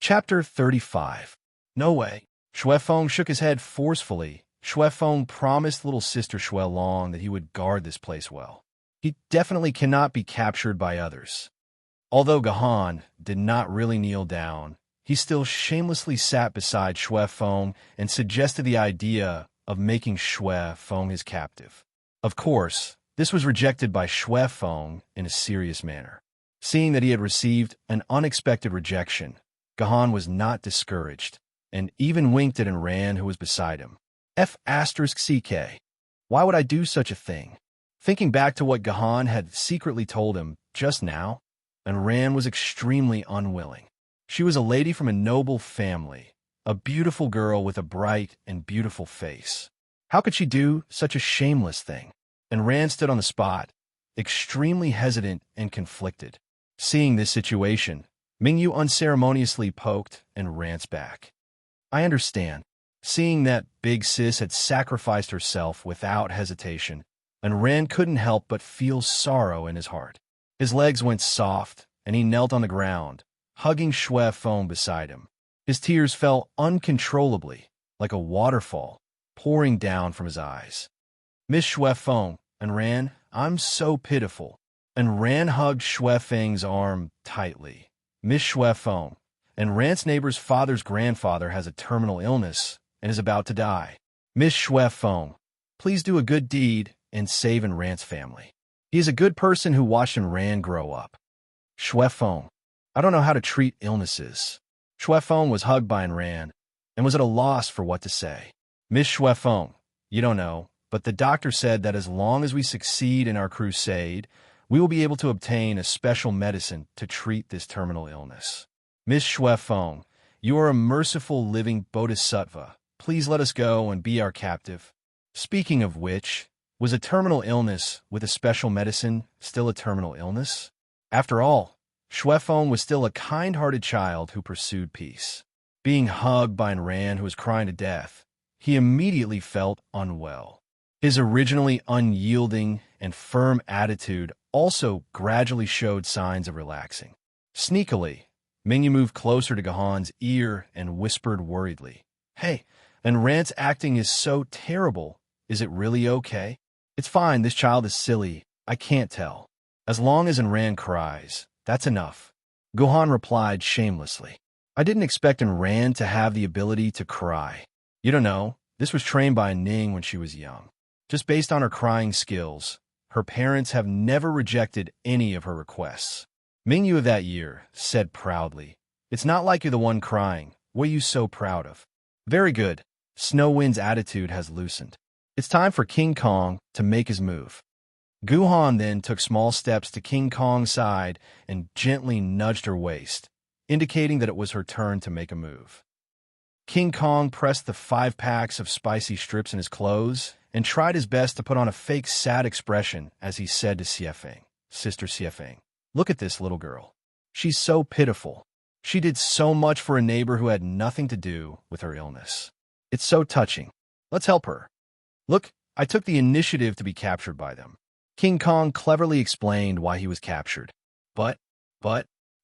Chapter 35. No way. Shuefeng shook his head forcefully. Shuefeng promised little sister Shuelong that he would guard this place well. He definitely cannot be captured by others. Although Gahan did not really kneel down, he still shamelessly sat beside Shuefeng and suggested the idea of making Shuefeng his captive. Of course, this was rejected by Shuefeng in a serious manner. Seeing that he had received an unexpected rejection, Gahan was not discouraged, and even winked at Enran, who was beside him. F***CK. Why would I do such a thing? Thinking back to what Gahan had secretly told him just now, Enran was extremely unwilling. She was a lady from a noble family, a beautiful girl with a bright and beautiful face. How could she do such a shameless thing? Enran stood on the spot, extremely hesitant and conflicted. Seeing this situation, Mingyu unceremoniously poked Enran's back. I understand. Seeing that big sis had sacrificed herself without hesitation, Enran couldn't help but feel sorrow in his heart. His legs went soft, and he knelt on the ground, hugging Shuefeng beside him. His tears fell uncontrollably, like a waterfall, pouring down from his eyes. Miss Shuefeng, Enran, I'm so pitiful. Enran hugged Shuefeng's arm tightly. Miss Shuefeng, Enran's neighbor's father's grandfather has a terminal illness and is about to die. Miss Shuefeng, please do a good deed and save Enran's family. He is a good person who watched Enran grow up. Shuefeng, I don't know how to treat illnesses. Shuefeng was hugged by Enran and was at a loss for what to say. Miss Shuefeng, you don't know, but the doctor said that as long as we succeed in our crusade, we will be able to obtain a special medicine to treat this terminal illness. Miss Shuefeng, you are a merciful living bodhisattva. Please let us go and be our captive. Speaking of which, was a terminal illness with a special medicine still a terminal illness? After all, Shuefeng was still a kind-hearted child who pursued peace. Being hugged by Enran, who was crying to death, he immediately felt unwell. His originally unyielding and firm attitude also gradually showed signs of relaxing. Sneakily, Mingyu moved closer to Gahan's ear and whispered worriedly, Hey, Enran's acting is so terrible. Is it really okay? It's fine, this child is silly. I can't tell. As long as Enran cries, that's enough. Gahan replied shamelessly. I didn't expect Enran to have the ability to cry. You don't know, this was trained by Ning when she was young. Just based on her crying skills, her parents have never rejected any of her requests. Mingyu of that year said proudly, It's not like you're the one crying. What are you so proud of? Very good. Snow Wind's attitude has loosened. It's time for King Kong to make his move. Guhan then took small steps to King Kong's side and gently nudged her waist, indicating that it was her turn to make a move. King Kong pressed the 5 packs of spicy strips in his clothes and tried his best to put on a fake sad expression as he said to Xiefeng, Sister Xiefeng, look at this little girl. She's so pitiful. She did so much for a neighbor who had nothing to do with her illness. It's so touching. Let's help her. Look, I took the initiative to be captured by them. King Kong cleverly explained why he was captured. But,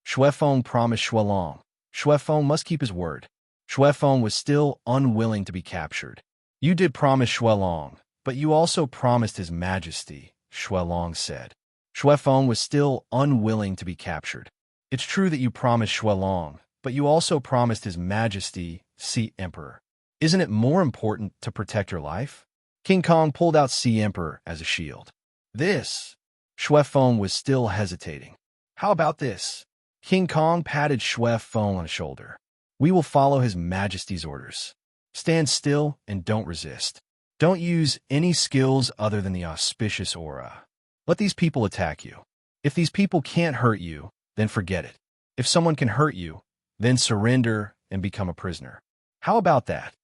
Shuefeng promised Shuelong. Shuefeng must keep his word. Shuefeng was still unwilling to be captured. You did promise Shuelong, but you also promised His Majesty, Shuelong said. Shuefeng was still unwilling to be captured. It's true that you promised Shuelong, but you also promised His Majesty, Sea Emperor. Isn't it more important to protect your life? King Kong pulled out Sea Emperor as a shield. This. Shuefeng was still hesitating. How about this? King Kong patted Shuefeng on the shoulder. We will follow His Majesty's orders. Stand still and don't resist. Don't use any skills other than the auspicious aura. Let these people attack you. If these people can't hurt you, then forget it. If someone can hurt you, then surrender and become a prisoner. How about that?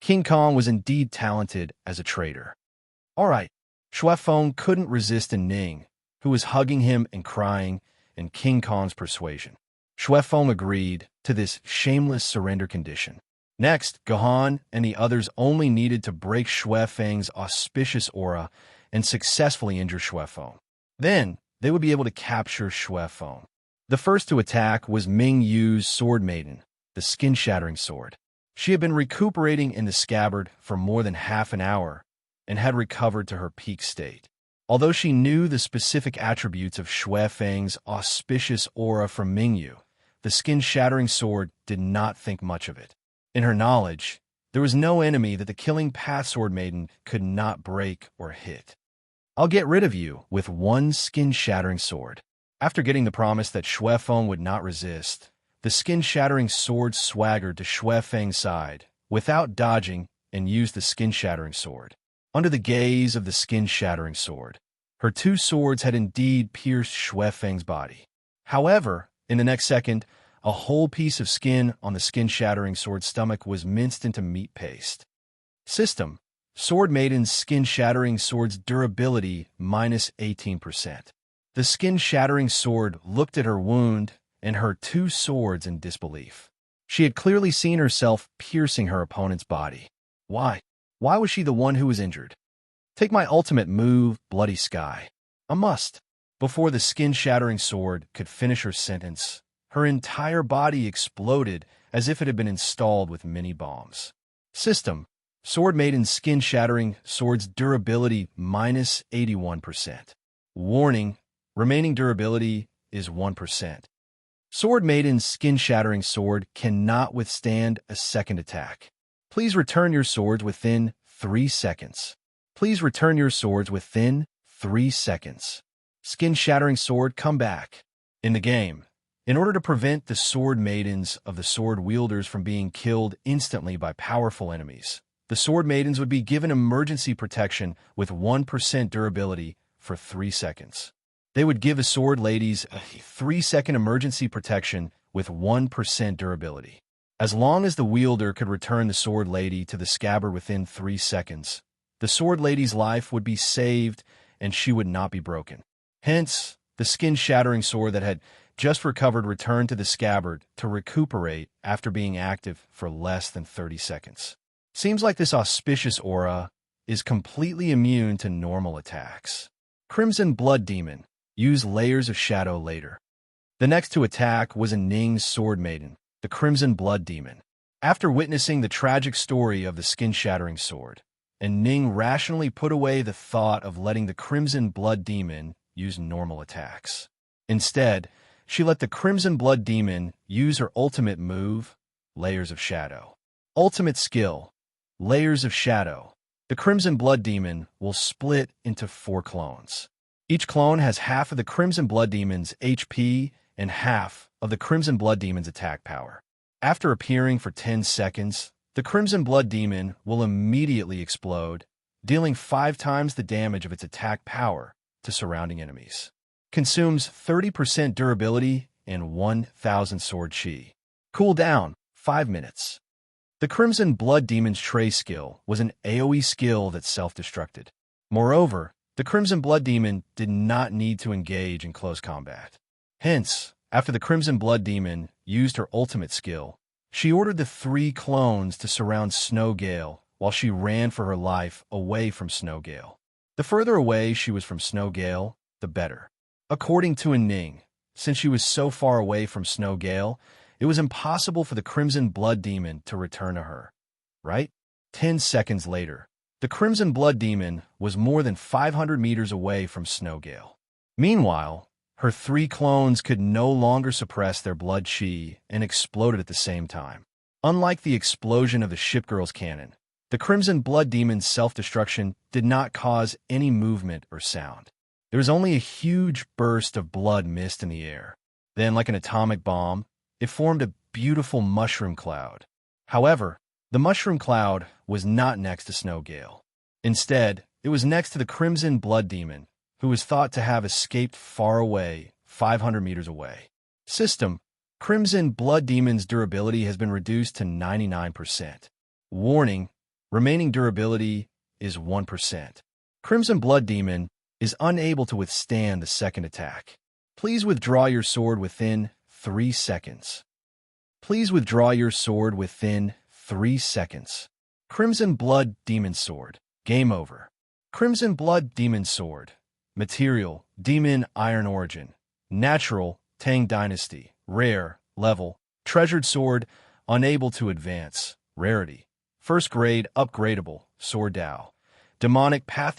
King Kong was indeed talented as a trader. All right. Shuefeng couldn't resist Ning, who was hugging him and crying, and King Kong's persuasion. Shuefeng agreed to this shameless surrender condition. Next, Gahan and the others only needed to break Shuefeng's auspicious aura and successfully injure Shuefeng. Then, they would be able to capture Shuefeng. The first to attack was Mingyu's sword maiden, the the skin-shattering sword. She had been recuperating in the scabbard for more than half an hour and had recovered to her peak state. Although she knew the specific attributes of Xue Feng's auspicious aura from Mingyu, the skin-shattering sword did not think much of it. In her knowledge, there was no enemy that the killing Path Sword Maiden could not break or hit. I'll get rid of you with one skin-shattering sword. After getting the promise that Xue Feng would not resist, the skin-shattering sword swaggered to Xue Feng's side, without dodging, and used the skin-shattering sword. Under the gaze of the skin-shattering sword, her two swords had indeed pierced Xue Feng's body. However, in the next second, a whole piece of skin on the skin-shattering sword's stomach was minced into meat paste. System: Sword Maiden's skin-shattering sword's durability minus 18%. The skin-shattering sword looked at her wound and her two swords in disbelief. She had clearly seen herself piercing her opponent's body. Why? Why was she the one who was injured? Take my ultimate move, Bloody Sky. A must. Before the skin-shattering sword could finish her sentence, her entire body exploded as if it had been installed with mini-bombs. System: Sword Maiden's skin-shattering sword's durability minus 81%. Warning: remaining durability is 1%. Sword Maiden's skin-shattering sword cannot withstand a second attack. Please return your swords within 3 seconds. Please return your swords within 3 seconds. Skin-shattering sword, come back. In the game, in order to prevent the sword maidens of the sword wielders from being killed instantly by powerful enemies, the sword maidens would be given emergency protection with 1% durability for 3 seconds. They would give a sword ladies a 3-second emergency protection with 1% durability. As long as the wielder could return the sword lady to the scabbard within 3 seconds, the sword lady's life would be saved and she would not be broken. Hence, the skin-shattering sword that had just recovered returned to the scabbard to recuperate after being active for less than 30 seconds. Seems like this auspicious aura is completely immune to normal attacks. Crimson Blood Demon. Use Layers of Shadow later. The next to attack was a Ning's Sword Maiden, the Crimson Blood Demon. After witnessing the tragic story of the skin-shattering sword, and Ning rationally put away the thought of letting the Crimson Blood Demon use normal attacks. Instead, she let the Crimson Blood Demon use her ultimate move, Layers of Shadow. Ultimate skill, Layers of Shadow. The Crimson Blood Demon will split into 4 clones. Each clone has half of the Crimson Blood Demon's HP and half of the Crimson Blood Demon's attack power. After appearing for 10 seconds, the Crimson Blood Demon will immediately explode, dealing 5 times the damage of its attack power to surrounding enemies. Consumes 30% durability and 1,000 sword chi. Cooldown, 5 minutes. The Crimson Blood Demon's Tray skill was an AoE skill that self-destructed. Moreover, the Crimson Blood Demon did not need to engage in close combat. Hence, after the Crimson Blood Demon used her ultimate skill, she ordered the 3 clones to surround Snowgale while she ran for her life away from Snowgale. The further away she was from Snowgale, the better. According to Ning, since she was so far away from Snowgale, it was impossible for the Crimson Blood Demon to return to her. Right? 10 seconds later, the Crimson Blood Demon was more than 500 meters away from Snowgale. Meanwhile, her 3 clones could no longer suppress their blood chi and exploded at the same time. Unlike the explosion of the shipgirl's cannon, the Crimson Blood Demon's self-destruction did not cause any movement or sound. There was only a huge burst of blood mist in the air. Then, like an atomic bomb, it formed a beautiful mushroom cloud. However, the mushroom cloud was not next to Snowgale. Instead, it was next to the Crimson Blood Demon, who was thought to have escaped far away, 500 meters away. System: Crimson Blood Demon's durability has been reduced to 99%. Warning: remaining durability is 1%. Crimson Blood Demon is unable to withstand the second attack. Please withdraw your sword within 3 seconds. Please withdraw your sword within 3 seconds. Crimson Blood Demon Sword. Game over. Crimson Blood Demon Sword. Material: Demon Iron Origin. Natural: Tang Dynasty. Rare: Level. Treasured Sword: Unable to advance. Rarity. First grade, upgradable. Sword Dao. Demonic path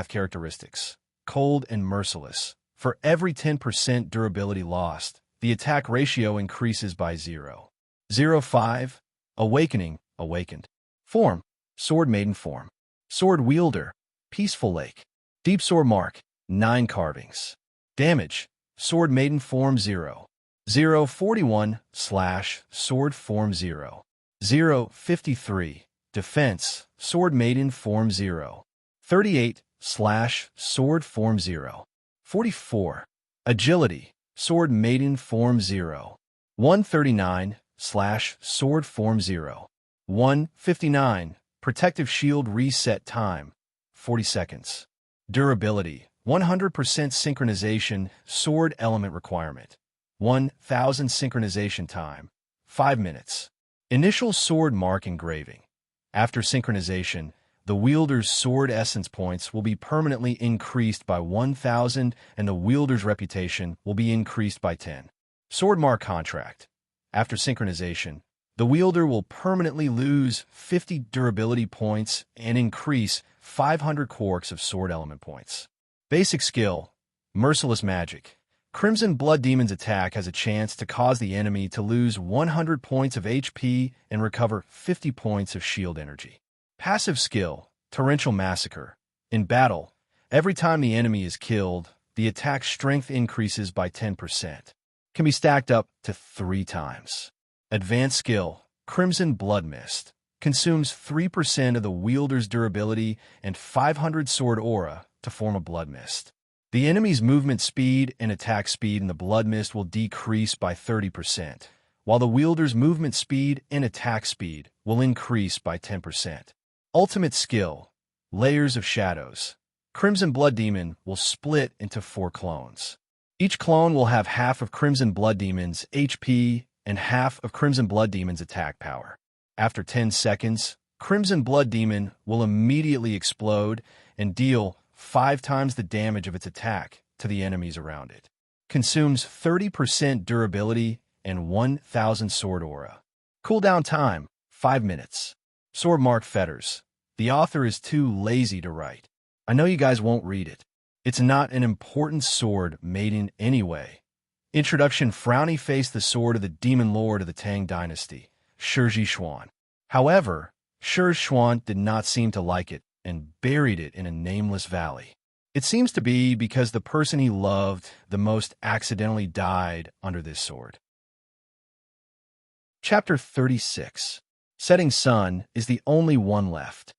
characteristics. Cold and merciless. For every 10% durability lost, the attack ratio increases by 0.05. Awakening. Awakened. Form. Sword Maiden form. Sword Wielder. Peaceful Lake. Deep Sword Mark. 9 carvings. Damage. Sword Maiden form 0.41 / Sword form 0.53. Defense. Sword Maiden form 0.38 / Sword form 0.44. Agility. Sword Maiden form 0.139 / Sword form 0.159. Protective shield reset time. 40 seconds. Durability. 100% synchronization. Sword element requirement. 1000 synchronization time. 5 minutes. Initial sword mark engraving. After synchronization, the wielder's sword essence points will be permanently increased by 1000 and the wielder's reputation will be increased by 10. Sword mark contract. After synchronization, the wielder will permanently lose 50 durability points and increase 500 quarks of sword element points. Basic skill. Merciless magic. Crimson Blood Demon's attack has a chance to cause the enemy to lose 100 points of HP and recover 50 points of shield energy. Passive skill. Torrential Massacre. In battle, every time the enemy is killed, the attack strength increases by 10%. Can be stacked up to 3 times. Advanced skill. Crimson Blood Mist. Consumes 3% of the wielder's durability and 500 sword aura to form a blood mist. The enemy's movement speed and attack speed in the blood mist will decrease by 30%, while the wielder's movement speed and attack speed will increase by 10%. Ultimate skill. Layers of Shadows. Crimson Blood Demon will split into 4 clones. Each clone will have half of Crimson Blood Demon's HP and half of Crimson Blood Demon's attack power. After 10 seconds, Crimson Blood Demon will immediately explode and deal 5 times the damage of its attack to the enemies around it. Consumes 30% durability and 1000 sword aura. Cooldown time, 5 minutes. Sword Mark Fetters. The author is too lazy to write. I know you guys won't read it. It's not an important sword Maiden anyway. Introduction. Frowny Face, the sword of the demon lord of the Tang dynasty, Shiji Xuan. However, Shiji Xuan did not seem to like it and buried it in a nameless valley. It seems to be because the person he loved the most accidentally died under this sword. Chapter 36. Setting Sun is the only one left.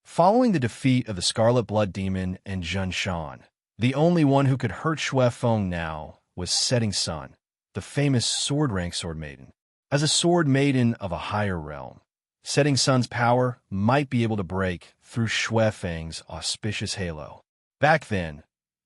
Following the defeat of the Scarlet Blood Demon and Jun Shan, the only one who could hurt Xue Feng now was Setting Sun, the famous sword rank sword maiden. As a sword maiden of a higher realm, Setting Sun's power might be able to break through Xue Feng's auspicious halo. Back then,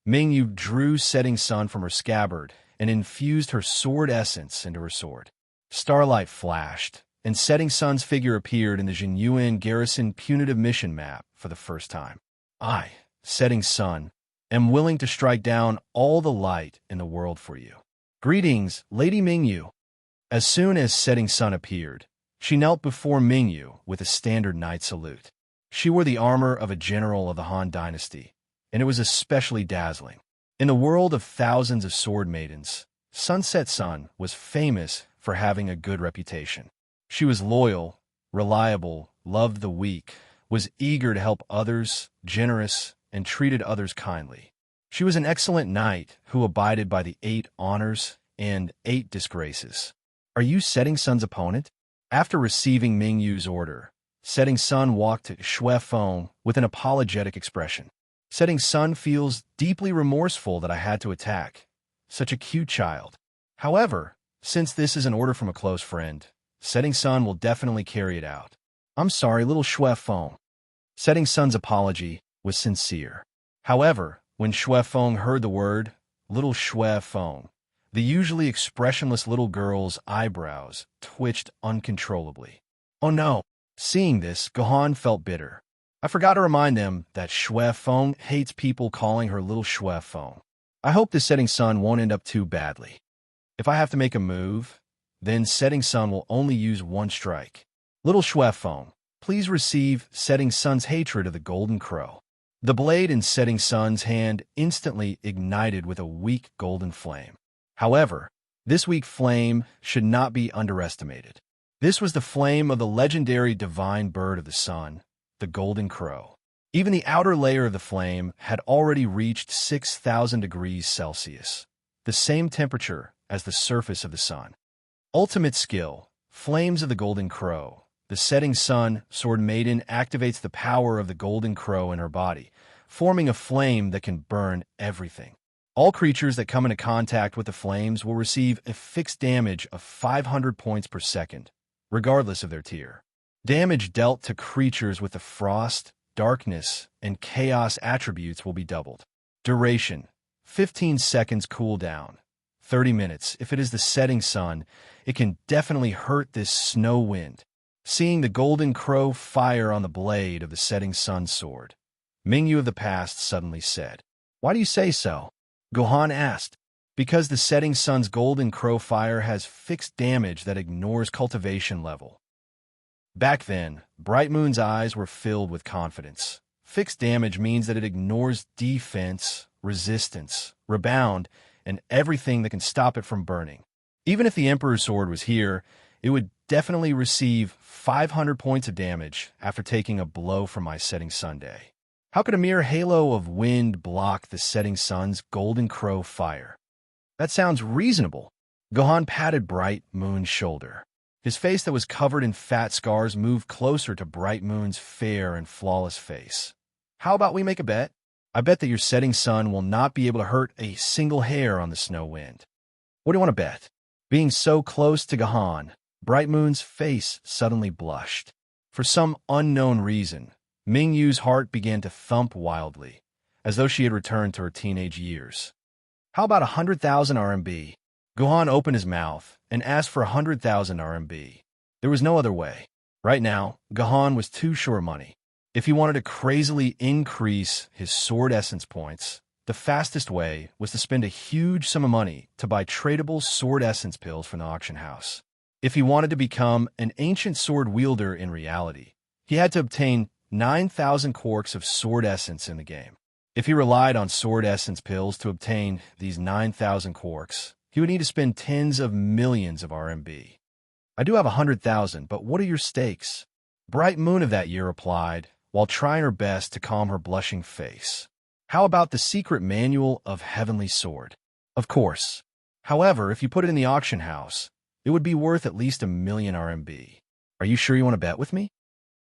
Mingyu drew Setting Sun from her scabbard and infused her sword essence into her sword. Starlight flashed, and Setting Sun's figure appeared in the Jinyuan Garrison punitive mission map for the first time. I, Setting Sun, am willing to strike down all the light in the world for you. Greetings, Lady Mingyu. As soon as Setting Sun appeared, she knelt before Mingyu with a standard knight salute. She wore the armor of a general of the Han dynasty, and it was especially dazzling. In the world of thousands of sword maidens, Sunset Sun was famous for having a good reputation. She was loyal, reliable, loved the weak, was eager to help others, generous, and treated others kindly. She was an excellent knight who abided by the 8 honors and 8 disgraces. Are you Setting Sun's opponent? After receiving Mingyu's order, Setting Sun walked to Xue Feng with an apologetic expression. Setting Sun feels deeply remorseful that I had to attack. Such a cute child. However, since this is an order from a close friend, Setting Sun will definitely carry it out. I'm sorry, little Xue Feng. Setting Sun's apology was sincere. However, when Xue Feng heard the word, little Xue Feng, the usually expressionless little girl's eyebrows twitched uncontrollably. Oh no! Seeing this, Gohan felt bitter. I forgot to remind them that Xue Feng hates people calling her little Xue Feng. I hope the Setting Sun won't end up too badly. If I have to make a move, Then Setting Sun will only use one strike. Little Shuefeng, please receive Setting Sun's hatred of the Golden Crow. The blade in Setting Sun's hand instantly ignited with a weak golden flame. However, this weak flame should not be underestimated. This was the flame of the legendary divine bird of the sun, the Golden Crow. Even the outer layer of the flame had already reached 6,000 degrees Celsius, the same temperature as the surface of the sun. Ultimate skill, Flames of the Golden Crow. The Setting Sun Sword Maiden activates the power of the Golden Crow in her body, forming a flame that can burn everything. All creatures that come into contact with the flames will receive a fixed damage of 500 points per second, regardless of their tier. Damage dealt to creatures with the frost, darkness, and chaos attributes will be doubled. Duration, 15 seconds cooldown. 30 minutes. If it is the Setting Sun, it can definitely hurt this snow wind. Seeing the Golden Crow fire on the blade of the Setting Sun sword, Mingyu of the past suddenly said, "Why do you say so?" Gohan asked. "Because the Setting Sun's Golden Crow fire has fixed damage that ignores cultivation level." Back then, Bright Moon's eyes were filled with confidence. Fixed damage means that it ignores defense, resistance, rebound, and everything that can stop it from burning. Even if the Emperor's sword was here, it would definitely receive 500 points of damage after taking a blow from my Setting Sun day. How could a mere halo of wind block the Setting Sun's Golden Crow fire? That sounds reasonable. Gohan patted Bright Moon's shoulder. His face that was covered in fat scars moved closer to Bright Moon's fair and flawless face. How about we make a bet? I bet that your Setting Sun will not be able to hurt a single hair on the snow wind. What do you want to bet? Being so close to Gohan, Bright Moon's face suddenly blushed. For some unknown reason, Mingyu's heart began to thump wildly, as though she had returned to her teenage years. How about 100,000 RMB? Gohan opened his mouth and asked for 100,000 RMB. There was no other way. Right now, Gohan was too short money. If he wanted to crazily increase his sword essence points, the fastest way was to spend a huge sum of money to buy tradable sword essence pills from the auction house. If he wanted to become an ancient sword wielder in reality, he had to obtain 9,000 quarks of sword essence in the game. If he relied on sword essence pills to obtain these 9,000 quarks, he would need to spend tens of millions of RMB. I do have 100,000, but what are your stakes? Bright Moon of that year replied, while trying her best to calm her blushing face. How about the secret manual of Heavenly Sword? Of course. However, if you put it in the auction house, it would be worth at least 1,000,000 RMB. Are you sure you want to bet with me?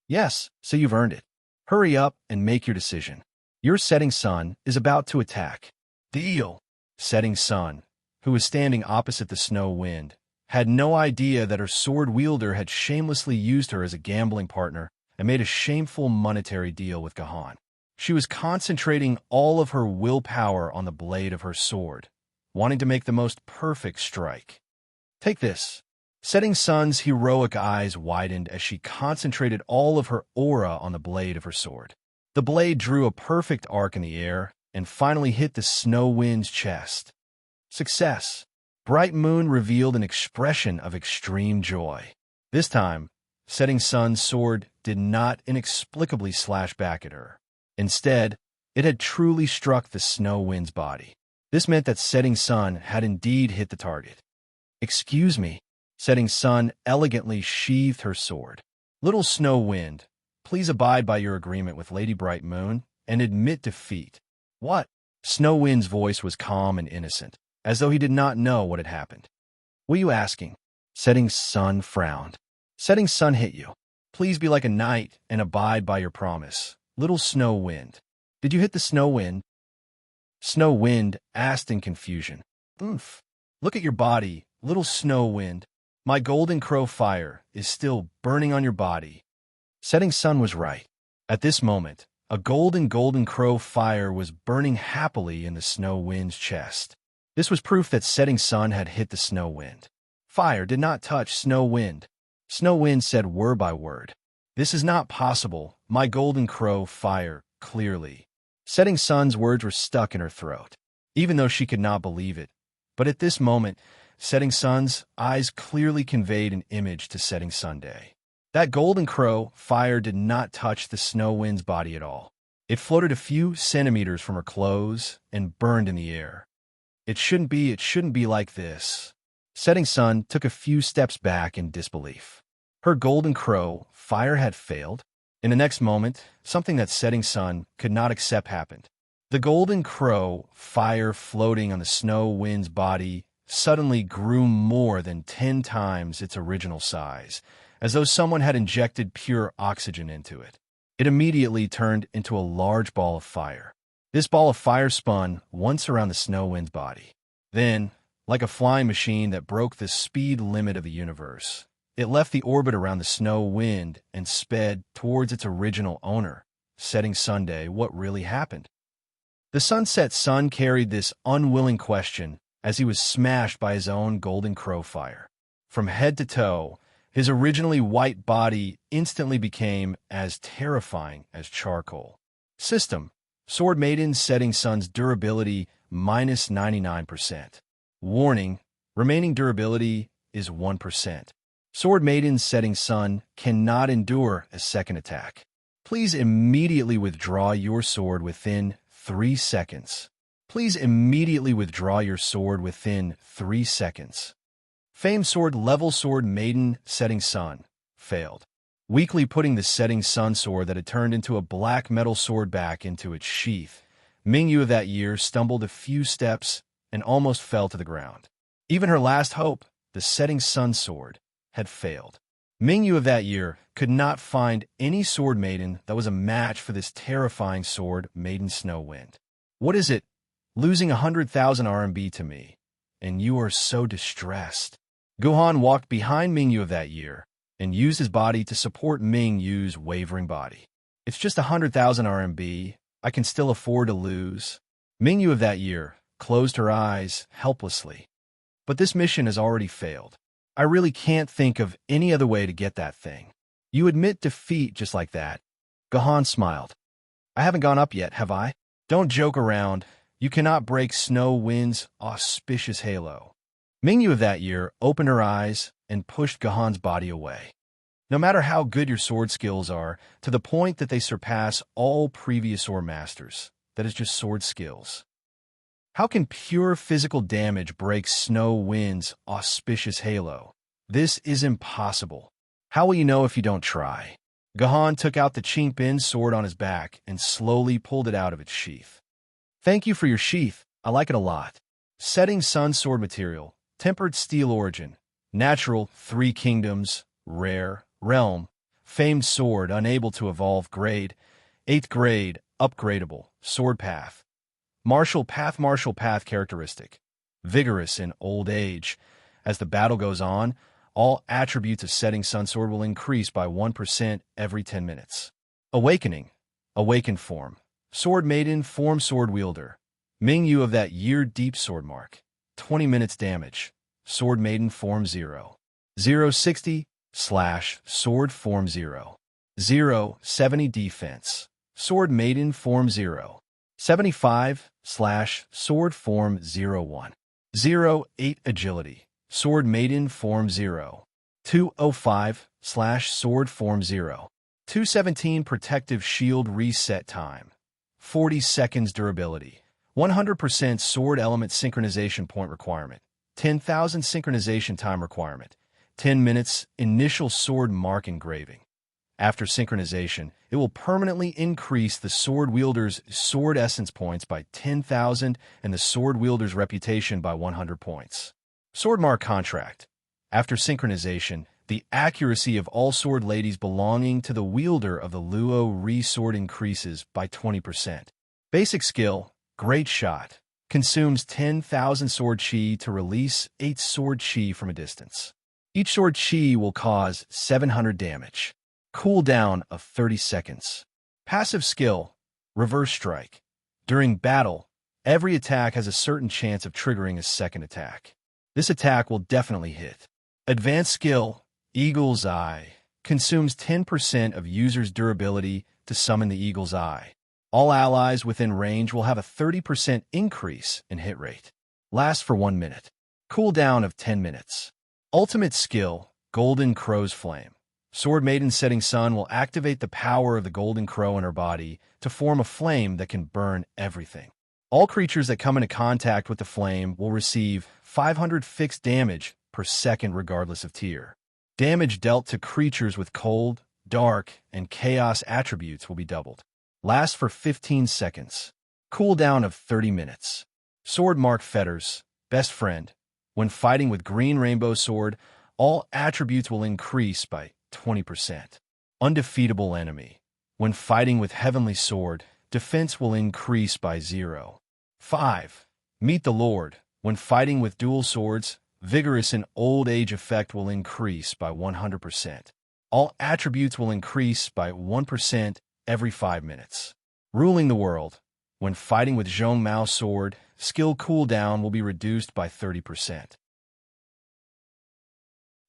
Yes, so you've earned it. Hurry up and make your decision. Your Setting Sun is about to attack. Deal. Setting Sun, who was standing opposite the snow wind, had no idea that her sword wielder had shamelessly used her as a gambling partner and made a shameful monetary deal with Gohan. She was concentrating all of her willpower on the blade of her sword, wanting to make the most perfect strike. Take this. Setting Sun's heroic eyes widened as she concentrated all of her aura on the blade of her sword. The blade drew a perfect arc in the air and finally hit the snow wind's chest. Success. Bright Moon revealed an expression of extreme joy. This time, Setting Sun's sword did not inexplicably slash back at her. Instead, it had truly struck the snow wind's body. This meant that Setting Sun had indeed hit the target. Excuse me. Setting Sun elegantly sheathed her sword. Little Snow Wind, please abide by your agreement with Lady Bright Moon and admit defeat. What? Snow Wind's voice was calm and innocent, as though he did not know what had happened. What are you asking? Setting Sun frowned. Setting Sun hit you. Please be like a knight and abide by your promise. Little Snow Wind. Did you hit the Snow Wind? Snow Wind asked in confusion. Oof. Look at your body, Little Snow Wind. My Golden Crow fire is still burning on your body. Setting Sun was right. At this moment, a Golden Crow fire was burning happily in the Snow Wind's chest. This was proof that Setting Sun had hit the Snow Wind. Fire did not touch Snow Wind. Snow Wind said word by word. This is not possible. My Golden Crow fire, clearly. Setting Sun's words were stuck in her throat, even though she could not believe it. But at this moment, Setting Sun's eyes clearly conveyed an image to Setting Sunday. That golden crow fire did not touch the snow wind's body at all. It floated a few centimeters from her clothes and burned in the air. It shouldn't be like this. Setting Sun took a few steps back in disbelief. Her golden crow fire had failed. In the next moment, something that Setting Sun could not accept happened. The golden crow fire floating on the snow wind's body suddenly grew more than 10 times its original size, as though someone had injected pure oxygen into it. It immediately turned into a large ball of fire. This ball of fire spun once around the snow wind's body. Then, like a flying machine that broke the speed limit of the universe, it left the orbit around the snow wind and sped towards its original owner, Setting Sunday. What really happened? The Sunset Sun carried this unwilling question as he was smashed by his own golden crow fire. From head to toe, his originally white body instantly became as terrifying as charcoal. System: Sword Maiden Setting Sun's durability minus 99%. Warning: remaining durability is 1%. Sword Maiden Setting Sun cannot endure a second attack. Please immediately withdraw your sword within 3 seconds. Please immediately withdraw your sword within 3 seconds. Famed Sword Level Sword Maiden Setting Sun failed. Weakly putting the Setting Sun sword that had turned into a black metal sword back into its sheath, Mingyu of that year stumbled a few steps and almost fell to the ground. Even her last hope, the Setting Sun sword, had failed. Mingyu of that year could not find any sword maiden that was a match for this terrifying sword Maiden Snowwind. What is it? Losing 100,000 RMB to me, and you are so distressed. Guhan walked behind Mingyu of that year and used his body to support Mingyu's wavering body. It's just 100,000 RMB. I can still afford to lose. Mingyu of that year closed her eyes helplessly. But this mission has already failed. I really can't think of any other way to get that thing. You admit defeat just like that. Gahan smiled. I haven't gone up yet, have I? Don't joke around. You cannot break Snow Wind's auspicious halo. Mingyu of that year opened her eyes and pushed Gahan's body away. No matter how good your sword skills are, to the point that they surpass all previous sword masters, that is just sword skills. How can pure physical damage break Snow Wind's auspicious halo? This is impossible. How will you know if you don't try? Gahan took out the Qingbin sword on his back and slowly pulled it out of its sheath. Thank you for your sheath. I like it a lot. Setting Sun sword material, tempered steel origin, natural 3 kingdoms, rare, realm, famed sword unable to evolve grade, 8th grade, upgradable, sword path. Martial path characteristic. Vigorous in old age. As the battle goes on, all attributes of Setting Sun sword will increase by 1% every 10 minutes. Awakening. Awakened form. Sword Maiden form sword wielder. Mingyu of that year deep sword mark. 20 minutes damage. Sword Maiden form 0. 060 / sword form 0. 070 defense. Sword Maiden form 0. 75 / sword form 01. 08 agility. Sword Maiden form 0. 205 / sword form 0. 217 protective shield reset time. 40 seconds durability. 100% sword element synchronization point requirement. 10,000 synchronization time requirement. 10 minutes initial sword mark engraving. After synchronization, it will permanently increase the sword wielder's sword essence points by 10,000 and the sword wielder's reputation by 100 points. Sword mark contract. After synchronization, the accuracy of all sword ladies belonging to the wielder of the Luo Ri sword increases by 20%. Basic skill, great shot. Consumes 10,000 sword chi to release 8 sword chi from a distance. Each sword chi will cause 700 damage. Cooldown of 30 seconds. Passive skill, reverse strike. During battle, every attack has a certain chance of triggering a second attack. This attack will definitely hit. Advanced skill, Eagle's Eye. Consumes 10% of user's durability to summon the Eagle's Eye. All allies within range will have a 30% increase in hit rate. Lasts for 1 minute. Cooldown of 10 minutes. Ultimate skill, Golden Crow's Flame. Sword Maiden Setting Sun will activate the power of the Golden Crow in her body to form a flame that can burn everything. All creatures that come into contact with the flame will receive 500 fixed damage per second regardless of tier. Damage dealt to creatures with cold, dark, and chaos attributes will be doubled. Lasts for 15 seconds. Cooldown of 30 minutes. Sword Mark Fetters, Best Friend. When fighting with Green Rainbow Sword, all attributes will increase by 20%. Undefeatable Enemy. When fighting with Heavenly Sword, defense will increase by 0. 5. Meet the Lord. When fighting with dual swords, Vigorous and Old Age effect will increase by 100%. All attributes will increase by 1% every 5 minutes. Ruling the World. When fighting with Zhong Mao Sword, skill cooldown will be reduced by 30%.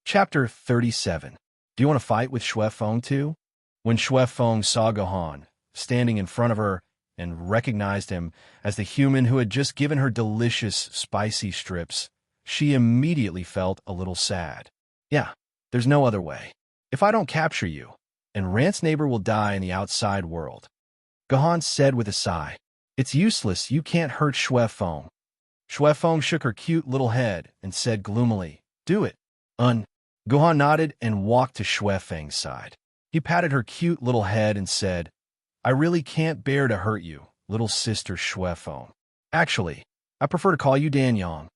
Chapter 37. Do you want to fight with Xue Feng too? When Xue Feng saw Gohan standing in front of her and recognized him as the human who had just given her delicious, spicy strips, she immediately felt a little sad. Yeah, there's no other way. If I don't capture you, and Rant's neighbor will die in the outside world. Gohan said with a sigh, It's useless, you can't hurt Xue Feng. Xue Feng shook her cute little head and said gloomily, Do it. Gohan nodded and walked to Xue Feng's side. He patted her cute little head and said, I really can't bear to hurt you, little sister Xue Feng. Actually, I prefer to call you Danyang.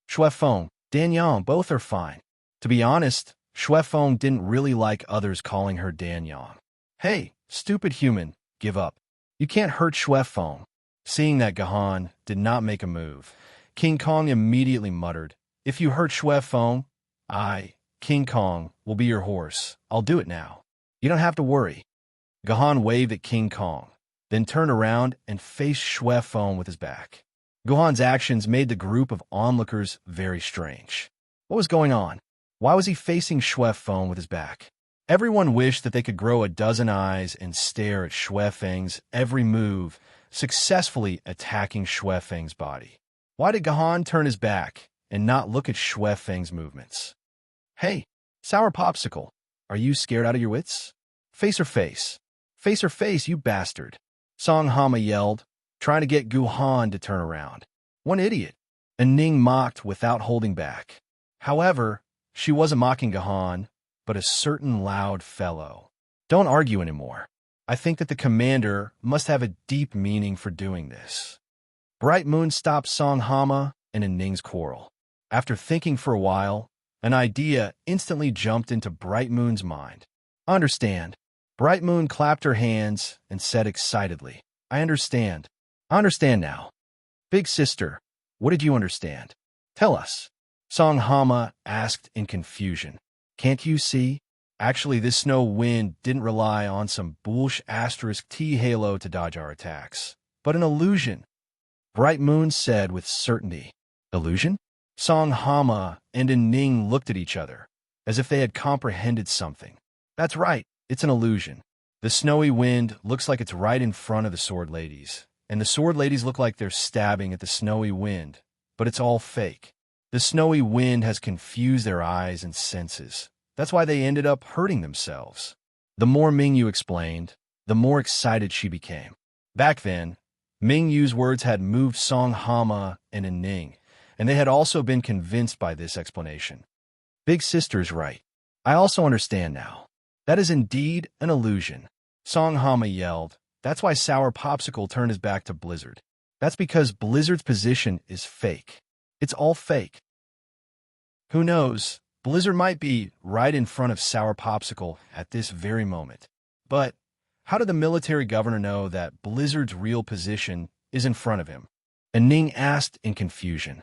Xue Feng, Danyang, both are fine. To be honest, Xue Feng didn't really like others calling her Danyang. Hey, stupid human, give up. You can't hurt Xue Feng. Seeing that Gohan did not make a move, King Kong immediately muttered, If you hurt Xue Feng, King Kong, will be your horse. I'll do it now. You don't have to worry. Gohan waved at King Kong, then turned around and faced Xue Feng with his back. Gohan's actions made the group of onlookers very strange. What was going on? Why was he facing Xue Feng with his back? Everyone wished that they could grow a dozen eyes and stare at Xue Feng's every move, successfully attacking Xue Feng's body. Why did Gohan turn his back and not look at Xue Feng's movements? Hey, Sour Popsicle, are you scared out of your wits? Face her face. Face her face, you bastard. Song Hama yelled, trying to get Gohan to turn around. One idiot. And Ning mocked without holding back. However, she wasn't mocking Gohan, but a certain loud fellow. Don't argue anymore. I think that the commander must have a deep meaning for doing this. Bright Moon stopped Song Hama and Ning's quarrel. After thinking for a while, an idea instantly jumped into Bright Moon's mind. Understand. Bright Moon clapped her hands and said excitedly, I understand. I understand now. Big sister, what did you understand? Tell us. Song Hama asked in confusion. Can't you see? Actually, this snow wind didn't rely on some bullsh T halo to dodge our attacks, but an illusion. Bright Moon said with certainty. Illusion? Song Hama and Ning looked at each other, as if they had comprehended something. That's right, it's an illusion. The snowy wind looks like it's right in front of the sword ladies, and the sword ladies look like they're stabbing at the snowy wind, but it's all fake. The snowy wind has confused their eyes and senses. That's why they ended up hurting themselves. The more Mingyu explained, the more excited she became. Back then, Mingyu's words had moved Song Hama and Ning, and they had also been convinced by this explanation. Big sister's right. I also understand now. That is indeed an illusion. Song Hama yelled. That's why Sour Popsicle turned his back to Blizzard. That's because Blizzard's position is fake. It's all fake. Who knows? Blizzard might be right in front of Sour Popsicle at this very moment. But how did the military governor know that Blizzard's real position is in front of him? And Ning asked in confusion.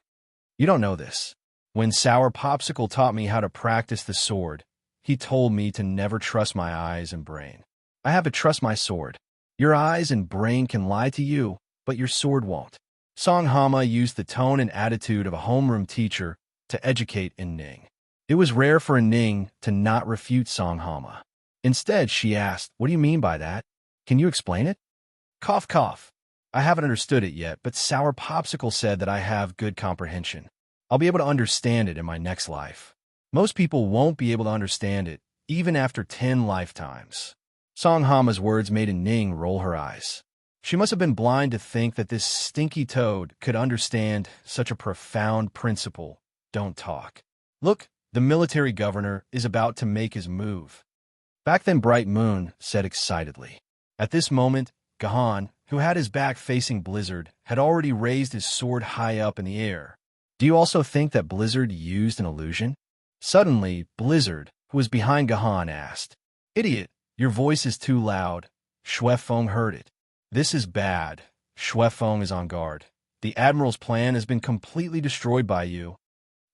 You don't know this. When Sour Popsicle taught me how to practice the sword, he told me to never trust my eyes and brain. I have to trust my sword. Your eyes and brain can lie to you, but your sword won't. Song Hama used the tone and attitude of a homeroom teacher to educate Ning. It was rare for Ning to not refute Song Hama. Instead, she asked, What do you mean by that? Can you explain it? Cough, cough. I haven't understood it yet, but Sour Popsicle said that I have good comprehension. I'll be able to understand it in my next life. Most people won't be able to understand it, even after 10 lifetimes. Song Hama's words made Ning roll her eyes. She must have been blind to think that this stinky toad could understand such a profound principle. Don't talk. Look, the military governor is about to make his move. Back then, Bright Moon said excitedly. At this moment, Gahan, who had his back facing Blizzard, had already raised his sword high up in the air. Do you also think that Blizzard used an illusion? Suddenly, Blizzard, who was behind Gahan, asked, Idiot, your voice is too loud. Xuefeng heard it. This is bad. Xuefeng is on guard. The Admiral's plan has been completely destroyed by you.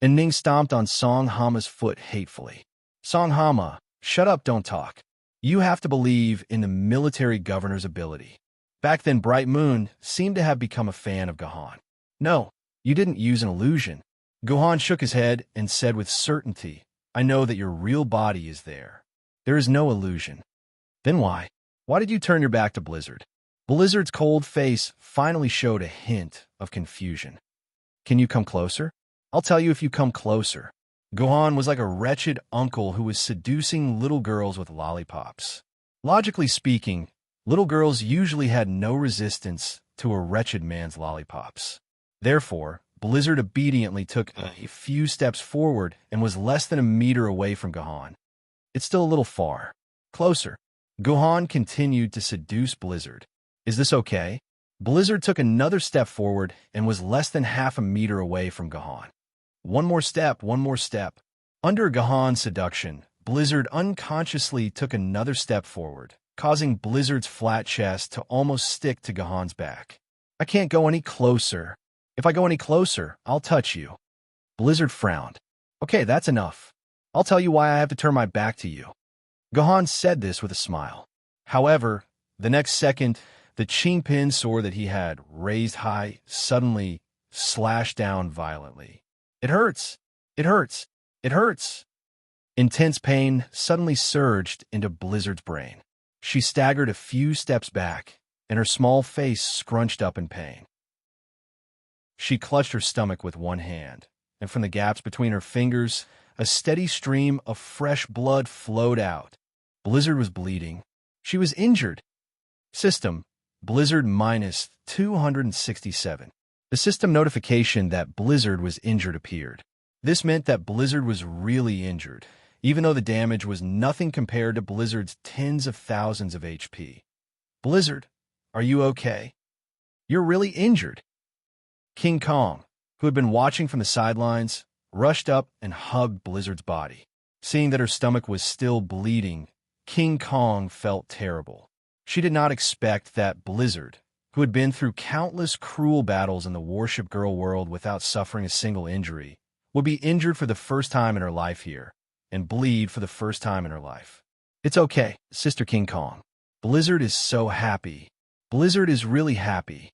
And Ning stomped on Song Hama's foot hatefully. Song Hama, shut up, don't talk. You have to believe in the military governor's ability. Back then, Bright Moon seemed to have become a fan of Gahan. No, you didn't use an illusion. Gahan shook his head and said with certainty, I know that your real body is there. There is no illusion. Then why? Why did you turn your back to Blizzard? Blizzard's cold face finally showed a hint of confusion. Can you come closer? I'll tell you if you come closer. Gohan was like a wretched uncle who was seducing little girls with lollipops. Logically speaking, little girls usually had no resistance to a wretched man's lollipops. Therefore, Blizzard obediently took a few steps forward and was less than a meter away from Gohan. It's still a little far. Closer. Gohan continued to seduce Blizzard. Is this okay? Blizzard took another step forward and was less than half a meter away from Gohan. One more step, one more step. Under Gahan's seduction, Blizzard unconsciously took another step forward, causing Blizzard's flat chest to almost stick to Gahan's back. I can't go any closer. If I go any closer, I'll touch you. Blizzard frowned. Okay, that's enough. I'll tell you why I have to turn my back to you. Gahan said this with a smile. However, the next second, the Qingpin sword that he had raised high suddenly slashed down violently. It hurts. It hurts. It hurts. Intense pain suddenly surged into Blizzard's brain. She staggered a few steps back, and her small face scrunched up in pain. She clutched her stomach with one hand, and from the gaps between her fingers, a steady stream of fresh blood flowed out. Blizzard was bleeding. She was injured. System, Blizzard minus 267. The system notification that Blizzard was injured appeared. This meant that Blizzard was really injured, even though the damage was nothing compared to Blizzard's tens of thousands of HP. Blizzard, are you okay? You're really injured. King Kong, who had been watching from the sidelines, rushed up and hugged Blizzard's body. Seeing that her stomach was still bleeding, King Kong felt terrible. She did not expect that Blizzard, who had been through countless cruel battles in the Warship Girl world without suffering a single injury, would be injured for the first time in her life here, and bleed for the first time in her life. It's okay, Sister King Kong. Blizzard is so happy. Blizzard is really happy.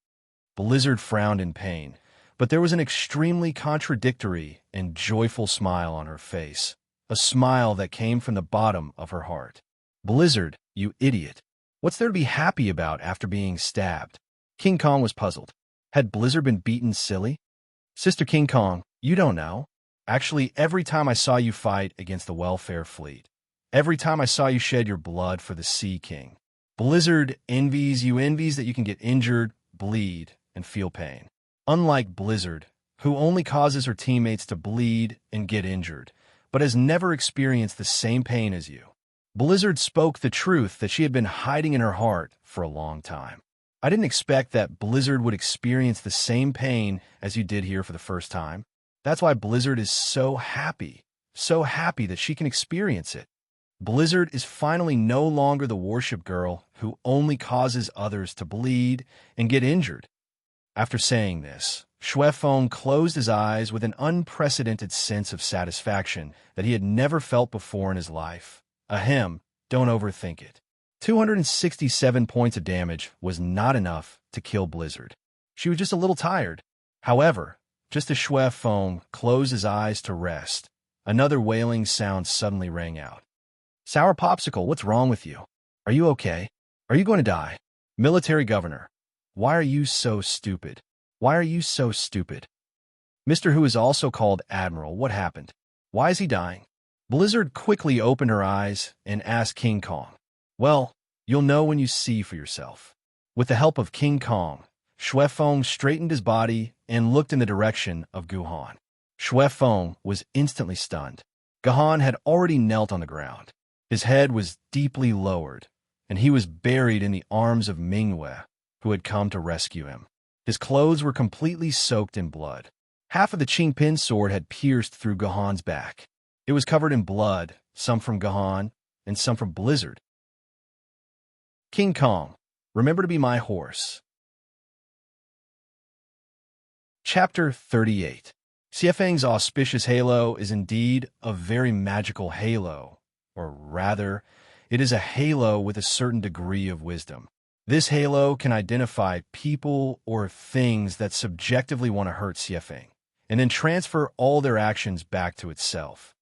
Blizzard frowned in pain, but there was an extremely contradictory and joyful smile on her face, a smile that came from the bottom of her heart. Blizzard, you idiot. What's there to be happy about after being stabbed? King Kong was puzzled. Had Blizzard been beaten silly? Sister King Kong, you don't know. Actually, every time I saw you fight against the welfare fleet, every time I saw you shed your blood for the Sea King, Blizzard envies that you can get injured, bleed, and feel pain. Unlike Blizzard, who only causes her teammates to bleed and get injured, but has never experienced the same pain as you. Blizzard spoke the truth that she had been hiding in her heart for a long time. I didn't expect that Blizzard would experience the same pain as you did here for the first time. That's why Blizzard is so happy that she can experience it. Blizzard is finally no longer the Warship Girl who only causes others to bleed and get injured. After saying this, Xuefeng closed his eyes with an unprecedented sense of satisfaction that he had never felt before in his life. Ahem, don't overthink it. 267 points of damage was not enough to kill Blizzard. She was just a little tired. However, just as Xuefeng closed his eyes to rest, another wailing sound suddenly rang out. Sour Popsicle, what's wrong with you? Are you okay? Are you going to die? Military Governor, why are you so stupid? Why are you so stupid? Mr. Who is also called Admiral, what happened? Why is he dying? Blizzard quickly opened her eyes and asked King Kong. Well, you'll know when you see for yourself. With the help of King Kong, Xuefeng straightened his body and looked in the direction of Guhan. Xuefeng was instantly stunned. Guhan had already knelt on the ground. His head was deeply lowered, and he was buried in the arms of Mingyue, who had come to rescue him. His clothes were completely soaked in blood. Half of the Qingpin sword had pierced through Guhan's back. It was covered in blood, some from Guhan and some from Blizzard. King Kong, remember to be my horse. Chapter 38. Xiefeng's auspicious halo is indeed a very magical halo, or rather, it is a halo with a certain degree of wisdom. This halo can identify people or things that subjectively want to hurt Xiefeng, and then transfer all their actions back to itself.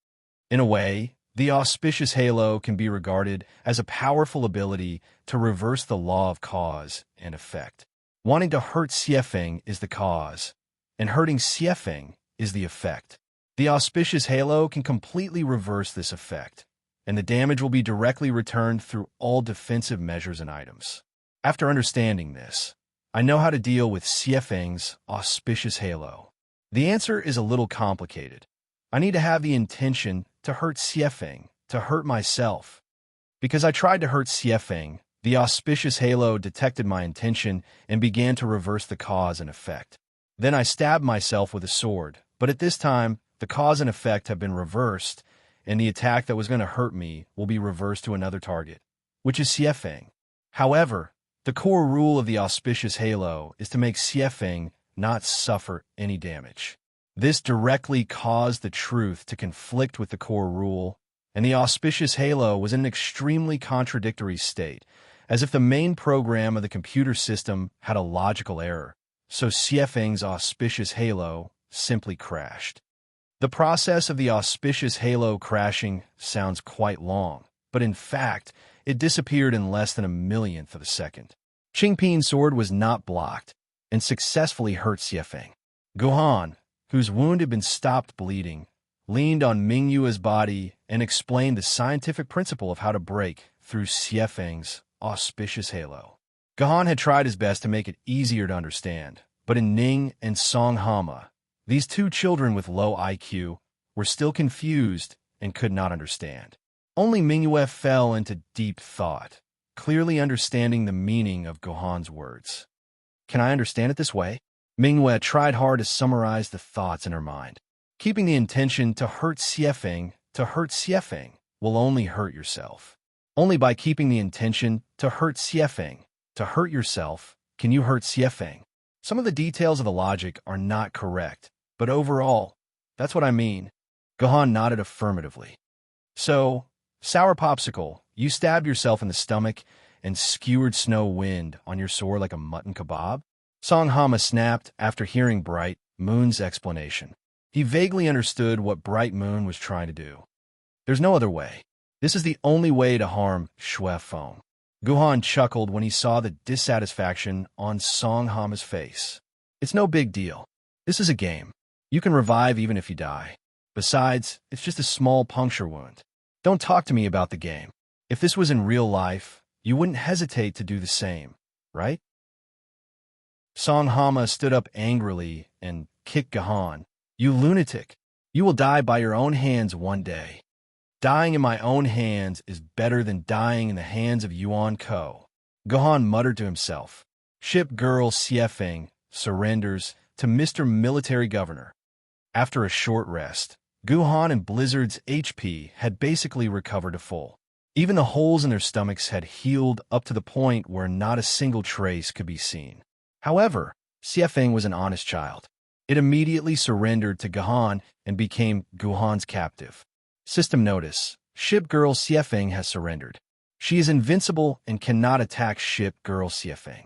In a way, the auspicious halo can be regarded as a powerful ability to reverse the law of cause and effect. Wanting to hurt Xiefeng is the cause, and hurting Xiefeng is the effect. The auspicious halo can completely reverse this effect, and the damage will be directly returned through all defensive measures and items. After understanding this, I know how to deal with Xiefeng's auspicious halo. The answer is a little complicated. I need to have the intention to hurt Xiefeng, to hurt myself. Because I tried to hurt Xiefeng, the auspicious halo detected my intention and began to reverse the cause and effect. Then I stabbed myself with a sword, but at this time, the cause and effect have been reversed, and the attack that was going to hurt me will be reversed to another target, which is Xiefeng. However, the core rule of the auspicious halo is to make Xiefeng not suffer any damage. This directly caused the truth to conflict with the core rule, and the auspicious halo was in an extremely contradictory state, as if the main program of the computer system had a logical error, so Xiefeng's auspicious halo simply crashed. The process of the auspicious halo crashing sounds quite long, but in fact, it disappeared in less than a millionth of a second. Qingpin's sword was not blocked and successfully hurt Xiefeng. Guhan, whose wound had been stopped bleeding, leaned on Mingyue's body and explained the scientific principle of how to break through Xiefeng's auspicious halo. Guhan had tried his best to make it easier to understand, but in Ning and Song Hama, these two children with low IQ were still confused and could not understand. Only Mingyue fell into deep thought, clearly understanding the meaning of Guhan's words. Can I understand it this way? Mingyue tried hard to summarize the thoughts in her mind. Keeping the intention to hurt Xiefeng will only hurt yourself. Only by keeping the intention to hurt Xiefeng, to hurt yourself, can you hurt Xiefeng. Some of the details of the logic are not correct, but overall, that's what I mean. Guhan nodded affirmatively. So, Sour Popsicle, you stabbed yourself in the stomach and skewered Snow Wind on your sword like a mutton kebab? Song Hama snapped after hearing Bright Moon's explanation. He vaguely understood what Bright Moon was trying to do. There's no other way. This is the only way to harm Xuefeng. Guhan chuckled when he saw the dissatisfaction on Song Hama's face. It's no big deal. This is a game. You can revive even if you die. Besides, it's just a small puncture wound. Don't talk to me about the game. If this was in real life, you wouldn't hesitate to do the same, right? Song Hama stood up angrily and kicked Guhan. You lunatic. You will die by your own hands one day. Dying in my own hands is better than dying in the hands of Yuan Ko. Guhan muttered to himself. Ship girl Xiefeng surrenders to Mr. Military Governor. After a short rest, Guhan and Blizzard's HP had basically recovered to full. Even the holes in their stomachs had healed up to the point where not a single trace could be seen. However, Xiefeng was an honest child. It immediately surrendered to Guhan and became Guhan's captive. System notice. Ship girl Xiefeng has surrendered. She is invincible and cannot attack ship girl Xiefeng.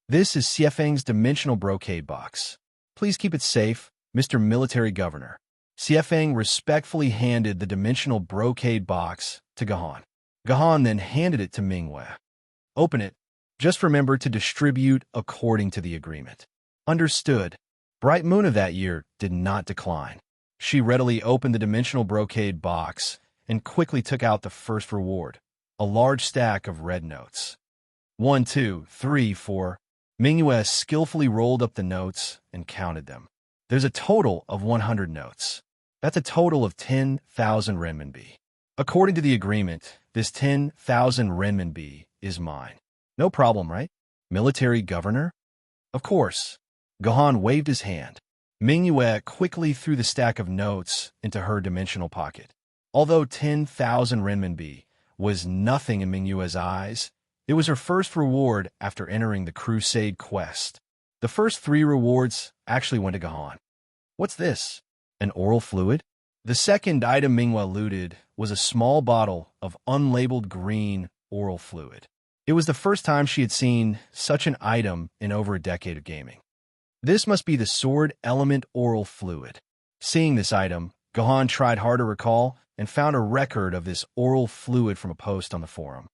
This is Xiefeng's dimensional brocade box. Please keep it safe, Mr. Military Governor. Xiefeng respectfully handed the dimensional brocade box to Guhan. Guhan then handed it to Mingyue. Open it. Just remember to distribute according to the agreement. Understood. Bright Moon of that year did not decline. She readily opened the dimensional brocade box and quickly took out the first reward, a large stack of red notes. 1, 2, 3, 4. Mingyue skillfully rolled up the notes and counted them. There's a total of 100 notes. That's a total of 10,000 renminbi. According to the agreement, this 10,000 renminbi is mine. No problem, right? Military governor? Of course. Gohan waved his hand. Mingyue quickly threw the stack of notes into her dimensional pocket. Although 10,000 renminbi was nothing in Mingyue's eyes, it was her first reward after entering the Crusade quest. The first 3 rewards actually went to Gohan. What's this? An oral fluid? The second item Mingyue looted was a small bottle of unlabeled green oral fluid. It was the first time she had seen such an item in over a decade of gaming. This must be the sword element oral fluid. Seeing this item, Gohan tried hard to recall and found a record of this oral fluid from a post on the forum.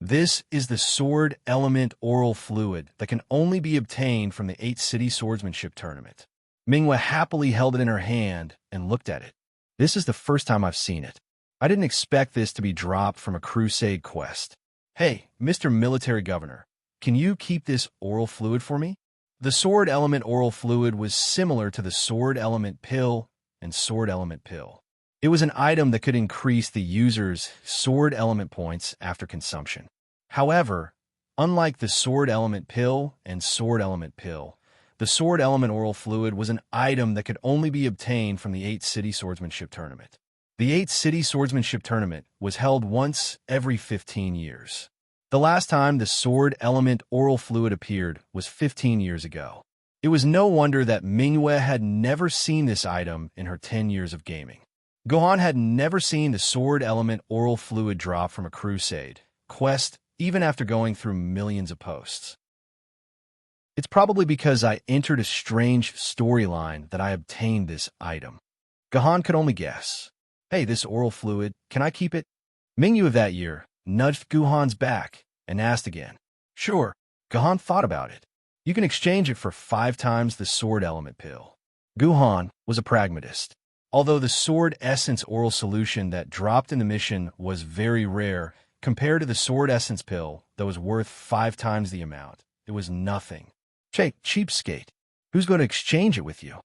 This is the sword element oral fluid that can only be obtained from the 8 City Swordsmanship Tournament. Mingyue happily held it in her hand and looked at it. This is the first time I've seen it. I didn't expect this to be dropped from a Crusade quest. Hey, Mr. Military Governor, can you keep this oral fluid for me? The sword element oral fluid was similar to the sword element pill and sword element pill. It was an item that could increase the user's sword element points after consumption. However, unlike the sword element pill and sword element pill, the sword element oral fluid was an item that could only be obtained from the 8 City Swordsmanship Tournament. The 8 City Swordsmanship Tournament was held once every 15 years. The last time the sword element oral fluid appeared was 15 years ago. It was no wonder that Mingyue had never seen this item in her 10 years of gaming. Gohan had never seen the sword element oral fluid drop from a Crusade quest, even after going through millions of posts. It's probably because I entered a strange storyline that I obtained this item. Gohan could only guess. Hey, this oral fluid, can I keep it? Mingyue of that year nudged Gohan's back and asked again. Sure. Gohan thought about it. You can exchange it for 5 times the sword element pill. Gohan was a pragmatist. Although the sword essence oral solution that dropped in the mission was very rare compared to the sword essence pill that was worth 5 times the amount, it was nothing. Cheapskate. Who's going to exchange it with you?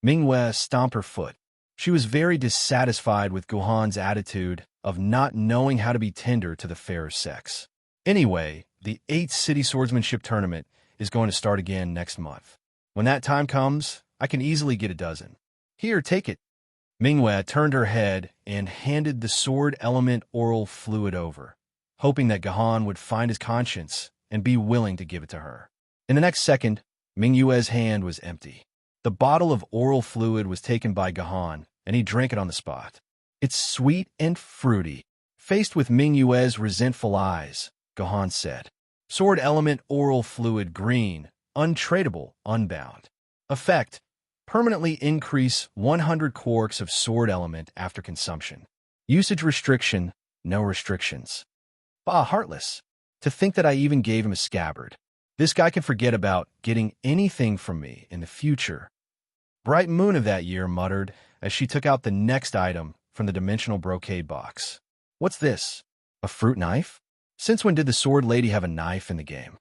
Mingyue stomped her foot. She was very dissatisfied with Gohan's attitude of not knowing how to be tender to the fairer sex. Anyway, the 8th City Swordsmanship Tournament is going to start again next month. When that time comes, I can easily get a dozen. Here, take it. Mingyue turned her head and handed the sword element oral fluid over, hoping that Gohan would find his conscience and be willing to give it to her. In the next second, Mingyue's hand was empty. The bottle of oral fluid was taken by Gohan, and he drank it on the spot. It's sweet and fruity. Faced with Mingyue's resentful eyes, Gohan said, Sword element oral fluid green, untradeable, unbound. Effect, permanently increase 100 quarks of sword element after consumption. Usage restriction, no restrictions. Bah, heartless. To think that I even gave him a scabbard. This guy can forget about getting anything from me in the future. Bright Moon of that year muttered as she took out the next item from the dimensional brocade box. What's this? A fruit knife? Since when did the sword lady have a knife in the game?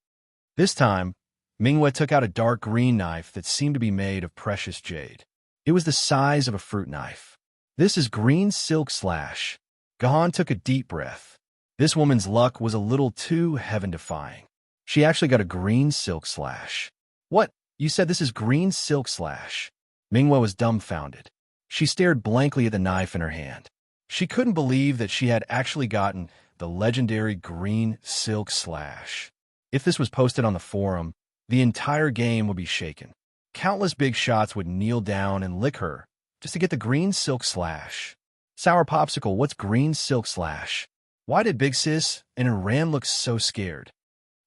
This time, Mingyue took out a dark green knife that seemed to be made of precious jade. It was the size of a fruit knife. This is green silk slash. Gohan took a deep breath. This woman's luck was a little too heaven-defying. She actually got a green silk slash. What? You said this is green silk slash? Mingyue was dumbfounded. She stared blankly at the knife in her hand. She couldn't believe that she had actually gotten the legendary green silk slash. If this was posted on the forum, the entire game would be shaken. Countless big shots would kneel down and lick her just to get the green silk slash. Sour Popsicle, what's green silk slash? Why did Big Sis and Ram look so scared?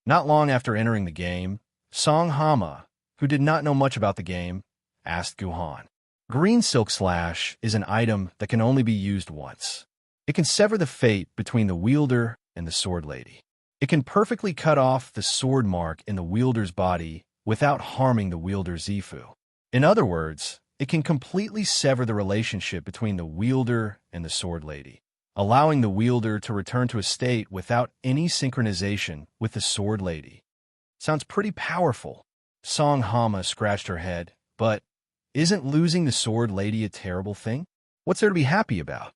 Not long after entering the game, Song Hama, who did not know much about the game, asked Gohan. Green silk slash is an item that can only be used once. It can sever the fate between the wielder and the sword lady. It can perfectly cut off the sword mark in the wielder's body without harming the wielder's Zifu. In other words, it can completely sever the relationship between the wielder and the sword lady, allowing the wielder to return to a state without any synchronization with the sword lady. Sounds pretty powerful. Song Hama scratched her head, but isn't losing the sword lady a terrible thing? What's there to be happy about?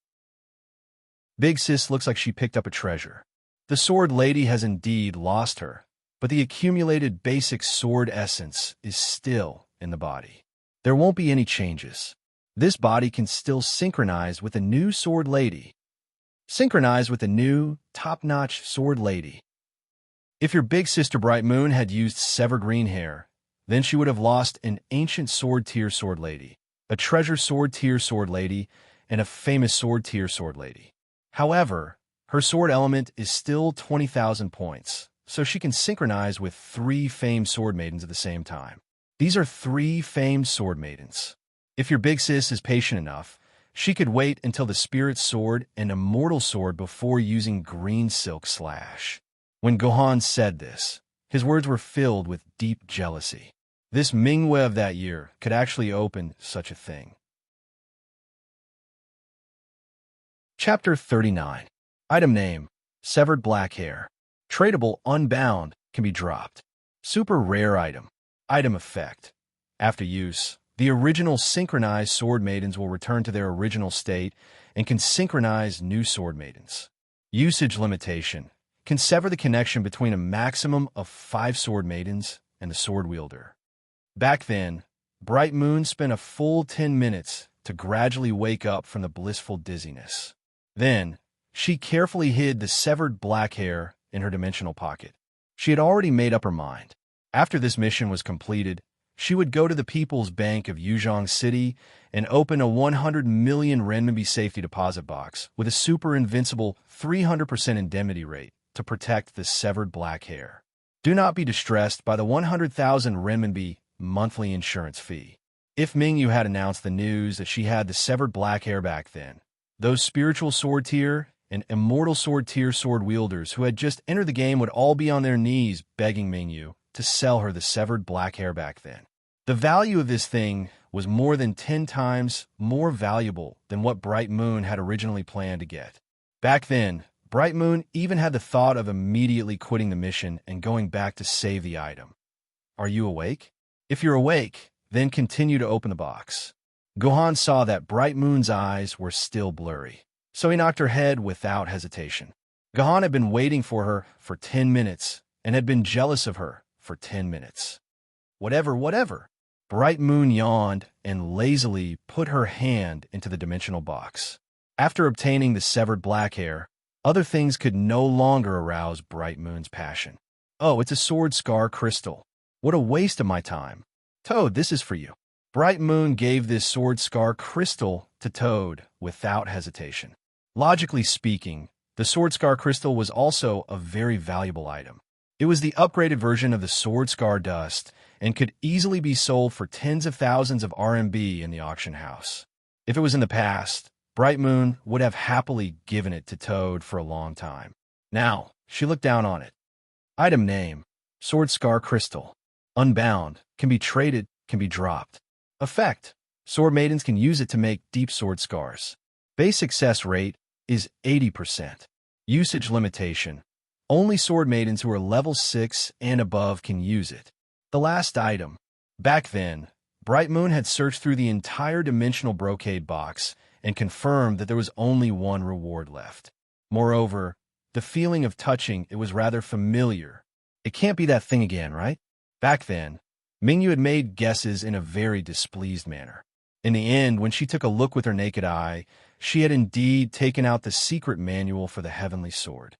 Big Sis looks like she picked up a treasure. The sword lady has indeed lost her, but the accumulated basic sword essence is still in the body. There won't be any changes. This body can still synchronize with the new sword lady. Synchronize with the new, top-notch sword lady. If your big sister Bright Moon had used severed green hair, then she would have lost an ancient sword tier sword lady, a treasure sword tier sword lady, and a famous sword tier sword lady. However, her sword element is still 20,000 points, so she can synchronize with 3 famed sword maidens at the same time. These are 3 famed sword maidens. If your big sis is patient enough, she could wait until the spirit sword and immortal sword before using green silk slash. When Gohan said this, his words were filled with deep jealousy. This Mingwe of that year could actually open such a thing. Chapter 39. Item name: Severed Black Hair. Tradable Unbound can be dropped. Super rare item. Item effect: after use, the original synchronized sword maidens will return to their original state and can synchronize new sword maidens. Usage limitation: can sever the connection between a maximum of 5 sword maidens and the sword wielder. Back then, Bright Moon spent a full 10 minutes to gradually wake up from the blissful dizziness. Then, she carefully hid the severed black hair in her dimensional pocket. She had already made up her mind. After this mission was completed, she would go to the People's Bank of Yuzhong City and open a 100 million renminbi safety deposit box with a super invincible 300% indemnity rate to protect the severed black hair. Do not be distressed by the 100,000 renminbi monthly insurance fee. If Mingyu had announced the news that she had the severed black hair back then, those spiritual sword tier and immortal sword tier sword wielders who had just entered the game would all be on their knees begging Mingyu to sell her the severed black hair back then. The value of this thing was more than 10 times more valuable than what Bright Moon had originally planned to get. Back then, Bright Moon even had the thought of immediately quitting the mission and going back to save the item. Are you awake? If you're awake, then continue to open the box. Gohan saw that Bright Moon's eyes were still blurry, so he knocked her head without hesitation. Gohan had been waiting for her for 10 minutes and had been jealous of her for 10 minutes. Whatever. Bright Moon yawned and lazily put her hand into the dimensional box. After obtaining the severed black hair, other things could no longer arouse Bright Moon's passion. Oh, it's a sword scar crystal. What a waste of my time. Toad, this is for you. Bright Moon gave this sword scar crystal to Toad without hesitation. Logically speaking, the sword scar crystal was also a very valuable item. It was the upgraded version of the sword scar dust and could easily be sold for tens of thousands of RMB in the auction house. If it was in the past, Bright Moon would have happily given it to Toad for a long time. Now, she looked down on it. Item name: Sword Scar Crystal. Unbound, can be traded, can be dropped. Effect: sword maidens can use it to make deep sword scars. Base success rate is 80%. Usage limitation: only sword maidens who are level 6 and above can use it. The last item. Back then, Bright Moon had searched through the entire dimensional brocade box and confirmed that there was only one reward left. Moreover, the feeling of touching it was rather familiar. It can't be that thing again, right? Back then, Mingyu had made guesses in a very displeased manner. In the end, when she took a look with her naked eye, she had indeed taken out the secret manual for the heavenly sword.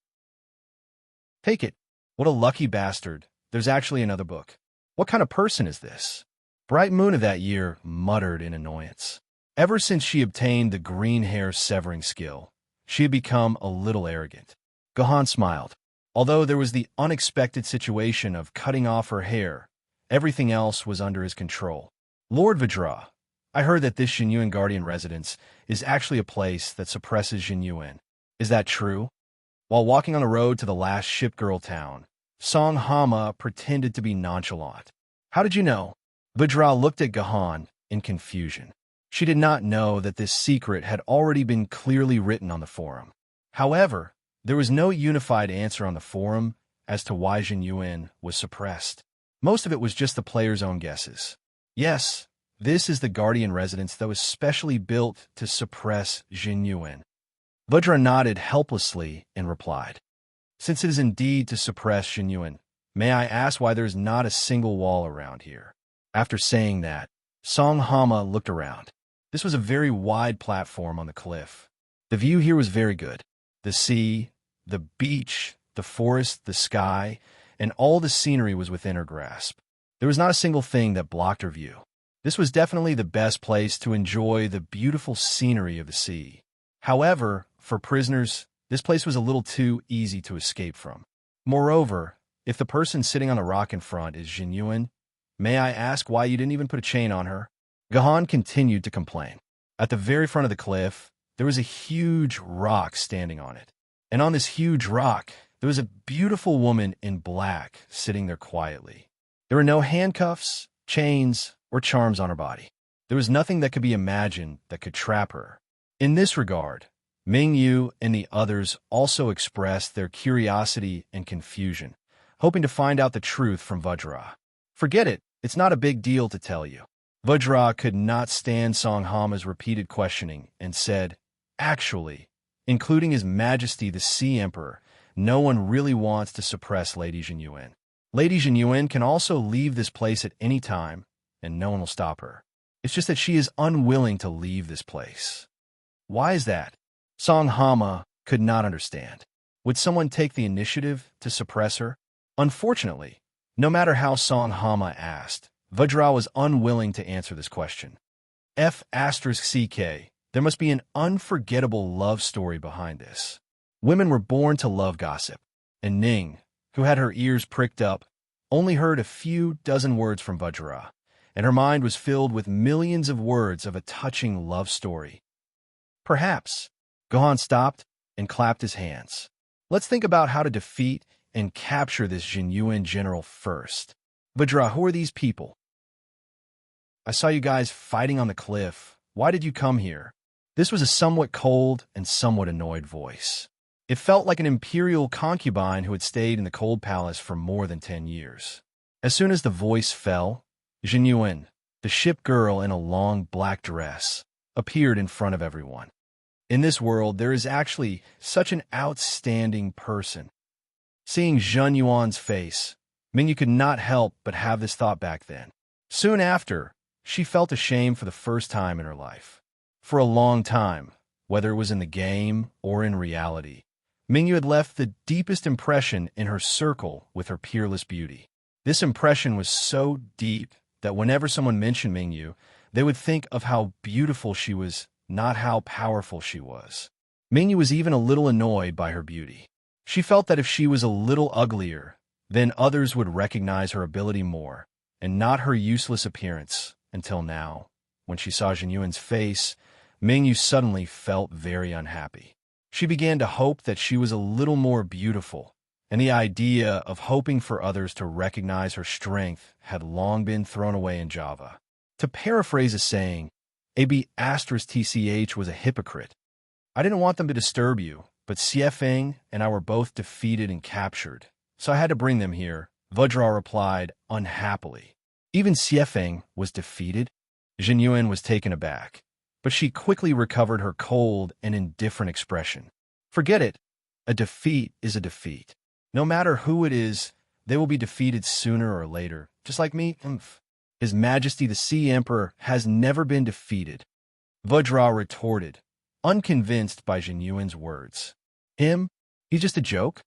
Take it. What a lucky bastard. There's actually another book. What kind of person is this? Bright Moon of that year muttered in annoyance. Ever since she obtained the green hair severing skill, she had become a little arrogant. Gohan smiled. Although there was the unexpected situation of cutting off her hair, everything else was under his control. Lord Vidra, I heard that this Xinyuan Guardian residence is actually a place that suppresses Xinyuan. Is that true? While walking on the road to the last ship girl town, Song Hama pretended to be nonchalant. How did you know? Vajra looked at Gahan in confusion. She did not know that this secret had already been clearly written on the forum. However, there was no unified answer on the forum as to why Jin Yuan was suppressed. Most of it was just the players' own guesses. Yes, this is the Guardian residence that was specially built to suppress Jin Yuan. Vajra nodded helplessly and replied, "Since it is indeed to suppress Jin Yuan, may I ask why there is not a single wall around here?" After saying that, Song Hama looked around. This was a very wide platform on the cliff. The view here was very good. The sea, the beach, the forest, the sky, and all the scenery was within her grasp. There was not a single thing that blocked her view. This was definitely the best place to enjoy the beautiful scenery of the sea. However, for prisoners, this place was a little too easy to escape from. Moreover, if the person sitting on the rock in front is Jin Yuan, may I ask why you didn't even put a chain on her? Gahan continued to complain. At the very front of the cliff, there was a huge rock standing on it. And on this huge rock, there was a beautiful woman in black sitting there quietly. There were no handcuffs, chains, or charms on her body. There was nothing that could be imagined that could trap her. In this regard, Mingyu and the others also expressed their curiosity and confusion, hoping to find out the truth from Vajra. "Forget it, it's not a big deal to tell you." Vajra could not stand Song Hama's repeated questioning and said, "Actually, including His Majesty the Sea Emperor, no one really wants to suppress Lady Jin Yuan. Lady Jin Yuan can also leave this place at any time, and no one will stop her. It's just that she is unwilling to leave this place." "Why is that?" Song Hama could not understand. Would someone take the initiative to suppress her? Unfortunately, no matter how Song Hama asked, Vajra was unwilling to answer this question. F***CK, there must be an unforgettable love story behind this. Women were born to love gossip, and Ning, who had her ears pricked up, only heard a few dozen words from Vajra, and her mind was filled with millions of words of a touching love story. Perhaps. Gohan stopped and clapped his hands. "Let's think about how to defeat and capture this Jin Yuan general first. Vajra, who are these people? I saw you guys fighting on the cliff. Why did you come here?" This was a somewhat cold and somewhat annoyed voice. It felt like an imperial concubine who had stayed in the cold palace for more than 10 years. As soon as the voice fell, Jin Yuan, the ship girl in a long black dress, appeared in front of everyone. In this world, there is actually such an outstanding person. Seeing Jin Yuan's face, Mingyu could not help but have this thought back then. Soon after, she felt ashamed for the first time in her life. For a long time, whether it was in the game or in reality, Mingyu had left the deepest impression in her circle with her peerless beauty. This impression was so deep that whenever someone mentioned Mingyu, they would think of how beautiful she was, not how powerful she was. Mingyu was even a little annoyed by her beauty. She felt that if she was a little uglier, then others would recognize her ability more, and not her useless appearance, until now. When she saw Jin Yuan's face, Mingyu suddenly felt very unhappy. She began to hope that she was a little more beautiful, and the idea of hoping for others to recognize her strength had long been thrown away in Java. To paraphrase a saying, AB*TCH was a hypocrite. "I didn't want them to disturb you, but Xiefeng and I were both defeated and captured, so I had to bring them here," Vajra replied unhappily. Even Xiefeng was defeated? Jin Yuan was taken aback, but she quickly recovered her cold and indifferent expression. "Forget it. A defeat is a defeat. No matter who it is, they will be defeated sooner or later, just like me. His Majesty the Sea Emperor has never been defeated," Vajra retorted, unconvinced by Jin Yuan's words. "Him? He's just a joke?"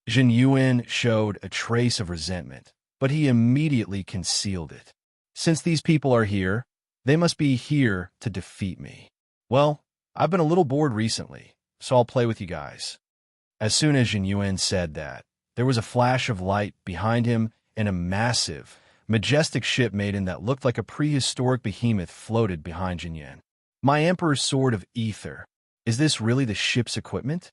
Jin Yuan showed a trace of resentment, but he immediately concealed it. "Since these people are here, they must be here to defeat me. Well, I've been a little bored recently, so I'll play with you guys." As soon as Jin Yuan said that, there was a flash of light behind him, and a massive, majestic ship Maiden that looked like a prehistoric behemoth floated behind Jin Yuan. "My Emperor's Sword of Ether. Is this really the ship's equipment?"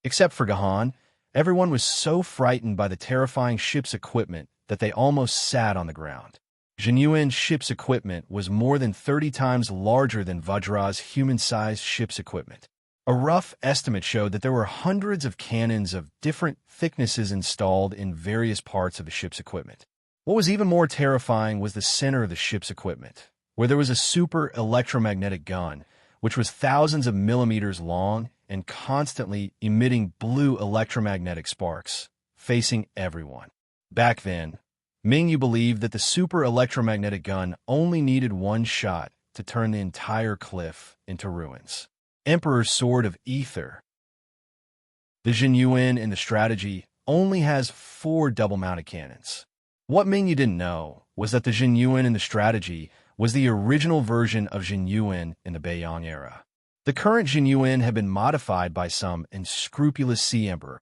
Except for Gahan, everyone was so frightened by the terrifying ship's equipment that they almost sat on the ground. Jinyuan's ship's equipment was more than 30 times larger than Vajra's human-sized ship's equipment. A rough estimate showed that there were hundreds of cannons of different thicknesses installed in various parts of the ship's equipment. What was even more terrifying was the center of the ship's equipment, where there was a super electromagnetic gun, which was thousands of millimeters long and constantly emitting blue electromagnetic sparks, facing everyone. Back then, Mingyu believed that the super electromagnetic gun only needed one shot to turn the entire cliff into ruins. Emperor's Sword of Ether. The Jinyuan in the strategy only has 4 double-mounted cannons. What Mingyu didn't know was that the Jinyuan in the strategy was the original version of Jinyuan in the Beiyang era. The current Jinyuan had been modified by some unscrupulous sea emperor.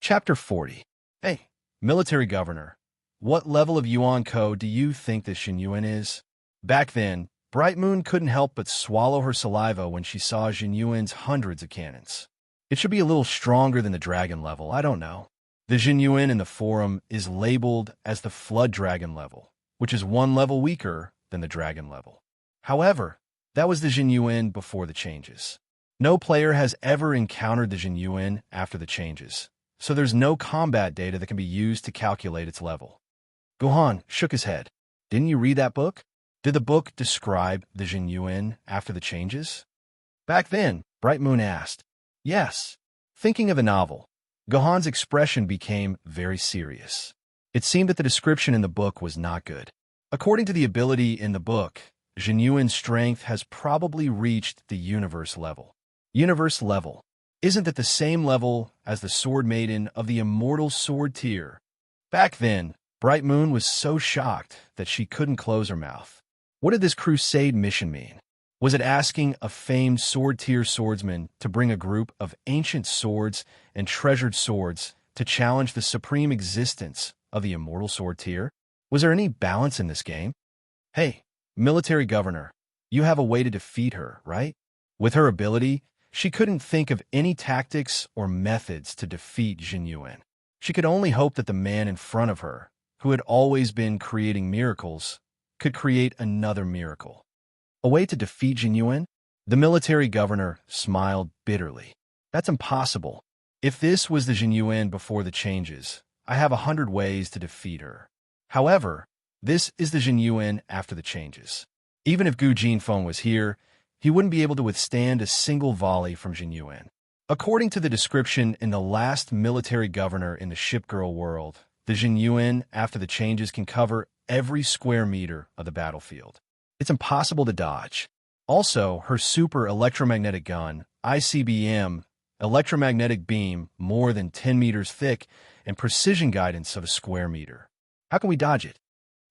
Chapter 40. Hey, military governor, what level of Yuan code do you think this Jinyuan is? Back then, Bright Moon couldn't help but swallow her saliva when she saw Jinyuan's hundreds of cannons. It should be a little stronger than the dragon level, I don't know. The Jinyuan in the forum is labeled as the Flood Dragon level, which is 1 level weaker than the dragon level. However, that was the Jinyuan before the changes. No player has ever encountered the Jinyuan after the changes, so there's no combat data that can be used to calculate its level. Gohan shook his head. Didn't you read that book? Did the book describe the Jinyuan after the changes? Back then, Bright Moon asked. Yes. Thinking of a novel, Gohan's expression became very serious. It seemed that the description in the book was not good. According to the ability in the book, Jinyuan's strength has probably reached the universe level. Universe level. Isn't that the same level as the Sword Maiden of the immortal sword tier? Back then, Bright Moon was so shocked that she couldn't close her mouth. What did this crusade mission mean? Was it asking a famed sword-tier swordsman to bring a group of ancient swords and treasured swords to challenge the supreme existence of the immortal sword tier? Was there any balance in this game? Hey, military governor, you have a way to defeat her, right? With her ability, she couldn't think of any tactics or methods to defeat Jinyuan. She could only hope that the man in front of her, who had always been creating miracles, could create another miracle. A way to defeat Jinyuan? The military governor smiled bitterly. That's impossible. If this was the Jinyuan before the changes, I have 100 ways to defeat her. However, this is the Jinyuan after the changes. Even if Gu Jinfeng was here, he wouldn't be able to withstand a single volley from Jinyuan. According to the description in the last military governor in the Shipgirl world, the Jinyuan after the changes can cover every square meter of the battlefield. It's impossible to dodge. Also, her super electromagnetic gun, ICBM, electromagnetic beam more than 10 meters thick, and precision guidance of a square meter. How can we dodge it?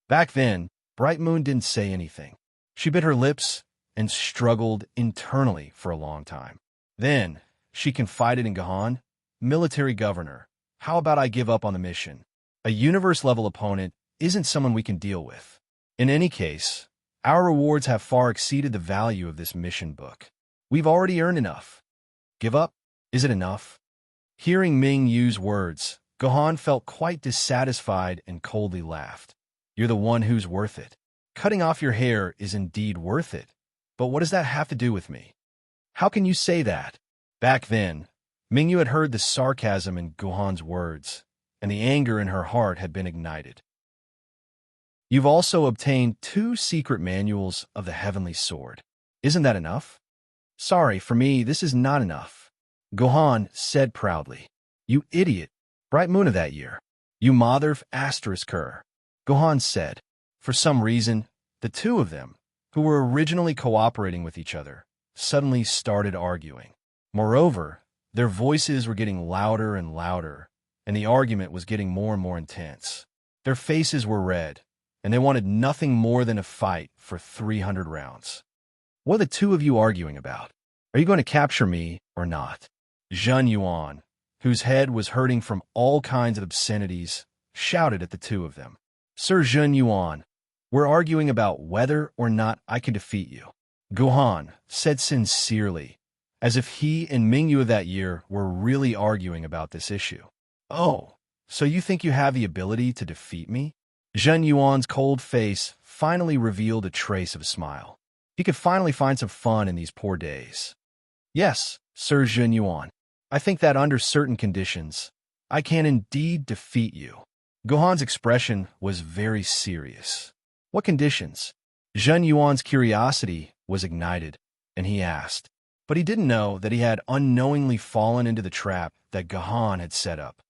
Back then, Bright Moon didn't say anything. She bit her lips and struggled internally for a long time. Then, she confided in Gohan, military governor, how about I give up on the mission? A universe-level opponent isn't someone we can deal with. In any case, our rewards have far exceeded the value of this mission book. We've already earned enough. Give up? Is it enough? Hearing Ming Yu's words, Gohan felt quite dissatisfied and coldly laughed. You're the one who's worth it. Cutting off your hair is indeed worth it. But what does that have to do with me? How can you say that? Back then, Mingyu had heard the sarcasm in Gohan's words, and the anger in her heart had been ignited. You've also obtained 2 secret manuals of the Heavenly Sword. Isn't that enough? Sorry, for me, this is not enough. Gohan said proudly. You idiot, Bright Moon of that year. You mother asterisk her. Gohan said. For some reason, the two of them, who were originally cooperating with each other, suddenly started arguing. Moreover, their voices were getting louder and louder, and the argument was getting more and more intense. Their faces were red, and they wanted nothing more than a fight for 300 rounds. What are the two of you arguing about? Are you going to capture me or not? Zhen Yuan, whose head was hurting from all kinds of obscenities, shouted at the two of them. Sir Zhen Yuan, we're arguing about whether or not I can defeat you. Gohan said sincerely, as if he and Mingyu of that year were really arguing about this issue. Oh, So you think you have the ability to defeat me? Zhen Yuan's cold face finally revealed a trace of a smile. He could finally find some fun in these poor days. Yes, Sir Zhen Yuan. I think that under certain conditions, I can indeed defeat you. Gohan's expression was very serious. What conditions? Zhen Yuan's curiosity was ignited, and he asked. But he didn't know that he had unknowingly fallen into the trap that Gohan had set up.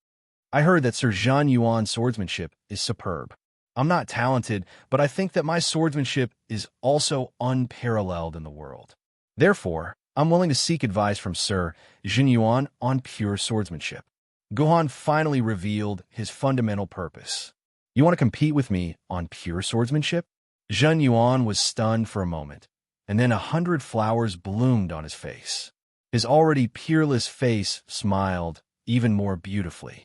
I heard that Sir Zhen Yuan's swordsmanship is superb. I'm not talented, but I think that my swordsmanship is also unparalleled in the world. Therefore, I'm willing to seek advice from Sir Zhen Yuan on pure swordsmanship. Gohan finally revealed his fundamental purpose. You want to compete with me on pure swordsmanship? Zhen Yuan was stunned for a moment, and then 100 flowers bloomed on his face. His already peerless face smiled even more beautifully.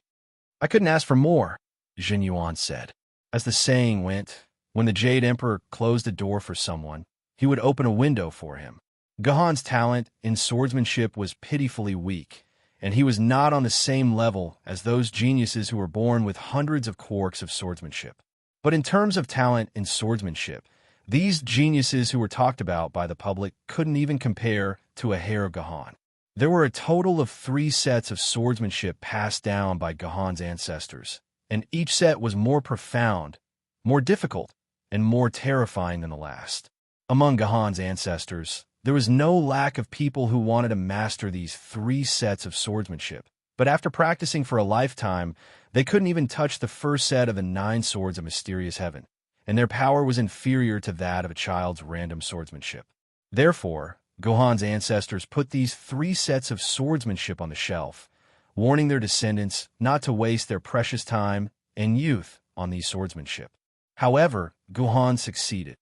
I couldn't ask for more, Zhen Yuan said. As the saying went, when the Jade Emperor closed a door for someone, he would open a window for him. Gohan's talent in swordsmanship was pitifully weak, and he was not on the same level as those geniuses who were born with hundreds of quirks of swordsmanship. But in terms of talent in swordsmanship, these geniuses who were talked about by the public couldn't even compare to a hair of Gohan. There were a total of 3 sets of swordsmanship passed down by Gohan's ancestors, and each set was more profound, more difficult, and more terrifying than the last. Among Gohan's ancestors, there was no lack of people who wanted to master these 3 sets of swordsmanship, but after practicing for a lifetime, they couldn't even touch the first set of the 9 swords of mysterious heaven, and their power was inferior to that of a child's random swordsmanship. Therefore, Gohan's ancestors put these 3 sets of swordsmanship on the shelf, warning their descendants not to waste their precious time and youth on these swordsmanship. However, Gohan succeeded.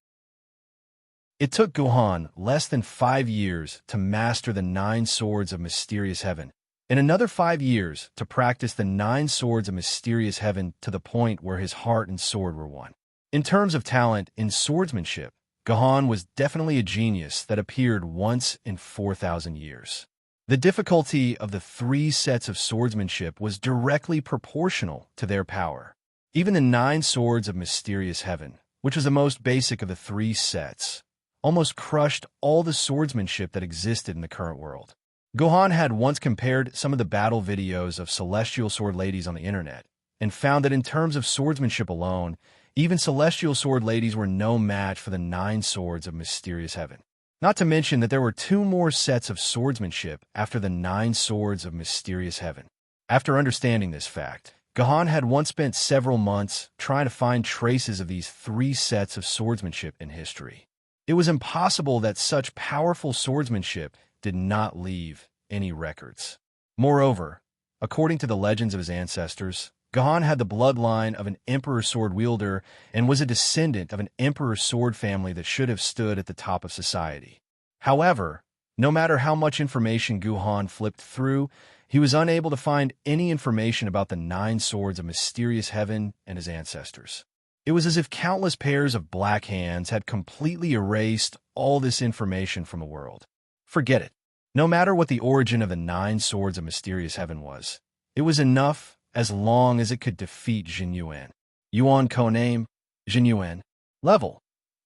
It took Gohan less than 5 years to master the 9 swords of mysterious heaven, and another 5 years to practice the 9 swords of mysterious heaven to the point where his heart and sword were one. In terms of talent in swordsmanship, Gohan was definitely a genius that appeared once in 4,000 years. The difficulty of the 3 sets of swordsmanship was directly proportional to their power. Even the 9 swords of mysterious heaven, which was the most basic of the 3 sets, almost crushed all the swordsmanship that existed in the current world. Gohan had once compared some of the battle videos of celestial sword ladies on the internet, and found that in terms of swordsmanship alone, even celestial sword ladies were no match for the 9 swords of mysterious heaven. Not to mention that there were 2 more sets of swordsmanship after the 9 swords of mysterious heaven. After understanding this fact, Gohan had once spent several months trying to find traces of these 3 sets of swordsmanship in history. It was impossible that such powerful swordsmanship did not leave any records. Moreover, according to the legends of his ancestors, Gohan had the bloodline of an emperor sword wielder and was a descendant of an emperor sword family that should have stood at the top of society. However, no matter how much information Gohan flipped through, he was unable to find any information about the 9 swords of mysterious heaven and his ancestors. It was as if countless pairs of black hands had completely erased all this information from the world. Forget it. No matter what the origin of the 9 swords of mysterious heaven was, it was enough as long as it could defeat Zhen Yuan. Yuan codename, Zhen Yuan. Level,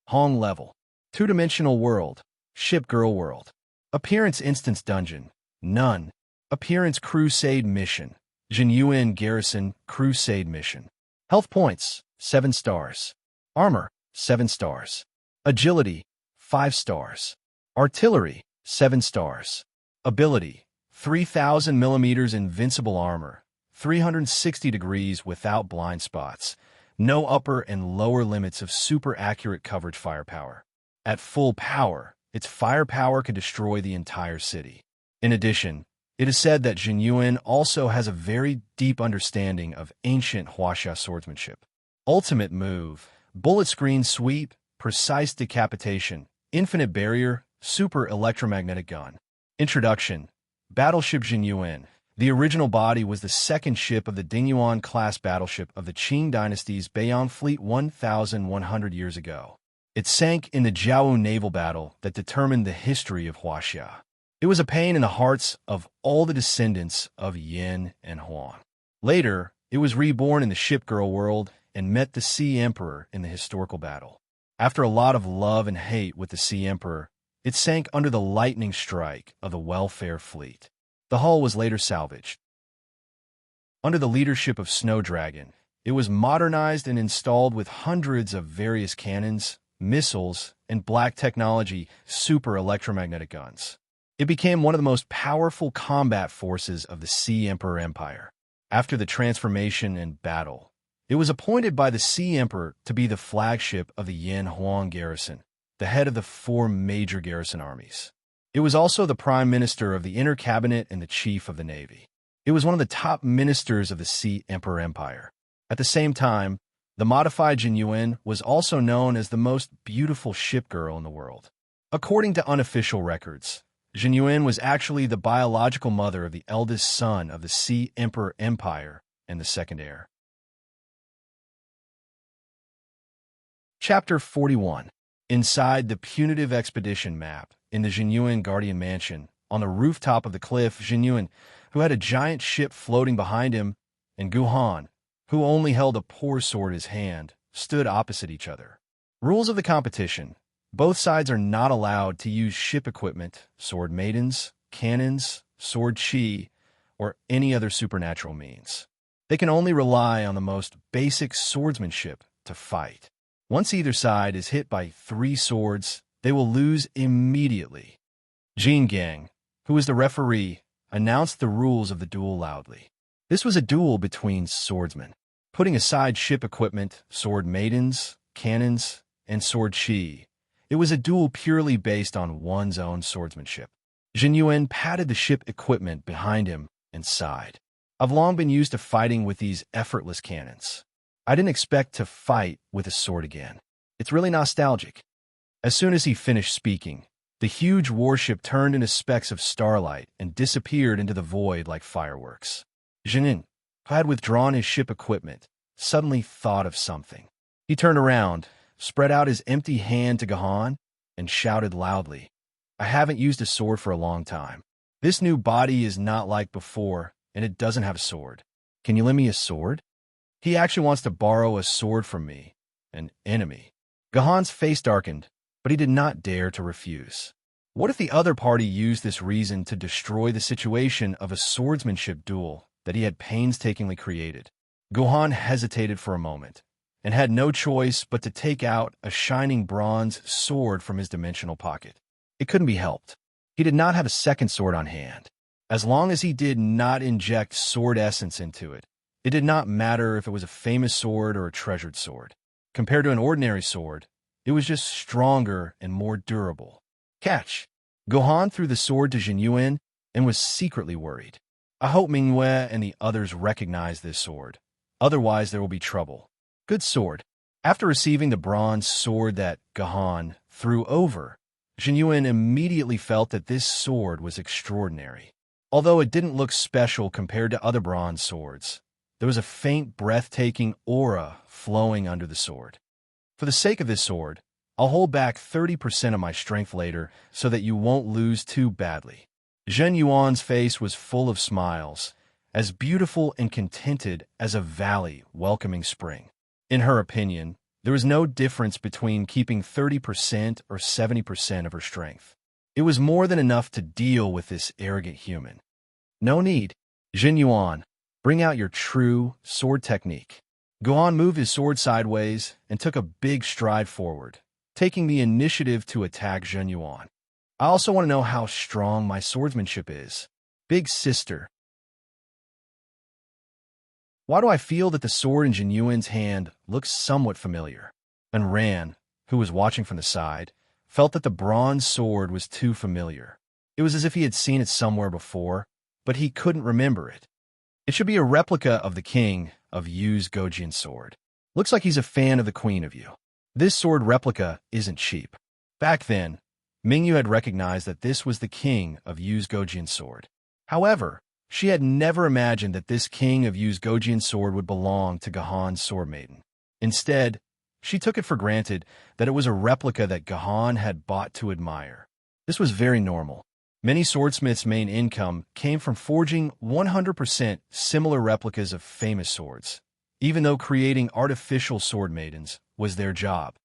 Hong level. 2-dimensional world, Ship Girl world. Appearance instance dungeon, none. Appearance crusade mission, Zhen Yuan garrison crusade mission. Health points, 7 stars. Armor, 7 stars. Agility, 5 stars. Artillery, 7 stars. Ability, 3,000 millimeters invincible armor, 360 degrees without blind spots, no upper and lower limits of super accurate coverage firepower. At full power, its firepower can destroy the entire city. In addition, it is said that Zhen Yuan also has a very deep understanding of ancient Huaxia swordsmanship. Ultimate move, bullet screen sweep, precise decapitation, infinite barrier, super electromagnetic gun. Introduction, Battleship Zhen Yuan. The original body was the 2nd ship of the Dingyuan-class battleship of the Qing dynasty's Baiyang fleet 1,100 years ago. It sank in the Jiawu naval battle that determined the history of Huaxia. It was a pain in the hearts of all the descendants of Yin and Huang. Later, It was reborn in the shipgirl world and met the Sea Emperor in the historical battle. After a lot of love and hate with the Sea Emperor, it sank under the lightning strike of the Welfare Fleet. The hull was later salvaged. Under the leadership of Snow Dragon, it was modernized and installed with hundreds of various cannons, missiles, and black technology super electromagnetic guns. It became one of the most powerful combat forces of the Sea Emperor Empire. After the transformation and battle, it was appointed by the Sea Emperor to be the flagship of the Yan Huang garrison, the head of the 4 major garrison armies. It was also the prime minister of the inner cabinet and the chief of the navy. It was one of the top ministers of the Sea Emperor Empire. At the same time, the modified Jinyuan was also known as the most beautiful shipgirl in the world. According to unofficial records, Jinyuan was actually the biological mother of the eldest son of the Sea Emperor Empire and the second heir. Chapter 41. Inside the punitive expedition map, in the Jinyuan Guardian Mansion, on the rooftop of the cliff, Jinyuan, who had a giant ship floating behind him, and Guhan, who only held a poor sword in his hand, stood opposite each other. Rules of the competition. Both sides are not allowed to use ship equipment, sword maidens, cannons, sword chi, or any other supernatural means. They can only rely on the most basic swordsmanship to fight. Once either side is hit by 3 swords, they will lose immediately. Jin Gang, who was the referee, announced the rules of the duel loudly. This was a duel between swordsmen. Putting aside ship equipment, sword maidens, cannons, and sword chi, it was a duel purely based on one's own swordsmanship. Jinyuan patted the ship equipment behind him and sighed. I've long been used to fighting with these effortless cannons. I didn't expect to fight with a sword again. It's really nostalgic. As soon as he finished speaking, the huge warship turned into specks of starlight and disappeared into the void like fireworks. Jinin, who had withdrawn his ship equipment, suddenly thought of something. He turned around, spread out his empty hand to Gahan, and shouted loudly, I haven't used a sword for a long time. This new body is not like before, and it doesn't have a sword. Can you lend me a sword? He actually wants to borrow a sword from me, an enemy. Gahan's face darkened, but he did not dare to refuse. What if the other party used this reason to destroy the situation of a swordsmanship duel that he had painstakingly created? Gahan hesitated for a moment, and had no choice but to take out a shining bronze sword from his dimensional pocket. It couldn't be helped. He did not have a second sword on hand. As long as he did not inject sword essence into it, it did not matter if it was a famous sword or a treasured sword. Compared to an ordinary sword, it was just stronger and more durable. Catch! Gohan threw the sword to Jinyuan and was secretly worried. I hope Mingyue and the others recognize this sword. Otherwise, there will be trouble. Good sword. After receiving the bronze sword that Gahan threw over, Jinyuan immediately felt that this sword was extraordinary. Although it didn't look special compared to other bronze swords, there was a faint, breathtaking aura flowing under the sword. For the sake of this sword, I'll hold back 30% of my strength later so that you won't lose too badly. Zhen Yuan's face was full of smiles, as beautiful and contented as a valley welcoming spring. In her opinion, there was no difference between keeping 30% or 70% of her strength. It was more than enough to deal with this arrogant human. No need. Zhen Yuan, bring out your true sword technique. Guan moved his sword sideways and took a big stride forward, taking the initiative to attack Zhen Yuan. I also want to know how strong my swordsmanship is. Big sister. Why do I feel that the sword in Zhen Yuan's hand looks somewhat familiar? And Ran, who was watching from the side, felt that the bronze sword was too familiar. It was as if he had seen it somewhere before, but he couldn't remember it. It should be a replica of the king of Yu's Gojin sword. Looks like he's a fan of the queen of Yu. This sword replica isn't cheap. Back then, Mingyu had recognized that this was the king of Yu's Gojin sword. However, she had never imagined that this king of Yu's Gojin sword would belong to Gahan's sword maiden. Instead, she took it for granted that it was a replica that Gahan had bought to admire. This was very normal. Many swordsmiths' main income came from forging 100% similar replicas of famous swords, even though creating artificial sword maidens was their job.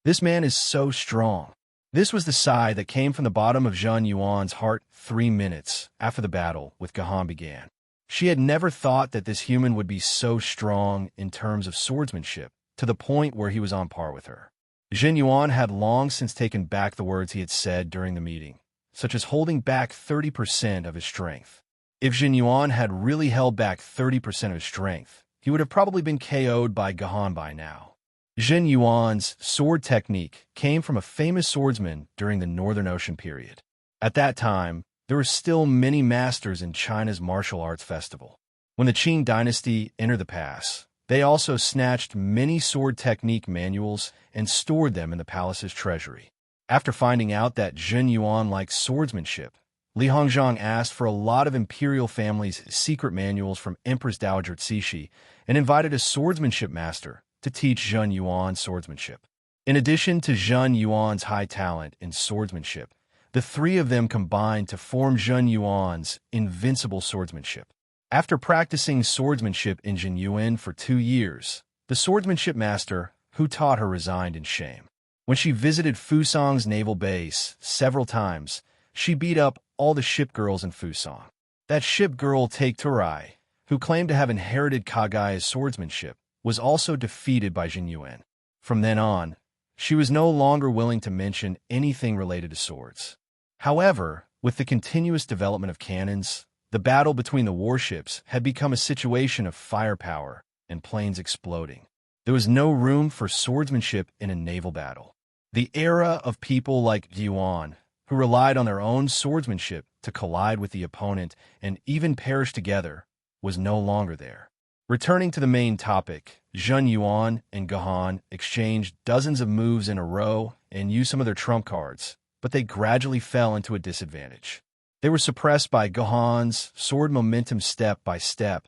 This man is so strong. This was the sigh that came from the bottom of Zheng Yuan's heart 3 minutes after the battle with Gahan began. She had never thought that this human would be so strong in terms of swordsmanship, to the point where he was on par with her. Zheng Yuan had long since taken back the words he had said during the meeting, such as holding back 30% of his strength. If Zheng Yuan had really held back 30% of his strength, he would have probably been KO'd by Gahan by now. Zheng Yuan's sword technique came from a famous swordsman during the Northern Ocean period. At that time, there were still many masters in China's martial arts festival. When the Qing dynasty entered the pass, they also snatched many sword technique manuals and stored them in the palace's treasury. After finding out that Zheng Yuan liked swordsmanship, Li Hongzhang asked for a lot of imperial families' secret manuals from Empress Dowager Cixi and invited a swordsmanship master to teach Zheng Yuan swordsmanship. In addition to Zheng Yuan's high talent in swordsmanship, the three of them combined to form Zheng Yuan's invincible swordsmanship. After practicing swordsmanship in Jinyuan for 2 years, the swordsmanship master who taught her resigned in shame. When she visited Fusang's naval base several times, she beat up all the ship girls in Fusang. That ship girl Take Turai, who claimed to have inherited Kagai's swordsmanship, was also defeated by Jinyuan. From then on, she was no longer willing to mention anything related to swords. However, with the continuous development of cannons, the battle between the warships had become a situation of firepower and planes exploding. There was no room for swordsmanship in a naval battle. The era of people like Yuan, who relied on their own swordsmanship to collide with the opponent and even perish together, was no longer there. Returning to the main topic, Zheng Yuan and Gahan exchanged dozens of moves in a row and used some of their trump cards, but they gradually fell into a disadvantage. They were suppressed by Gahan's sword momentum step by step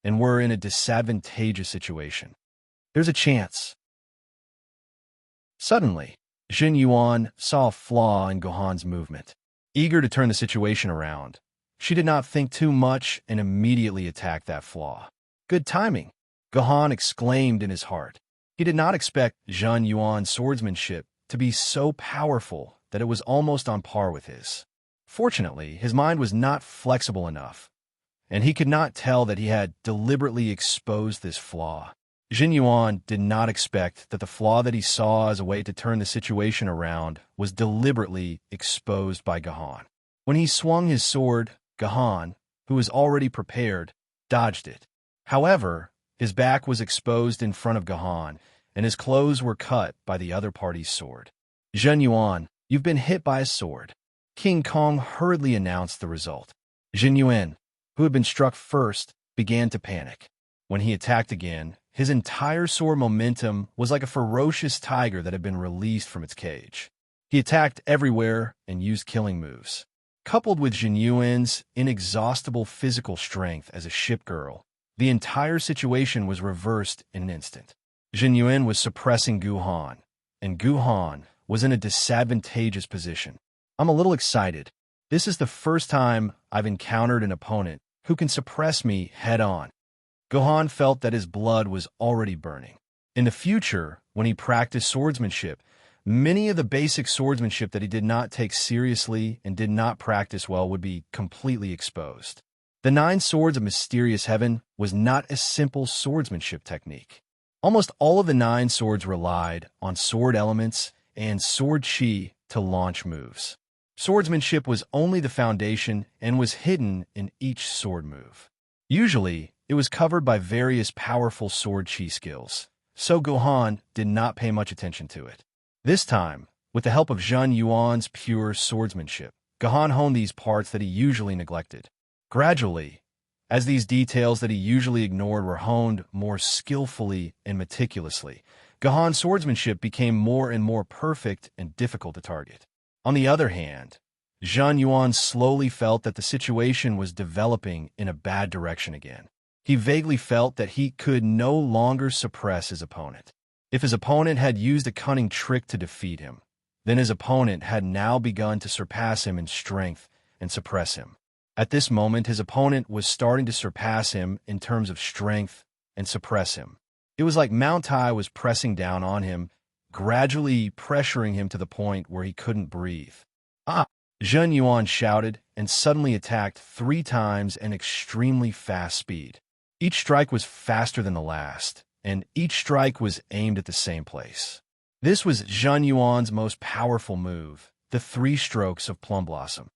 and were in a disadvantageous situation. There's a chance. Suddenly, Zheng Yuan saw a flaw in Gahan's movement. Eager to turn the situation around, she did not think too much and immediately attacked that flaw. Good timing, Gahan exclaimed in his heart. He did not expect Zheng Yuan's swordsmanship to be so powerful that it was almost on par with his. Fortunately, his mind was not flexible enough, and he could not tell that he had deliberately exposed this flaw. Zheng Yuan did not expect that the flaw that he saw as a way to turn the situation around was deliberately exposed by Gahan. When he swung his sword, Gahan, who was already prepared, dodged it. However, his back was exposed in front of Gahan, and his clothes were cut by the other party's sword. Zheng Yuan, you've been hit by a sword. King Kong hurriedly announced the result. Zheng Yuan, who had been struck first, began to panic. When he attacked again, his entire sword momentum was like a ferocious tiger that had been released from its cage. He attacked everywhere and used killing moves. Coupled with Zheng Yuan's inexhaustible physical strength as a ship girl, the entire situation was reversed in an instant. Zheng Yuan was suppressing Guhan, and Guhan was in a disadvantageous position. I'm a little excited. This is the first time I've encountered an opponent who can suppress me head-on. Guhan felt that his blood was already burning. In the future, when he practiced swordsmanship, many of the basic swordsmanship that he did not take seriously and did not practice well would be completely exposed. The 9 Swords of Mysterious Heaven was not a simple swordsmanship technique. Almost all of the 9 swords relied on sword elements and sword chi to launch moves. Swordsmanship was only the foundation and was hidden in each sword move. Usually, it was covered by various powerful sword chi skills, so Guhan did not pay much attention to it. This time, with the help of Zheng Yuan's pure swordsmanship, Gahan honed these parts that he usually neglected. Gradually, as these details that he usually ignored were honed more skillfully and meticulously, Gahan's swordsmanship became more and more perfect and difficult to target. On the other hand, Zheng Yuan slowly felt that the situation was developing in a bad direction again. He vaguely felt that he could no longer suppress his opponent. If his opponent had used a cunning trick to defeat him, then his opponent had now begun to surpass him in strength and suppress him. At this moment, his opponent was starting to surpass him in terms of strength and suppress him. It was like Mount Tai was pressing down on him, gradually pressuring him to the point where he couldn't breathe. Ah! Zhen Yuan shouted and suddenly attacked 3 times at extremely fast speed. Each strike was faster than the last, and each strike was aimed at the same place. This was Zhen Yuan's most powerful move, the 3 strokes of Plum Blossom.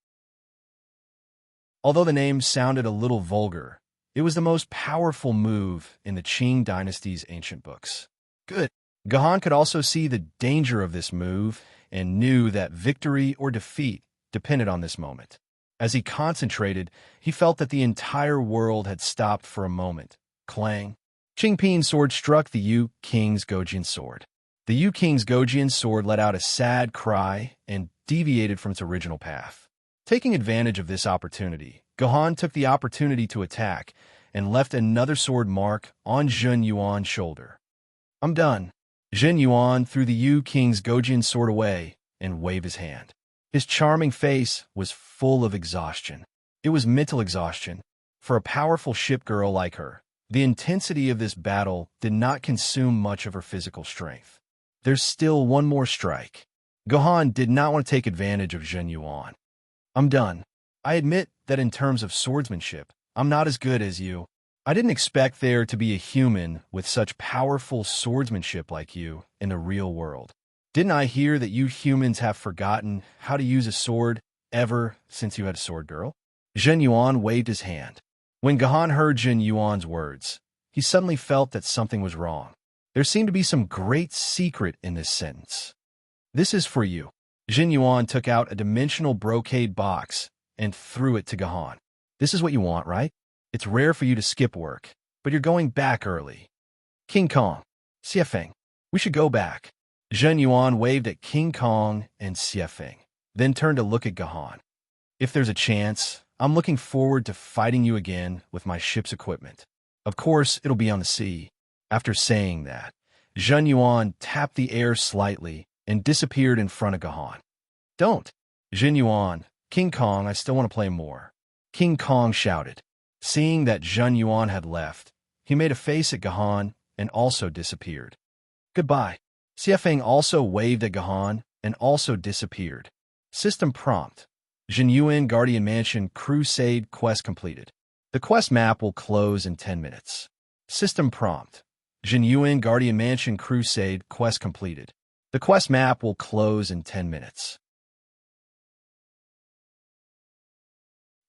Although the name sounded a little vulgar, it was the most powerful move in the Qing dynasty's ancient books. Good. Gahan could also see the danger of this move and knew that victory or defeat depended on this moment. As he concentrated, he felt that the entire world had stopped for a moment. Clang. Qingpin's sword struck the Yu King's Gojian sword. The Yu King's Gojian sword let out a sad cry and deviated from its original path. Taking advantage of this opportunity, Gahan took the opportunity to attack and left another sword mark on Zhen Yuan's shoulder. I'm done. Zhen Yuan threw the Yu King's Gojian sword away and waved his hand. His charming face was full of exhaustion. It was mental exhaustion. For a powerful ship girl like her, the intensity of this battle did not consume much of her physical strength. There's still one more strike. Gahan did not want to take advantage of Zhen Yuan. I'm done. I admit that in terms of swordsmanship, I'm not as good as you. I didn't expect there to be a human with such powerful swordsmanship like you in the real world. Didn't I hear that you humans have forgotten how to use a sword ever since you had a sword girl? Zhen Yuan waved his hand. When Gahan heard Zhen Yuan's words, he suddenly felt that something was wrong. There seemed to be some great secret in this sentence. This is for you. Zhen Yuan took out a dimensional brocade box and threw it to Gahan. This is what you want, right? It's rare for you to skip work, but you're going back early. King Kong, Xiefeng, we should go back. Zhen Yuan waved at King Kong and Xiefeng, then turned to look at Gahan. If there's a chance, I'm looking forward to fighting you again with my ship's equipment. Of course, it'll be on the sea. After saying that, Zhen Yuan tapped the air slightly and disappeared in front of Gahan. Don't! Zhen Yuan, King Kong, I still want to play more. King Kong shouted. Seeing that Zhen Yuan had left, he made a face at Gahan and also disappeared. Goodbye. Xiefeng also waved at Gahan and also disappeared. System prompt. Jinyuan Guardian Mansion Crusade quest completed. The quest map will close in 10 minutes. System prompt. Jinyuan Guardian Mansion Crusade quest completed. The quest map will close in 10 minutes.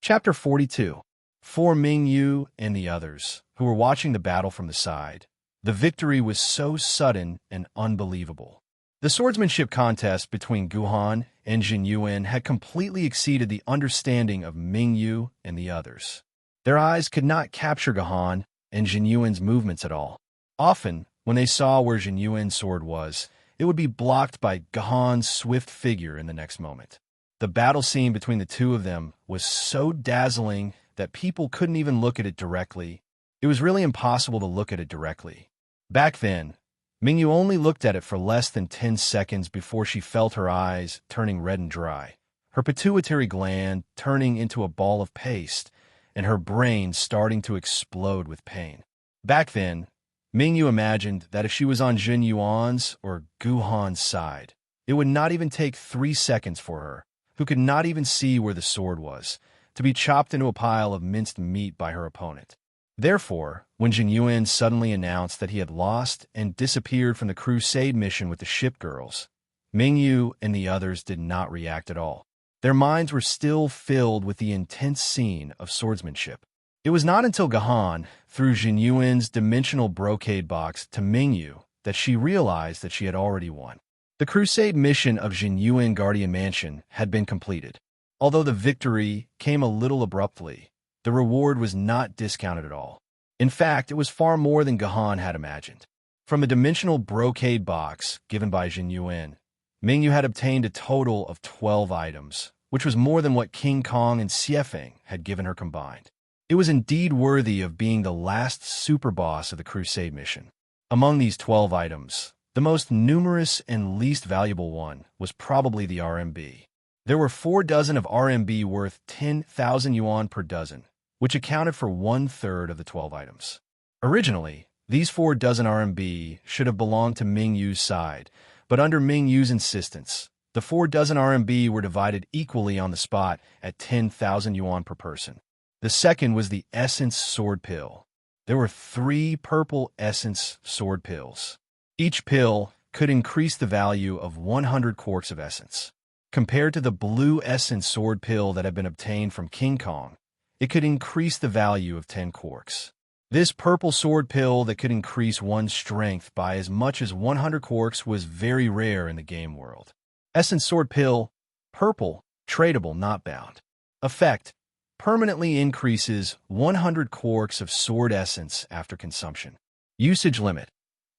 Chapter 42. For Mingyu and the others, who were watching the battle from the side, the victory was so sudden and unbelievable. The swordsmanship contest between Guhan and Jinyuan had completely exceeded the understanding of Mingyu and the others. Their eyes could not capture Gahan and Jinyuan's movements at all. Often, when they saw where Jinyuan's sword was, it would be blocked by Gahan's swift figure in the next moment. The battle scene between the two of them was so dazzling that people couldn't even look at it directly. It was really impossible to look at it directly. Back then, Mingyu only looked at it for less than 10 seconds before she felt her eyes turning red and dry, her pituitary gland turning into a ball of paste, and her brain starting to explode with pain. Back then, Mingyu imagined that if she was on Zhen Yuan's or Guhan's side, it would not even take 3 seconds for her, who could not even see where the sword was, to be chopped into a pile of minced meat by her opponent. Therefore, when Jinyuan suddenly announced that he had lost and disappeared from the crusade mission with the ship girls, Mingyu and the others did not react at all. Their minds were still filled with the intense scene of swordsmanship. It was not until Gahan threw Jinyuan's dimensional brocade box to Mingyu that she realized that she had already won. The crusade mission of Jinyuan Guardian Mansion had been completed. Although the victory came a little abruptly, the reward was not discounted at all. In fact, it was far more than Gahan had imagined. From a dimensional brocade box given by Jinyuan, Mingyu had obtained a total of 12 items, which was more than what King Kong and Xiefeng had given her combined. It was indeed worthy of being the last super boss of the crusade mission. Among these 12 items, the most numerous and least valuable one was probably the RMB. There were 4 dozen of RMB worth 10,000 yuan per dozen, which accounted for 1/3 of the 12 items. Originally, these 4 dozen RMB should have belonged to Ming Yu's side, but under Ming Yu's insistence, the 4 dozen RMB were divided equally on the spot at 10,000 yuan per person. The second was the Essence Sword Pill. There were 3 purple Essence Sword Pills. Each pill could increase the value of 100 quarks of essence. Compared to the blue Essence Sword Pill that had been obtained from King Kong, it could increase the value of 10 quarks. This purple sword pill that could increase one's strength by as much as 100 quarks was very rare in the game world. Essence Sword Pill, purple, tradable, not bound. Effect: permanently increases 100 quarks of sword essence after consumption. Usage limit: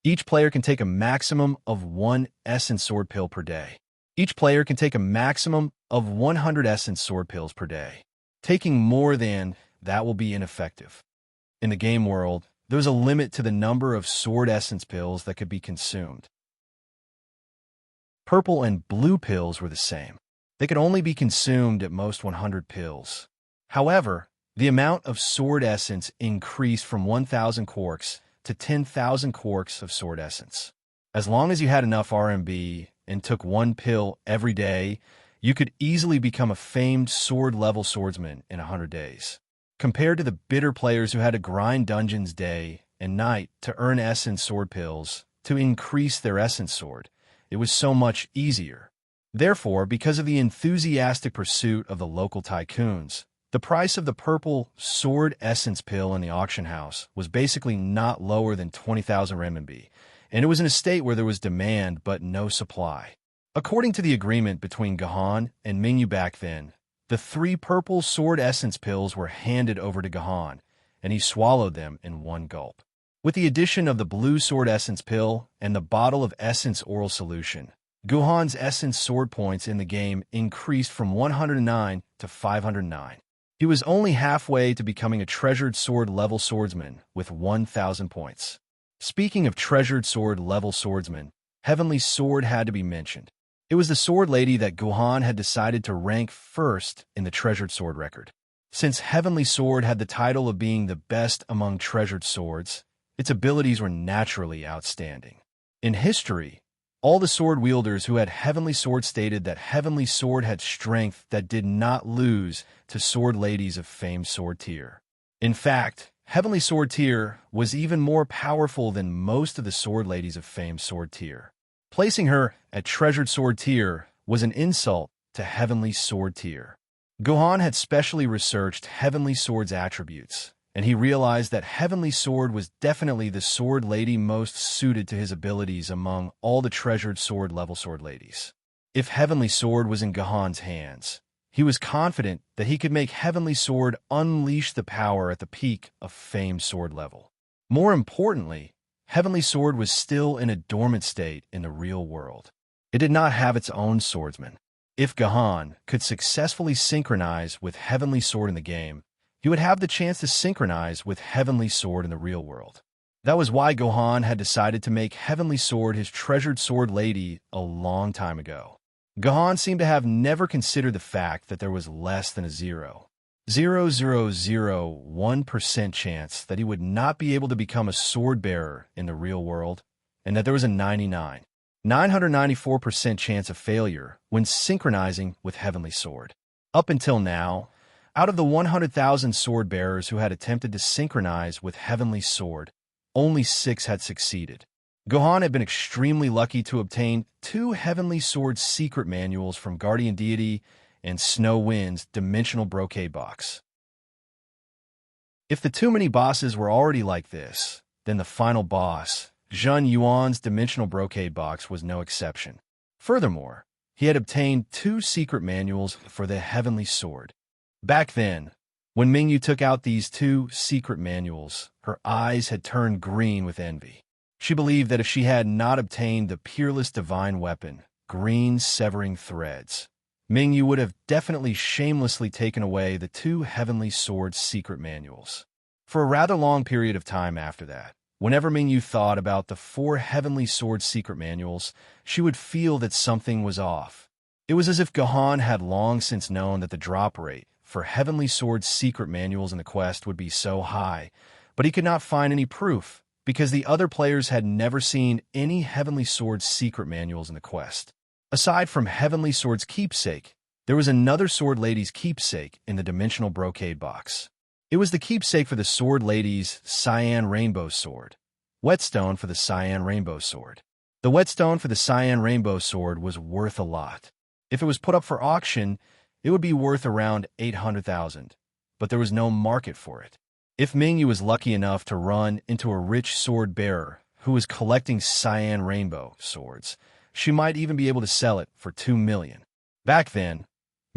each player can take a maximum of 1 Essence Sword Pill per day. Each player can take a maximum of 100 Essence Sword Pills per day. Taking more than that will be ineffective. In the game world, there's a limit to the number of sword essence pills that could be consumed. Purple and blue pills were the same. They could only be consumed at most 100 pills. However, the amount of sword essence increased from 1,000 quarks to 10,000 quarks of sword essence. As long as you had enough RMB and took 1 pill every day, you could easily become a famed sword-level swordsman in 100 days. Compared to the bitter players who had to grind dungeons day and night to earn essence sword pills to increase their essence sword, it was so much easier. Therefore, because of the enthusiastic pursuit of the local tycoons, the price of the purple sword essence pill in the auction house was basically not lower than 20,000 renminbi, and it was in a state where there was demand but no supply. According to the agreement between Gahan and Mingyu back then, the 3 purple sword essence pills were handed over to Gahan, and he swallowed them in 1 gulp. With the addition of the blue sword essence pill and the bottle of essence oral solution, Gahan's essence sword points in the game increased from 109 to 509. He was only halfway to becoming a treasured sword level swordsman with 1,000 points. Speaking of treasured sword level swordsman, Heavenly Sword had to be mentioned. It was the sword lady that Gahan had decided to rank first in the treasured sword record. Since Heavenly Sword had the title of being the best among treasured swords, its abilities were naturally outstanding. In history, all the sword wielders who had Heavenly Sword stated that Heavenly Sword had strength that did not lose to sword ladies of famed sword tier. In fact, Heavenly Sword tier was even more powerful than most of the sword ladies of famed sword tier. Placing her at treasured sword tier was an insult to Heavenly Sword tier. Gahan had specially researched Heavenly Sword's attributes, and he realized that Heavenly Sword was definitely the sword lady most suited to his abilities among all the treasured sword level sword ladies. If Heavenly Sword was in Gahan's hands, he was confident that he could make Heavenly Sword unleash the power at the peak of famed sword level. More importantly, Heavenly Sword was still in a dormant state in the real world. It did not have its own swordsman. If Gahan could successfully synchronize with Heavenly Sword in the game, he would have the chance to synchronize with Heavenly Sword in the real world. That was why Gahan had decided to make Heavenly Sword his treasured sword lady a long time ago. Gahan seemed to have never considered the fact that there was less than a 0.0001% chance that he would not be able to become a sword bearer in the real world, and that there was a 994% chance of failure when synchronizing with Heavenly Sword. Up until now, out of the 100,000 sword bearers who had attempted to synchronize with Heavenly Sword, only 6 had succeeded. Gahan had been extremely lucky to obtain 2 Heavenly Sword secret manuals from Guardian Deity and Snow Wind's Dimensional Brocade Box. If the too many bosses were already like this, then the final boss, Zhun Yuan's Dimensional Brocade Box, was no exception. Furthermore, he had obtained 2 secret manuals for the Heavenly Sword. Back then, when Mingyu took out these 2 secret manuals, her eyes had turned green with envy. She believed that if she had not obtained the peerless divine weapon, Green Severing Threads, Mingyu would have definitely shamelessly taken away the 2 Heavenly Sword secret manuals. For a rather long period of time after that, whenever Mingyu thought about the 4 Heavenly Sword secret manuals, she would feel that something was off. It was as if Gahan had long since known that the drop rate for Heavenly Sword's secret manuals in the quest would be so high, but he could not find any proof because the other players had never seen any Heavenly Sword's secret manuals in the quest. Aside from Heavenly Sword's keepsake, there was another Sword Lady's keepsake in the Dimensional Brocade box. It was the keepsake for the Sword Lady's Cyan Rainbow Sword, Whetstone for the Cyan Rainbow Sword. The Whetstone for the Cyan Rainbow Sword was worth a lot. If it was put up for auction, it would be worth around 800,000, but there was no market for it. If Mingyu was lucky enough to run into a rich sword bearer who was collecting Cyan Rainbow swords, she might even be able to sell it for 2 million. Back then,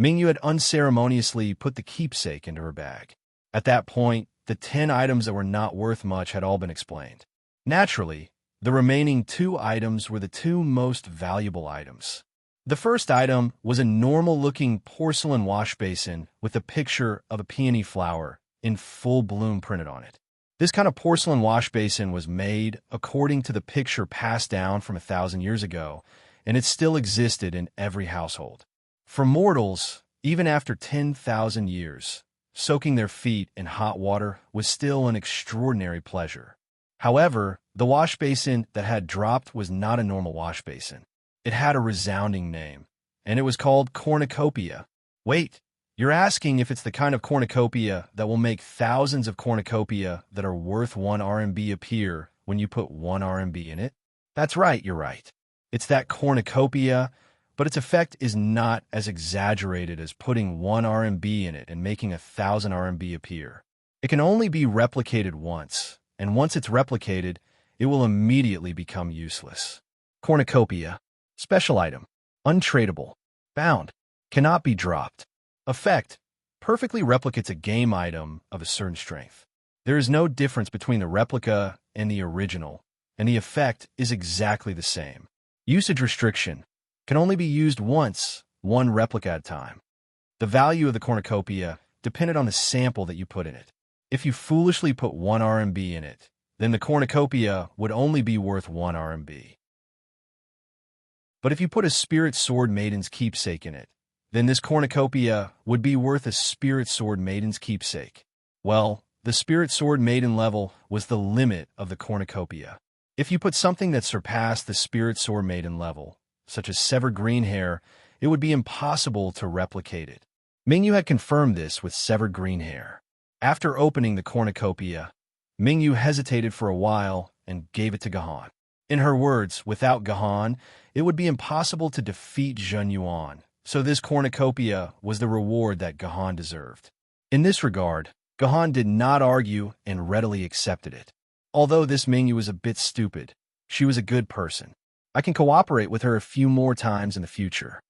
Mingyu had unceremoniously put the keepsake into her bag. At that point, the 10 items that were not worth much had all been explained. Naturally, the remaining 2 items were the 2 most valuable items. The first item was a normal-looking porcelain wash basin with a picture of a peony flower in full bloom printed on it. This kind of porcelain wash basin was made according to the picture passed down from 1,000 years ago, and it still existed in every household. For mortals, even after 10,000 years, soaking their feet in hot water was still an extraordinary pleasure. However, the wash basin that had dropped was not a normal wash basin. It had a resounding name, and it was called cornucopia. Wait, you're asking if it's the kind of cornucopia that will make thousands of cornucopia that are worth 1 RMB appear when you put 1 RMB in it? That's right, you're right. It's that cornucopia, but its effect is not as exaggerated as putting 1 RMB in it and making 1,000 RMB appear. It can only be replicated once, and once it's replicated, it will immediately become useless. Cornucopia. Special item. Untradeable. Bound. Cannot be dropped. Effect. Perfectly replicates a game item of a certain strength. There is no difference between the replica and the original, and the effect is exactly the same. Usage restriction. Can only be used once, 1 replica at a time. The value of the cornucopia depended on the sample that you put in it. If you foolishly put 1 RMB in it, then the cornucopia would only be worth 1 RMB. But if you put a Spirit Sword Maiden's keepsake in it, then this cornucopia would be worth a Spirit Sword Maiden's keepsake. Well, the Spirit Sword Maiden level was the limit of the cornucopia. If you put something that surpassed the Spirit Sword Maiden level, such as severed green hair, it would be impossible to replicate it. Mingyu had confirmed this with severed green hair. After opening the cornucopia, Mingyu hesitated for a while and gave it to Gahan. In her words, without Gahan, it would be impossible to defeat Zhen Yuan, so this cornucopia was the reward that Gahan deserved. In this regard, Gahan did not argue and readily accepted it. Although this Mingyu was a bit stupid, she was a good person. I can cooperate with her a few more times in the future.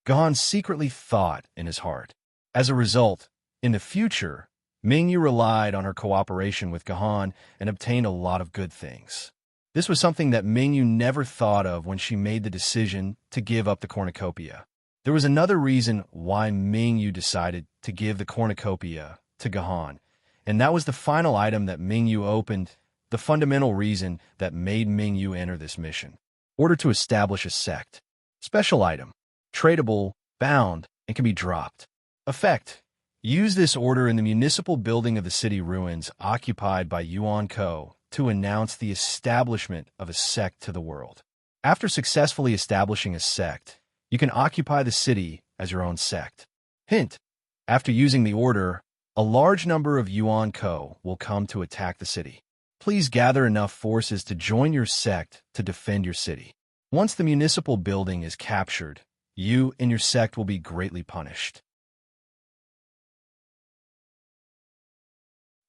Gahan secretly thought in his heart. As a result, in the future, Mingyu relied on her cooperation with Gahan and obtained a lot of good things. This was something that Mingyu never thought of when she made the decision to give up the cornucopia. There was another reason why Mingyu decided to give the cornucopia to Gahan, and that was the final item that Mingyu opened, the fundamental reason that made Mingyu enter this mission. Order to establish a sect. Special item. Tradable, bound, and can be dropped. Effect. Use this order in the municipal building of the city ruins occupied by Yuan Ko to announce the establishment of a sect to the world. After successfully establishing a sect, you can occupy the city as your own sect. Hint. After using the order, a large number of Yuan Ko will come to attack the city. Please gather enough forces to join your sect to defend your city. Once the municipal building is captured, you and your sect will be greatly punished.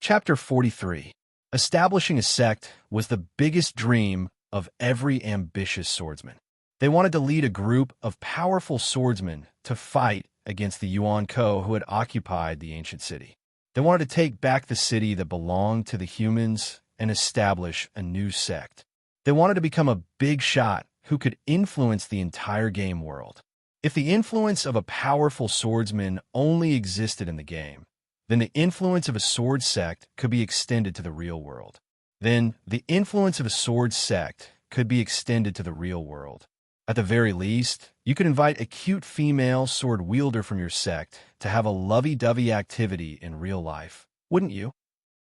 Chapter 43. Establishing a sect was the biggest dream of every ambitious swordsman. They wanted to lead a group of powerful swordsmen to fight against the Yuan Ko who had occupied the ancient city. They wanted to take back the city that belonged to the humans and establish a new sect. They wanted to become a big shot who could influence the entire game world. If the influence of a powerful swordsman only existed in the game, then the influence of a sword sect could be extended to the real world. Then the influence of a sword sect could be extended to the real world. At the very least, you could invite a cute female sword wielder from your sect to have a lovey-dovey activity in real life, wouldn't you?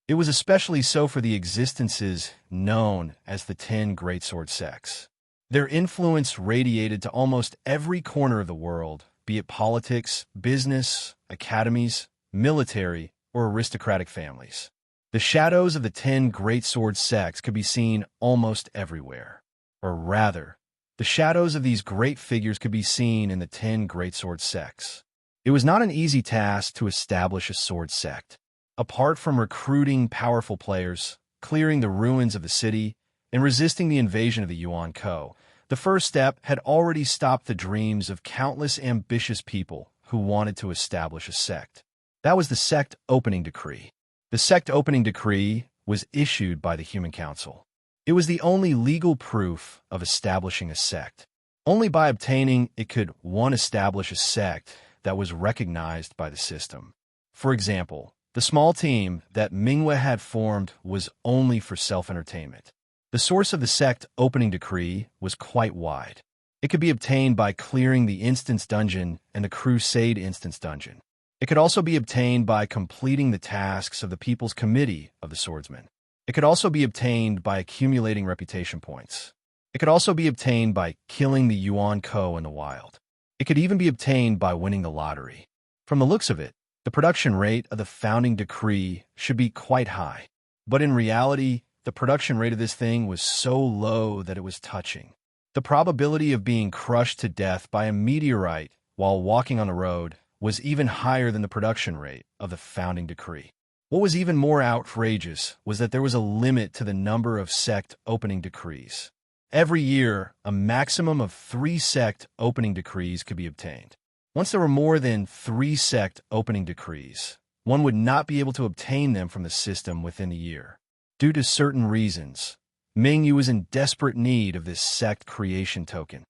It was especially so for the existences known as the 10 Greatsword sects. Their influence radiated to almost every corner of the world, be it politics, business, academies, military, or aristocratic families. The shadows of the 10 Greatsword sects could be seen almost everywhere. Or rather, the shadows of these great figures could be seen in the 10 Greatsword sects. It was not an easy task to establish a sword sect. Apart from recruiting powerful players, clearing the ruins of the city, and resisting the invasion of the Yuan Ko, the first step had already stopped the dreams of countless ambitious people who wanted to establish a sect. That was the sect opening decree. The sect opening decree was issued by the Human Council. It was the only legal proof of establishing a sect. Only by obtaining it could one establish a sect that was recognized by the system. For example, the small team that Mingwe had formed was only for self-entertainment. The source of the sect opening decree was quite wide. It could be obtained by clearing the instance dungeon and the crusade instance dungeon. It could also be obtained by completing the tasks of the People's Committee of the Swordsmen. It could also be obtained by accumulating reputation points. It could also be obtained by killing the Yuan Ko in the wild. It could even be obtained by winning the lottery. From the looks of it, the production rate of the founding decree should be quite high. But in reality, the production rate of this thing was so low that it was touching. The probability of being crushed to death by a meteorite while walking on the road was even higher than the production rate of the founding decree. What was even more outrageous was that there was a limit to the number of sect opening decrees. Every year, a maximum of 3 sect opening decrees could be obtained. Once there were more than 3 sect opening decrees, one would not be able to obtain them from the system within a year. Due to certain reasons, Mingyu was in desperate need of this sect creation token.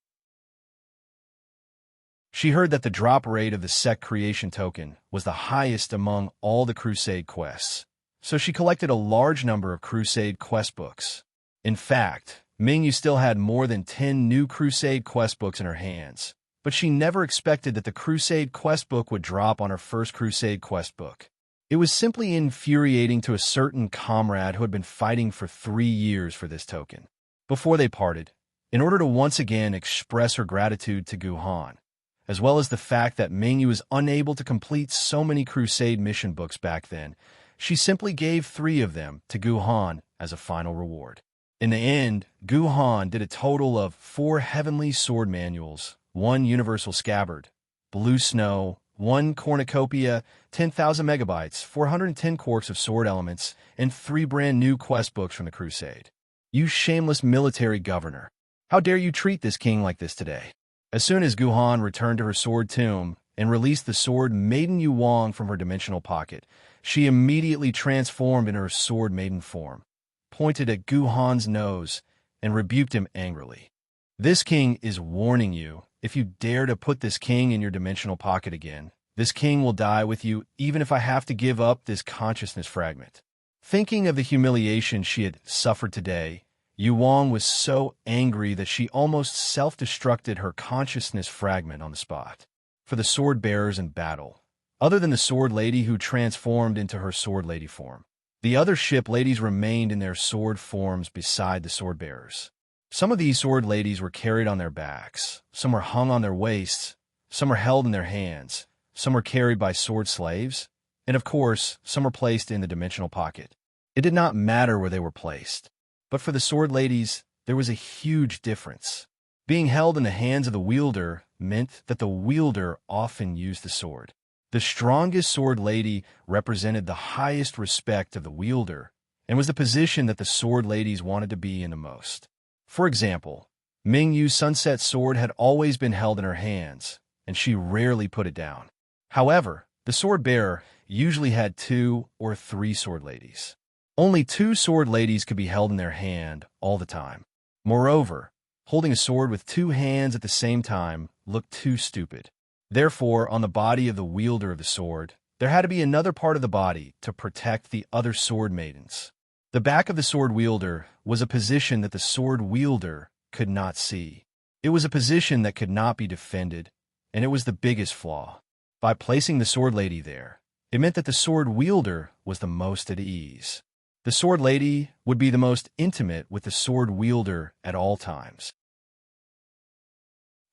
She heard that the drop rate of the sect creation token was the highest among all the crusade quests, so she collected a large number of crusade quest books. In fact, Mingyu still had more than 10 new crusade quest books in her hands, but she never expected that the crusade quest book would drop on her first crusade quest book. It was simply infuriating to a certain comrade who had been fighting for 3 years for this token. Before they parted, in order to once again express her gratitude to Guhan, as well as the fact that Mingyu was unable to complete so many crusade mission books back then, she simply gave 3 of them to Guhan as a final reward. In the end, Guhan did a total of 4 heavenly sword manuals, 1 universal scabbard, blue snow, 1 cornucopia, 10,000 megabytes, 410 quarks of sword elements, and 3 brand new quest books from the crusade. You shameless military governor. How dare you treat this king like this today? As soon as Guhan returned to her sword tomb and released the sword Maiden Yuang from her dimensional pocket, she immediately transformed into her sword maiden form, pointed at Guhan's nose, and rebuked him angrily. This king is warning you. If you dare to put this king in your dimensional pocket again, this king will die with you even if I have to give up this consciousness fragment. Thinking of the humiliation she had suffered today, Yuang was so angry that she almost self-destructed her consciousness fragment on the spot. For the sword bearers in battle, other than the sword lady who transformed into her sword lady form, the other ship ladies remained in their sword forms beside the sword bearers. Some of these sword ladies were carried on their backs, some were hung on their waists, some were held in their hands, some were carried by sword slaves, and of course, some were placed in the dimensional pocket. It did not matter where they were placed, but for the sword ladies, there was a huge difference. Being held in the hands of the wielder meant that the wielder often used the sword. The strongest sword lady represented the highest respect of the wielder and was the position that the sword ladies wanted to be in the most. For example, Mingyu's sunset sword had always been held in her hands, and she rarely put it down. However, the sword bearer usually had 2 or 3 sword ladies. Only 2 sword ladies could be held in their hand all the time. Moreover, holding a sword with 2 hands at the same time looked too stupid. Therefore, on the body of the wielder of the sword, there had to be another part of the body to protect the other sword maidens. The back of the sword wielder was a position that the sword wielder could not see. It was a position that could not be defended, and it was the biggest flaw. By placing the sword lady there, it meant that the sword wielder was the most at ease. The sword lady would be the most intimate with the sword wielder at all times.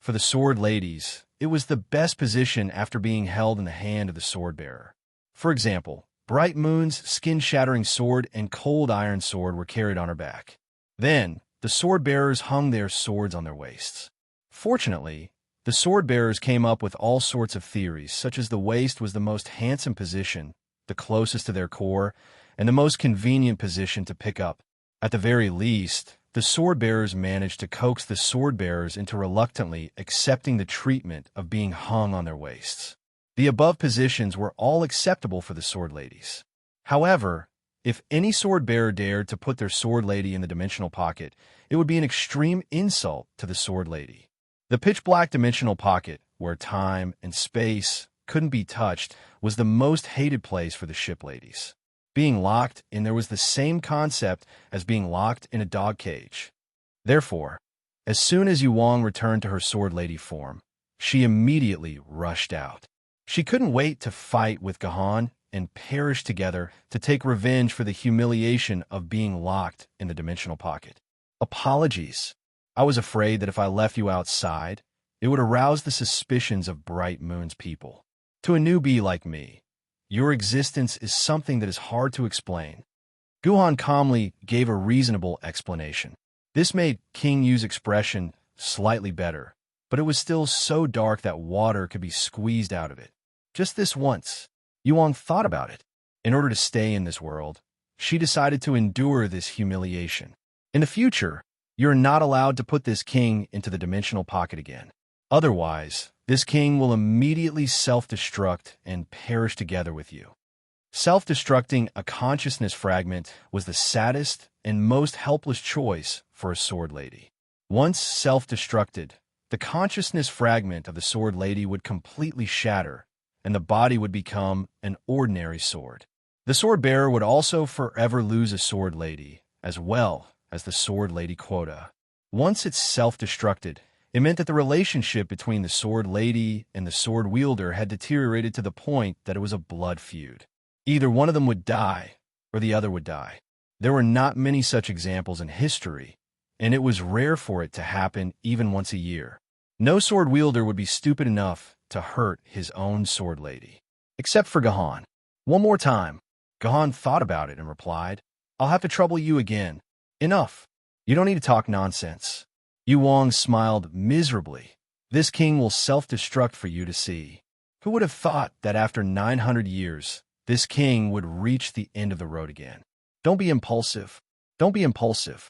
For the sword ladies, it was the best position after being held in the hand of the sword bearer. For example, Bright Moon's skin-shattering sword and Cold Iron sword were carried on her back. Then, the sword bearers hung their swords on their waists. Fortunately, the sword bearers came up with all sorts of theories, such as the waist was the most handsome position, the closest to their core, and the most convenient position to pick up. At the very least, the sword bearers managed to coax the sword bearers into reluctantly accepting the treatment of being hung on their waists. The above positions were all acceptable for the sword ladies. However, if any sword bearer dared to put their sword lady in the dimensional pocket, it would be an extreme insult to the sword lady. The pitch-black dimensional pocket, where time and space couldn't be touched, was the most hated place for the ship ladies. Being locked in there was the same concept as being locked in a dog cage. Therefore, as soon as Yuang returned to her sword lady form, she immediately rushed out. She couldn't wait to fight with Gahan and perish together to take revenge for the humiliation of being locked in the dimensional pocket. Apologies. I was afraid that if I left you outside, it would arouse the suspicions of Bright Moon's people. To a newbie like me, your existence is something that is hard to explain. Guhan calmly gave a reasonable explanation. This made King Yu's expression slightly better, but it was still so dark that water could be squeezed out of it. Just this once, Yuang thought about it. In order to stay in this world, she decided to endure this humiliation. In the future, you're not allowed to put this king into the dimensional pocket again. Otherwise, this king will immediately self-destruct and perish together with you. Self-destructing a consciousness fragment was the saddest and most helpless choice for a sword lady. Once self-destructed, the consciousness fragment of the sword lady would completely shatter, and the body would become an ordinary sword. The sword bearer would also forever lose a sword lady, as well as the sword lady quota. Once it's self-destructed, it meant that the relationship between the sword lady and the sword wielder had deteriorated to the point that it was a blood feud. Either one of them would die, or the other would die. There were not many such examples in history, and it was rare for it to happen even once a year. No sword wielder would be stupid enough to hurt his own sword lady. Except for Gahan. One more time. Gahan thought about it and replied, "I'll have to trouble you again. Enough. You don't need to talk nonsense." Yuang smiled miserably. "This king will self-destruct for you to see." Who would have thought that after 900 years, this king would reach the end of the road again? Don't be impulsive. Don't be impulsive.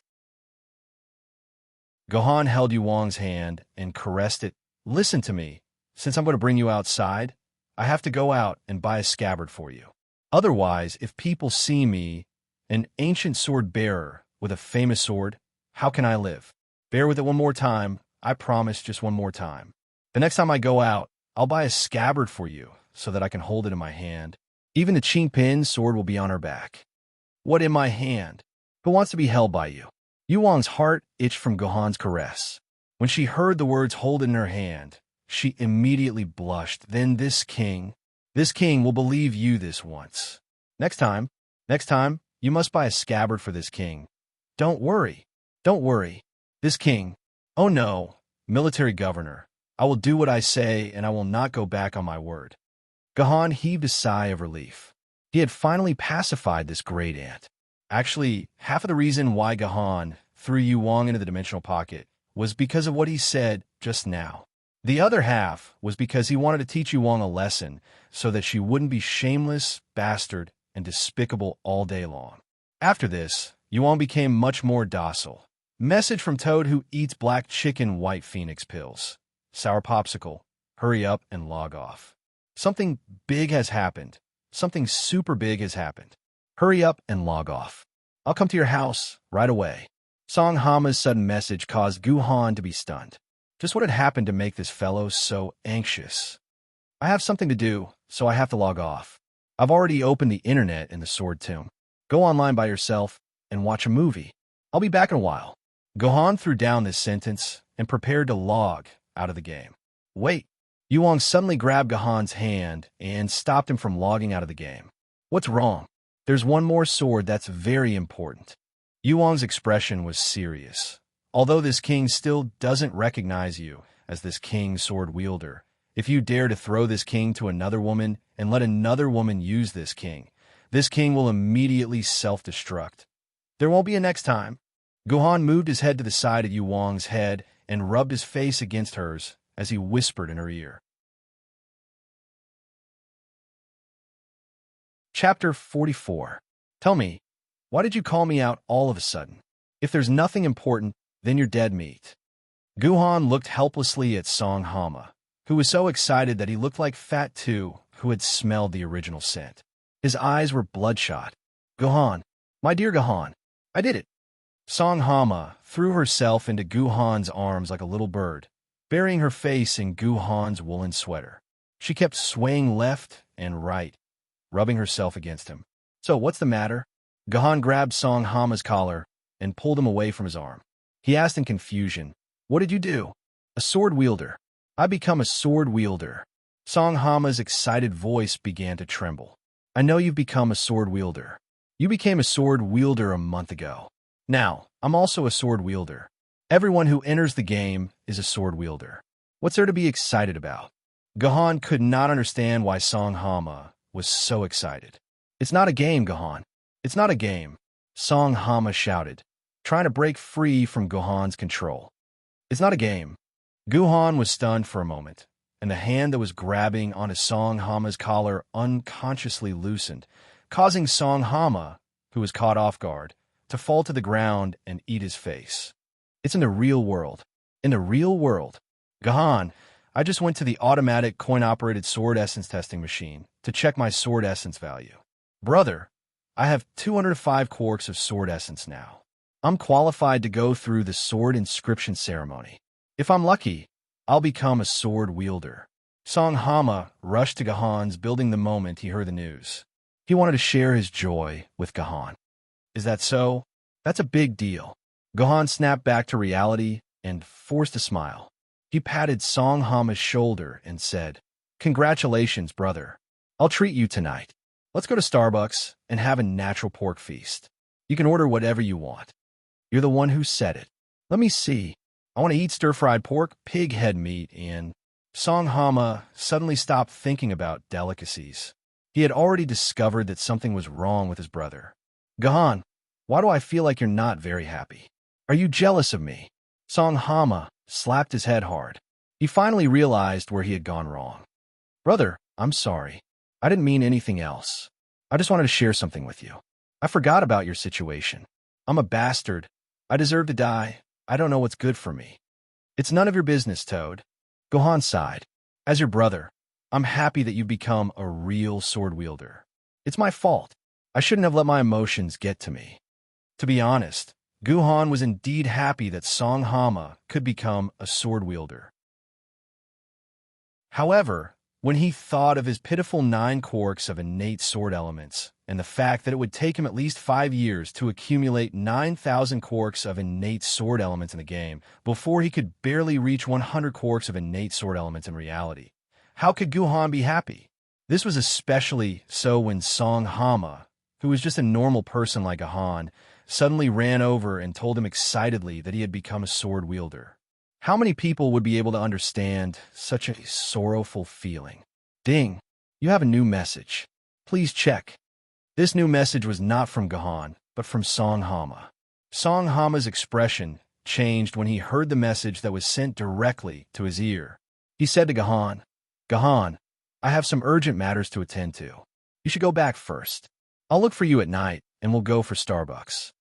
Gahan held Yuang's hand and caressed it. "Listen to me. Since I'm going to bring you outside, I have to go out and buy a scabbard for you. Otherwise, if people see me, an ancient sword bearer with a famous sword, how can I live? Bear with it one more time. I promise, just one more time. The next time I go out, I'll buy a scabbard for you so that I can hold it in my hand. Even the Qingpin sword will be on her back." "What in my hand? Who wants to be held by you?" Yuang's heart itched from Gohan's caress. When she heard the words "hold it in her hand," she immediately blushed. "Then this king will believe you this once. Next time, you must buy a scabbard for this king. Don't worry. This king, oh no, military governor, I will do what I say and I will not go back on my word." Gahan heaved a sigh of relief. He had finally pacified this great ant. Actually, half of the reason why Gahan threw Yuang into the dimensional pocket was because of what he said just now. The other half was because he wanted to teach Yuang a lesson so that she wouldn't be shameless, bastard, and despicable all day long. After this, Yuang became much more docile. Message from Toad who eats black chicken white phoenix pills. Sour popsicle. Hurry up and log off. Something big has happened. Something super big has happened. Hurry up and log off. I'll come to your house right away. Song Hama's sudden message caused Guhan to be stunned. Just what had happened to make this fellow so anxious? "I have something to do, so I have to log off. I've already opened the internet in the Sword Tomb. Go online by yourself and watch a movie. I'll be back in a while." Gohan threw down this sentence and prepared to log out of the game. Wait! Yuang suddenly grabbed Gahan's hand and stopped him from logging out of the game. What's wrong? There's one more sword that's very important. Yuang's expression was serious. Although this king still doesn't recognize you as this king sword wielder, if you dare to throw this king to another woman and let another woman use this king will immediately self-destruct. There won't be a next time. Guhan moved his head to the side of Yuang's head and rubbed his face against hers as he whispered in her ear. Chapter 44. Tell me, why did you call me out all of a sudden? If there's nothing important, then you're dead meat. Guhan looked helplessly at Song Hama, who was so excited that he looked like Fat Tu, who had smelled the original scent. His eyes were bloodshot. Guhan, my dear Guhan, I did it. Song Hama threw herself into Guhan's arms like a little bird, burying her face in Guhan's woolen sweater. She kept swaying left and right, rubbing herself against him. So what's the matter? Guhan grabbed Song Hama's collar and pulled him away from his arm. He asked in confusion, what did you do? A sword wielder. I become a sword wielder. Song Hama's excited voice began to tremble. I know you've become a sword wielder. You became a sword wielder a month ago. Now, I'm also a sword wielder. Everyone who enters the game is a sword wielder. What's there to be excited about? Guhan could not understand why Song Hama was so excited. It's not a game, Guhan. It's not a game, Song Hama shouted, trying to break free from Guhan's control. It's not a game. Guhan was stunned for a moment, and the hand that was grabbing onto Song Hama's collar unconsciously loosened, causing Song Hama, who was caught off guard, to fall to the ground and eat his face. It's in the real world. In the real world. Guhan, I just went to the automatic coin-operated sword essence testing machine to check my sword essence value. Brother, I have 205 quarks of sword essence now. I'm qualified to go through the sword inscription ceremony. If I'm lucky, I'll become a sword wielder. Song Hama rushed to Guhan's building the moment he heard the news. He wanted to share his joy with Guhan. Is that so? That's a big deal. Guhan snapped back to reality and forced a smile. He patted Song Hama's shoulder and said, Congratulations, brother. I'll treat you tonight. Let's go to Starbucks and have a natural pork feast. You can order whatever you want. You're the one who said it. Let me see. I want to eat stir-fried pork, pig head meat, and... Song Hama suddenly stopped thinking about delicacies. He had already discovered that something was wrong with his brother. Guhan, why do I feel like you're not very happy? Are you jealous of me? Song Hama slapped his head hard. He finally realized where he had gone wrong. Brother, I'm sorry. I didn't mean anything else. I just wanted to share something with you. I forgot about your situation. I'm a bastard. I deserve to die. I don't know what's good for me. It's none of your business, Toad. Guhan sighed. As your brother, I'm happy that you've become a real sword wielder. It's my fault. I shouldn't have let my emotions get to me. To be honest, Guhan was indeed happy that Song Hama could become a sword wielder. However, when he thought of his pitiful 9 quarks of innate sword elements, and the fact that it would take him at least 5 years to accumulate 9,000 quarks of innate sword elements in the game before he could barely reach 100 quarks of innate sword elements in reality, how could Guhan be happy? This was especially so when Song Hama, who was just a normal person like Guhan, suddenly ran over and told him excitedly that he had become a sword wielder. How many people would be able to understand such a sorrowful feeling? Ding! You have a new message. Please check. This new message was not from Guhan, but from Song Hama. Song Hama's expression changed when he heard the message that was sent directly to his ear. He said to Guhan, Guhan, I have some urgent matters to attend to. You should go back first. I'll look for you at night, and we'll go for Starbucks.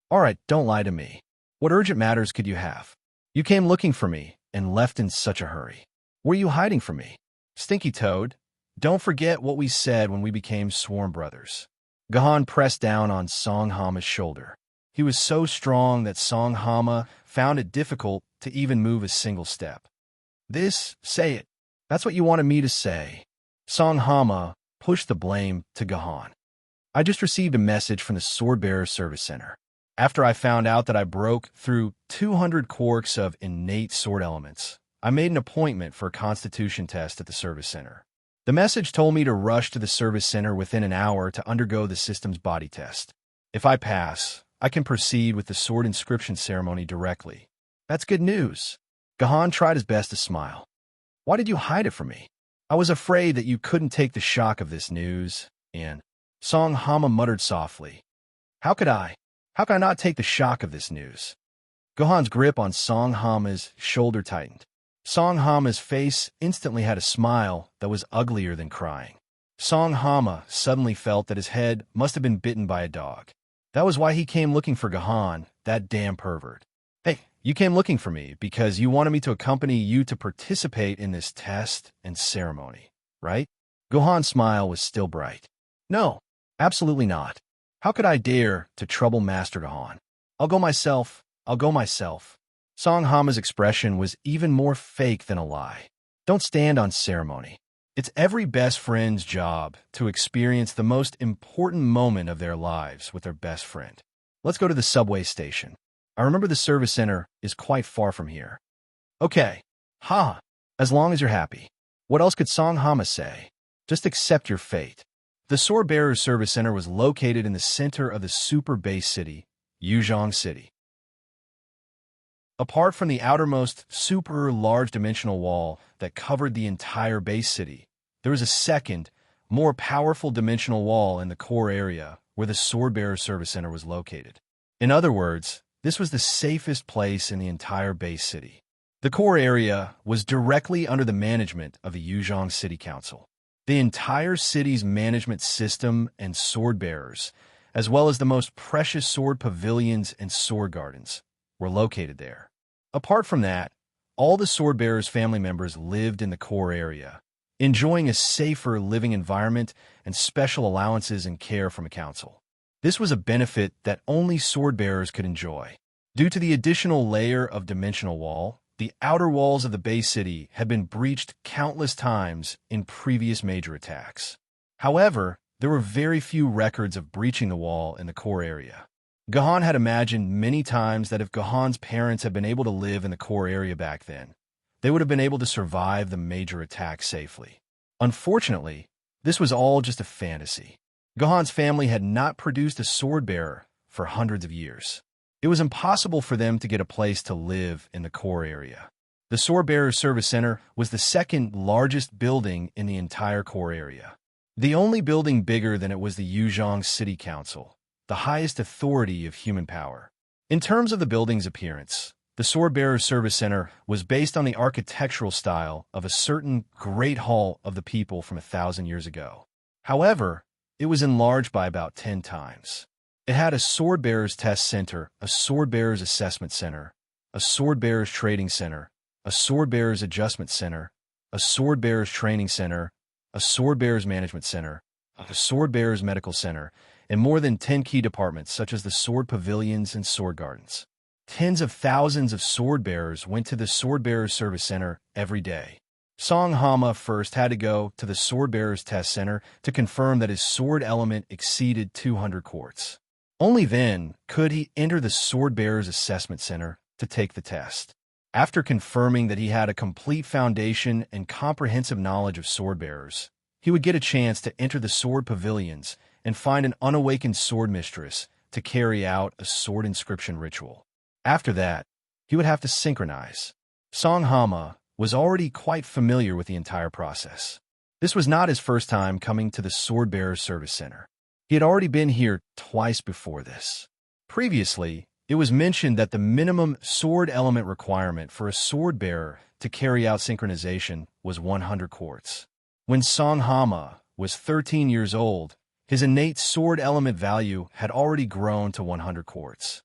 All right, don't lie to me. What urgent matters could you have? You came looking for me and left in such a hurry. Were you hiding from me? Stinky Toad, don't forget what we said when we became sworn brothers. Guhan pressed down on Song Hama's shoulder. He was so strong that Song Hama found it difficult to even move a single step. Say it. That's what you wanted me to say. Song Hama pushed the blame to Guhan. I just received a message from the Swordbearer Service Center. After I found out that I broke through 200 quirks of innate sword elements, I made an appointment for a constitution test at the service center. The message told me to rush to the service center within an hour to undergo the system's body test. If I pass, I can proceed with the sword inscription ceremony directly. That's good news. Gahan tried his best to smile. Why did you hide it from me? I was afraid that you couldn't take the shock of this news, and Song Hama muttered softly. How could I not take the shock of this news? Gohan's grip on Song Hama's shoulder tightened. Song Hama's face instantly had a smile that was uglier than crying. Song Hama suddenly felt that his head must have been bitten by a dog. That was why he came looking for Gahan, that damn pervert. Hey, you came looking for me because you wanted me to accompany you to participate in this test and ceremony, right? Gohan's smile was still bright. No, absolutely not. How could I dare to trouble Master Gahan? I'll go myself. Song Hama's expression was even more fake than a lie. Don't stand on ceremony. It's every best friend's job to experience the most important moment of their lives with their best friend. Let's go to the subway station. I remember the service center is quite far from here. Okay. As long as you're happy. What else could Song Hama say? Just accept your fate. The Sword Bearers Service Center was located in the center of the super base city, Yuzhong City. Apart from the outermost super large dimensional wall that covered the entire base city, there was a second, more powerful dimensional wall in the core area where the Sword Bearers Service Center was located. In other words, this was the safest place in the entire base city. The core area was directly under the management of the Yuzhong City Council. The entire city's management system and sword bearers, as well as the most precious sword pavilions and sword gardens, were located there. Apart from that, all the sword bearers' family members lived in the core area, enjoying a safer living environment and special allowances and care from a council. This was a benefit that only sword bearers could enjoy. Due to the additional layer of dimensional wall, the outer walls of the base city had been breached countless times in previous major attacks. However, there were very few records of breaching the wall in the core area. Gahan had imagined many times that if Gahan's parents had been able to live in the core area back then, they would have been able to survive the major attack safely. Unfortunately, this was all just a fantasy. Gahan's family had not produced a sword bearer for hundreds of years. It was impossible for them to get a place to live in the core area. The Sword Bearers Service Center was the second largest building in the entire core area. The only building bigger than it was the Yuzhong City Council, the highest authority of human power. In terms of the building's appearance, the Sword Bearers Service Center was based on the architectural style of a certain Great Hall of the People from 1,000 years ago. However, it was enlarged by about 10 times. It had a Sword Bearers Test Center, a Sword Bearers Assessment Center, a Sword Bearers Trading Center, a Sword Bearers Adjustment Center, a Sword Bearers Training Center, a Sword Bearers Management Center, a Sword Bearers Medical Center, and more than 10 key departments such as the Sword Pavilions and Sword Gardens. Tens of thousands of sword bearers went to the Sword Bearers Service Center every day. Song Hama first had to go to the Sword Bearers Test Center to confirm that his sword element exceeded 200 quartz. Only then could he enter the Sword Bearers Assessment Center to take the test. After confirming that he had a complete foundation and comprehensive knowledge of sword bearers, he would get a chance to enter the sword pavilions and find an unawakened sword mistress to carry out a sword inscription ritual. After that, he would have to synchronize. Song Hama was already quite familiar with the entire process. This was not his first time coming to the Sword Bearers Service Center. He had already been here twice before this. Previously, it was mentioned that the minimum sword element requirement for a sword bearer to carry out synchronization was 100 quartz. When Song Hama was 13 years old, his innate sword element value had already grown to 100 quartz.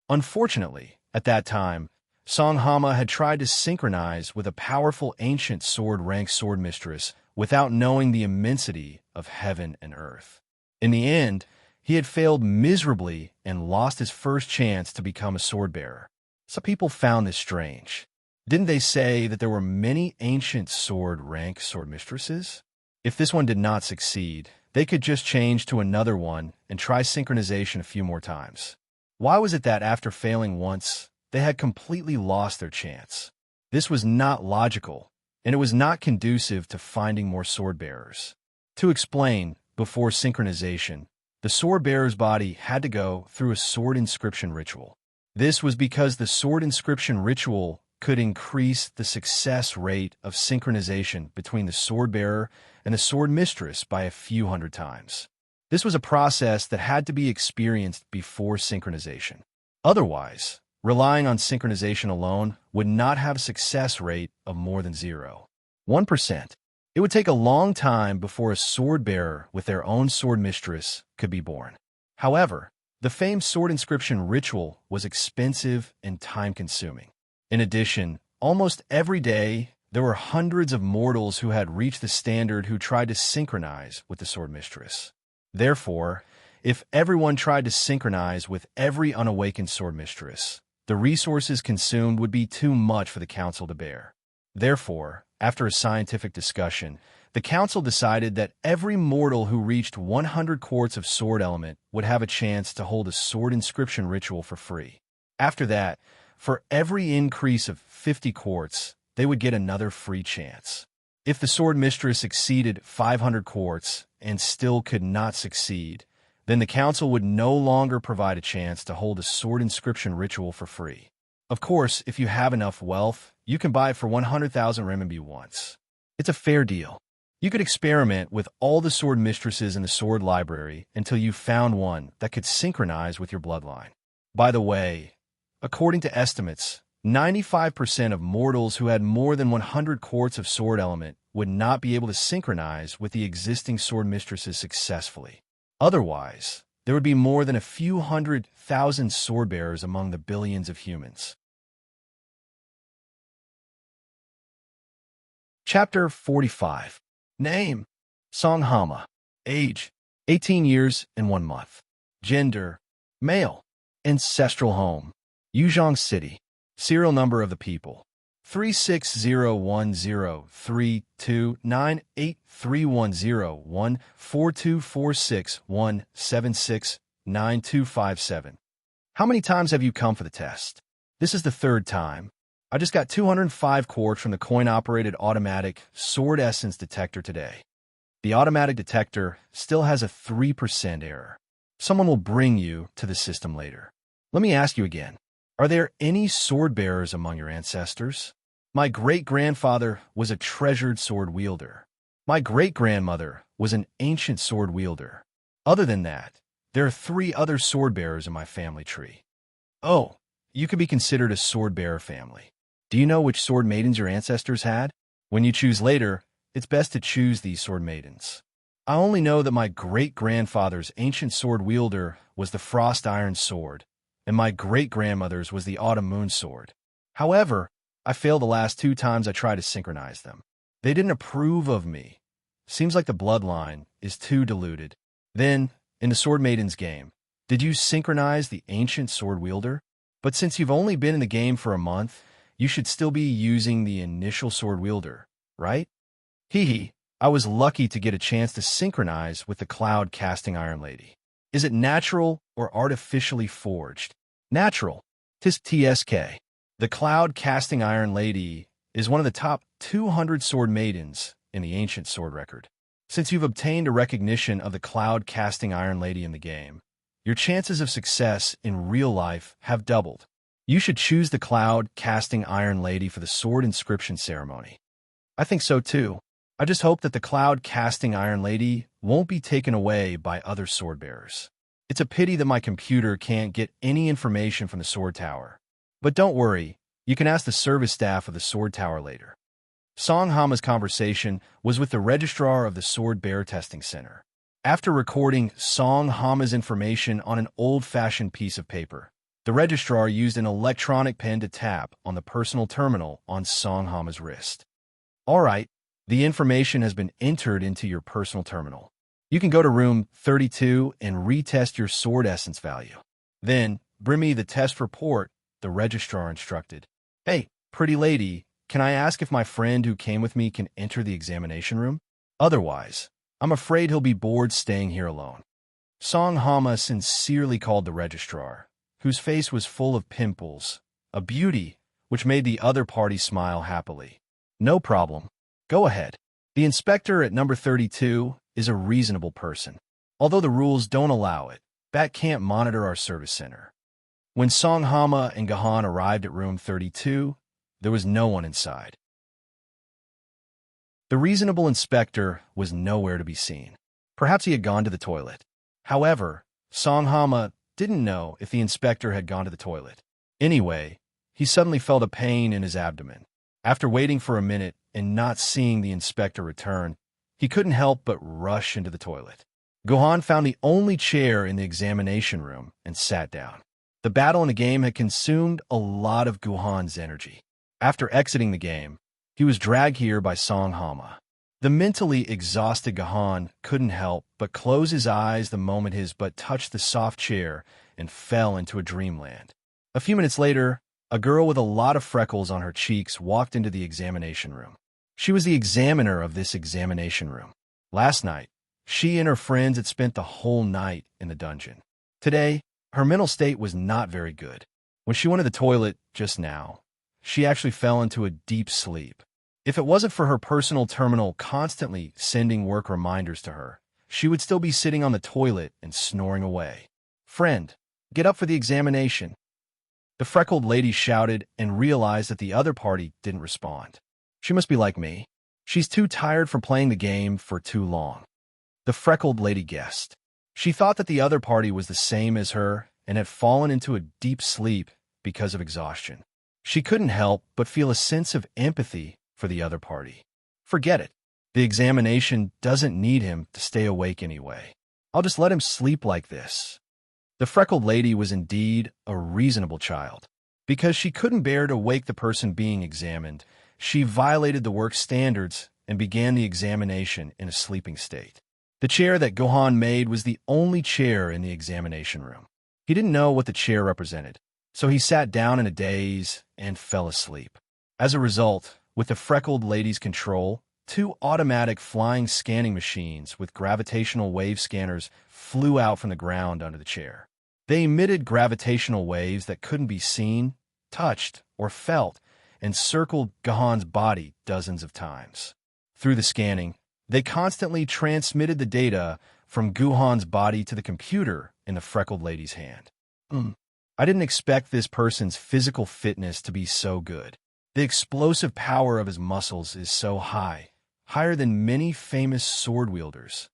Unfortunately, at that time, Song Hama had tried to synchronize with a powerful ancient sword rank sword mistress without knowing the immensity of heaven and earth. In the end, he had failed miserably and lost his first chance to become a sword bearer. Some people found this strange. Didn't they say that there were many ancient sword rank sword mistresses? If this one did not succeed, they could just change to another one and try synchronization a few more times. Why was it that after failing once, they had completely lost their chance? This was not logical, and it was not conducive to finding more sword bearers. To explain, before synchronization, the sword bearer's body had to go through a sword inscription ritual. This was because the sword inscription ritual could increase the success rate of synchronization between the sword bearer and the sword mistress by a few hundred times. This was a process that had to be experienced before synchronization. Otherwise, relying on synchronization alone would not have a success rate of more than 0.1%. It would take a long time before a sword bearer with their own sword mistress could be born. However, the famed sword inscription ritual was expensive and time-consuming. In addition, almost every day, there were hundreds of mortals who had reached the standard who tried to synchronize with the sword mistress. Therefore, if everyone tried to synchronize with every unawakened sword mistress, the resources consumed would be too much for the council to bear. Therefore, after a scientific discussion, the council decided that every mortal who reached 100 quarts of sword element would have a chance to hold a sword inscription ritual for free. After that, for every increase of 50 quarts, they would get another free chance. If the sword mistress exceeded 500 quarts and still could not succeed, then the council would no longer provide a chance to hold a sword inscription ritual for free. Of course, if you have enough wealth, you can buy it for 100,000 renminbi once. It's a fair deal. You could experiment with all the sword mistresses in the sword library until you found one that could synchronize with your bloodline. By the way, according to estimates, 95% of mortals who had more than 100 quarts of sword element would not be able to synchronize with the existing sword mistresses successfully. Otherwise, there would be more than a few 100,000 sword bearers among the billions of humans. Chapter 45. Name: Songhama. Age: 18 years and 1 month. Gender: male. Ancestral home: Yuzhong City. Serial number of the people: 360103298310142461769257. How many times have you come for the test? This is the 3rd time. I just got 205 quarts from the coin-operated automatic sword essence detector today. The automatic detector still has a 3% error. Someone will bring you to the system later. Let me ask you again. Are there any sword bearers among your ancestors? My great-grandfather was a treasured sword wielder. My great-grandmother was an ancient sword wielder. Other than that, there are 3 other sword bearers in my family tree. Oh, you could be considered a sword bearer family. Do you know which sword maidens your ancestors had? When you choose later, it's best to choose these sword maidens. I only know that my great-grandfather's ancient sword wielder was the Frost Iron Sword, and my great-grandmother's was the Autumn Moon Sword. However, I failed the last 2 times I tried to synchronize them. They didn't approve of me. Seems like the bloodline is too diluted. Then, in the Sword Maiden's game, did you synchronize the ancient sword wielder? But since you've only been in the game for a month, you should still be using the initial sword wielder, right? Hee, I was lucky to get a chance to synchronize with the Cloud Casting Iron Lady. Is it natural or artificially forged? Natural. Tis TSK. The Cloud Casting Iron Lady is one of the top 200 sword maidens in the ancient sword record. Since you've obtained a recognition of the Cloud Casting Iron Lady in the game, your chances of success in real life have doubled. You should choose the Cloud Casting Iron Lady for the sword inscription ceremony. I think so too. I just hope that the Cloud Casting Iron Lady won't be taken away by other sword bearers. It's a pity that my computer can't get any information from the sword tower. But don't worry, you can ask the service staff of the sword tower later. Songhama's conversation was with the registrar of the Sword Bear Testing Center. After recording Songhama's information on an old-fashioned piece of paper, the registrar used an electronic pen to tap on the personal terminal on Songhama's wrist. All right, the information has been entered into your personal terminal. You can go to room 32 and retest your sword essence value. Then, bring me the test report, the registrar instructed. Hey, pretty lady, can I ask if my friend who came with me can enter the examination room? Otherwise, I'm afraid he'll be bored staying here alone. Song Hama sincerely called the registrar, whose face was full of pimples, a beauty which made the other party smile happily. No problem. Go ahead. The inspector at number 32 is a reasonable person. Although the rules don't allow it, Bat can't monitor our service center. When Song Hama and Gahan arrived at room 32, there was no one inside. The reasonable inspector was nowhere to be seen. Perhaps he had gone to the toilet. However, Song Hama didn't know if the inspector had gone to the toilet. Anyway, he suddenly felt a pain in his abdomen. After waiting for a minute and not seeing the inspector return, he couldn't help but rush into the toilet. Gohan found the only chair in the examination room and sat down. The battle in the game had consumed a lot of Gohan's energy. After exiting the game, he was dragged here by Song Hama. The mentally exhausted Gohan couldn't help but close his eyes the moment his butt touched the soft chair and fell into a dreamland. A few minutes later, a girl with a lot of freckles on her cheeks walked into the examination room. She was the examiner of this examination room. Last night, she and her friends had spent the whole night in the dungeon. Today, her mental state was not very good. When she went to the toilet just now, she actually fell into a deep sleep. If it wasn't for her personal terminal constantly sending work reminders to her, she would still be sitting on the toilet and snoring away. "Friend, get up for the examination." The freckled lady shouted and realized that the other party didn't respond. She must be like me. She's too tired from playing the game for too long. The freckled lady guessed. She thought that the other party was the same as her and had fallen into a deep sleep because of exhaustion. She couldn't help but feel a sense of empathy for the other party. Forget it. The examination doesn't need him to stay awake anyway. I'll just let him sleep like this. The freckled lady was indeed a reasonable child. Because she couldn't bear to wake the person being examined, she violated the work standards and began the examination in a sleeping state. The chair that Gohan made was the only chair in the examination room. He didn't know what the chair represented, so he sat down in a daze and fell asleep. As a result, with the freckled lady's control, 2 automatic flying scanning machines with gravitational wave scanners flew out from the ground under the chair. They emitted gravitational waves that couldn't be seen, touched, or felt, and circled Gohan's body dozens of times. Through the scanning, they constantly transmitted the data from Gohan's body to the computer in the freckled lady's hand. I didn't expect this person's physical fitness to be so good. The explosive power of his muscles is so high, higher than many famous sword wielders.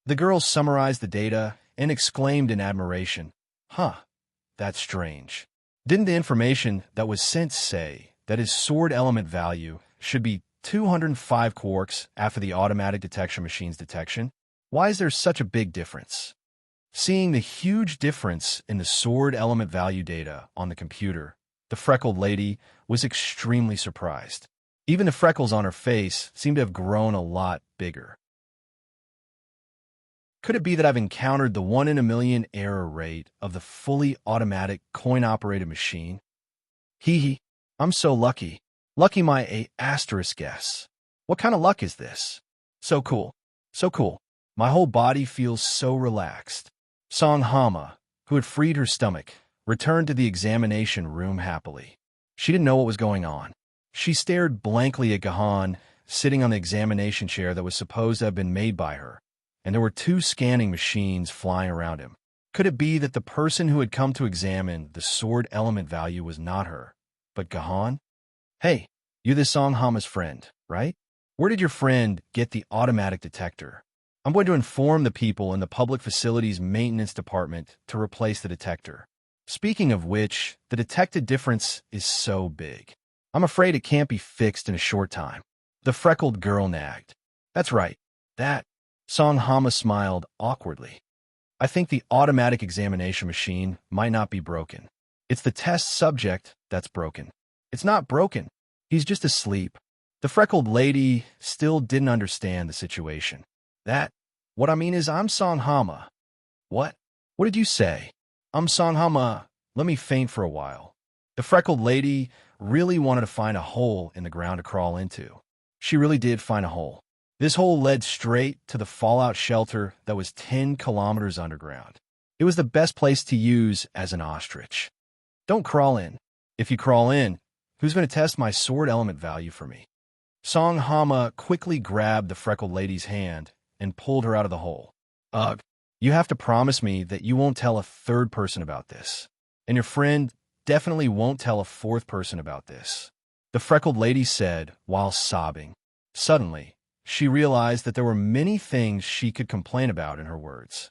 The girl summarized the data and exclaimed in admiration, that's strange. Didn't the information that was sent say that his sword element value should be 205 quarks after the automatic detection machine's detection? Why is there such a big difference?" Seeing the huge difference in the sword element value data on the computer, the freckled lady was extremely surprised. Even the freckles on her face seemed to have grown a lot bigger. Could it be that I've encountered the 1 in a million error rate of the fully automatic coin-operated machine? Hee, I'm so lucky. Lucky my A** guess. What kind of luck is this? So cool. So cool. My whole body feels so relaxed. Song Hama, who had freed her stomach, returned to the examination room happily. She didn't know what was going on. She stared blankly at Gahan, sitting on the examination chair that was supposed to have been made by her, and there were 2 scanning machines flying around him. Could it be that the person who had come to examine the sword element value was not her, but Gahan? "Hey, you're the Song Hama's friend, right? Where did your friend get the automatic detector? I'm going to inform the people in the public facilities maintenance department to replace the detector. Speaking of which, the detected difference is so big. I'm afraid it can't be fixed in a short time." The freckled girl nagged. "That's right. That." Song Hama smiled awkwardly. "I think the automatic examination machine might not be broken. It's the test subject that's broken." "It's not broken. He's just asleep." The freckled lady still didn't understand the situation. What I mean is I'm Song Hama." What? What did you say?" "I'm Song Hama. Let me faint for a while." The freckled lady really wanted to find a hole in the ground to crawl into. She really did find a hole. This hole led straight to the fallout shelter that was 10 kilometers underground. It was the best place to use as an ostrich. Don't crawl in. If you crawl in, who's going to test my sword element value for me? Song Hama quickly grabbed the freckled lady's hand and pulled her out of the hole. Ugh, you have to promise me that you won't tell a third person about this. And your friend definitely won't tell a fourth person about this, the freckled lady said while sobbing. Suddenly, she realized that there were many things she could complain about in her words.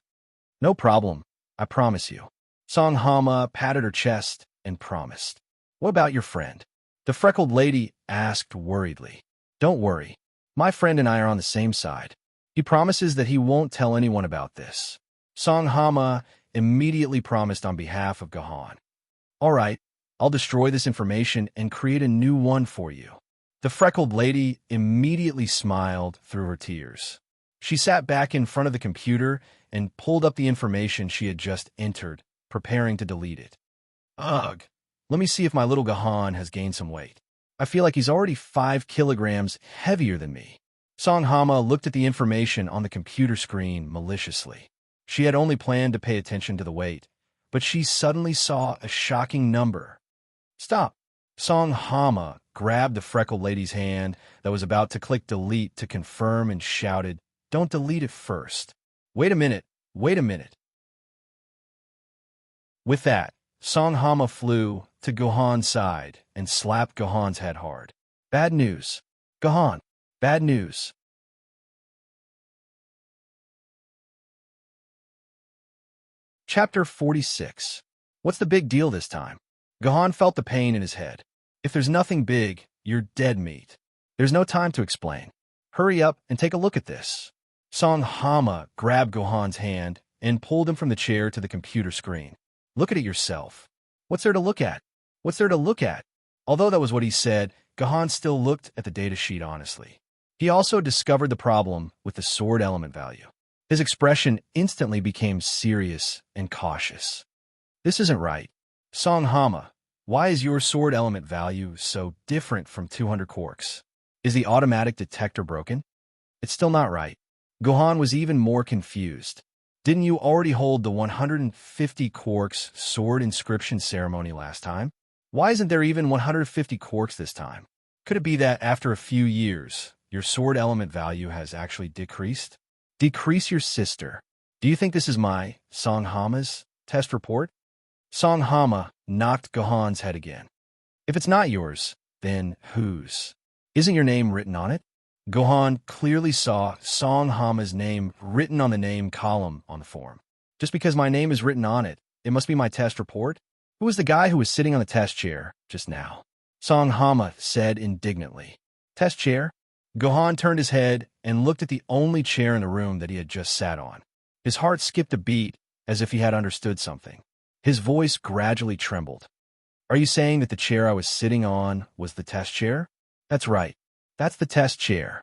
No problem, I promise you. Song Hama patted her chest and promised. What about your friend? The freckled lady asked worriedly. Don't worry, my friend and I are on the same side. He promises that he won't tell anyone about this. Song Hama immediately promised on behalf of Gahan. All right, I'll destroy this information and create a new one for you. The freckled lady immediately smiled through her tears. She sat back in front of the computer and pulled up the information she had just entered, preparing to delete it. Ugh, let me see if my little Gahan has gained some weight. I feel like he's already 5 kilograms heavier than me. Song Hama looked at the information on the computer screen maliciously. She had only planned to pay attention to the weight, but she suddenly saw a shocking number. Stop! Song Hama grabbed the freckled lady's hand that was about to click delete to confirm and shouted, Don't delete it first. Wait a minute, wait a minute. With that, Song Hama flew to Gohan's side and slapped Gohan's head hard. Bad news. Gohan, bad news. Chapter 46. What's the big deal this time? Gahan felt the pain in his head. If there's nothing big, you're dead meat. There's no time to explain. Hurry up and take a look at this. Song Hama grabbed Gohan's hand and pulled him from the chair to the computer screen. Look at it yourself. What's there to look at? What's there to look at? Although that was what he said, Gahan still looked at the datasheet honestly. He also discovered the problem with the sword element value. His expression instantly became serious and cautious. This isn't right. Song Hama, why is your sword element value so different from 200 quarks? Is the automatic detector broken? It's still not right. Gohan was even more confused. Didn't you already hold the 150 quarks sword inscription ceremony last time? Why isn't there even 150 quarks this time? Could it be that after a few years, your sword element value has actually decreased? Decrease your sister. Do you think this is my, Song Hama's, test report? Song Hama knocked Gohan's head again. If it's not yours, then whose? Isn't your name written on it? Gohan clearly saw Song Hama's name written on the name column on the form. Just because my name is written on it, it must be my test report? Who was the guy who was sitting on the test chair just now? Song Hama said indignantly. Test chair? Gohan turned his head and looked at the only chair in the room that he had just sat on. His heart skipped a beat as if he had understood something. His voice gradually trembled. Are you saying that the chair I was sitting on was the test chair? That's right. That's the test chair.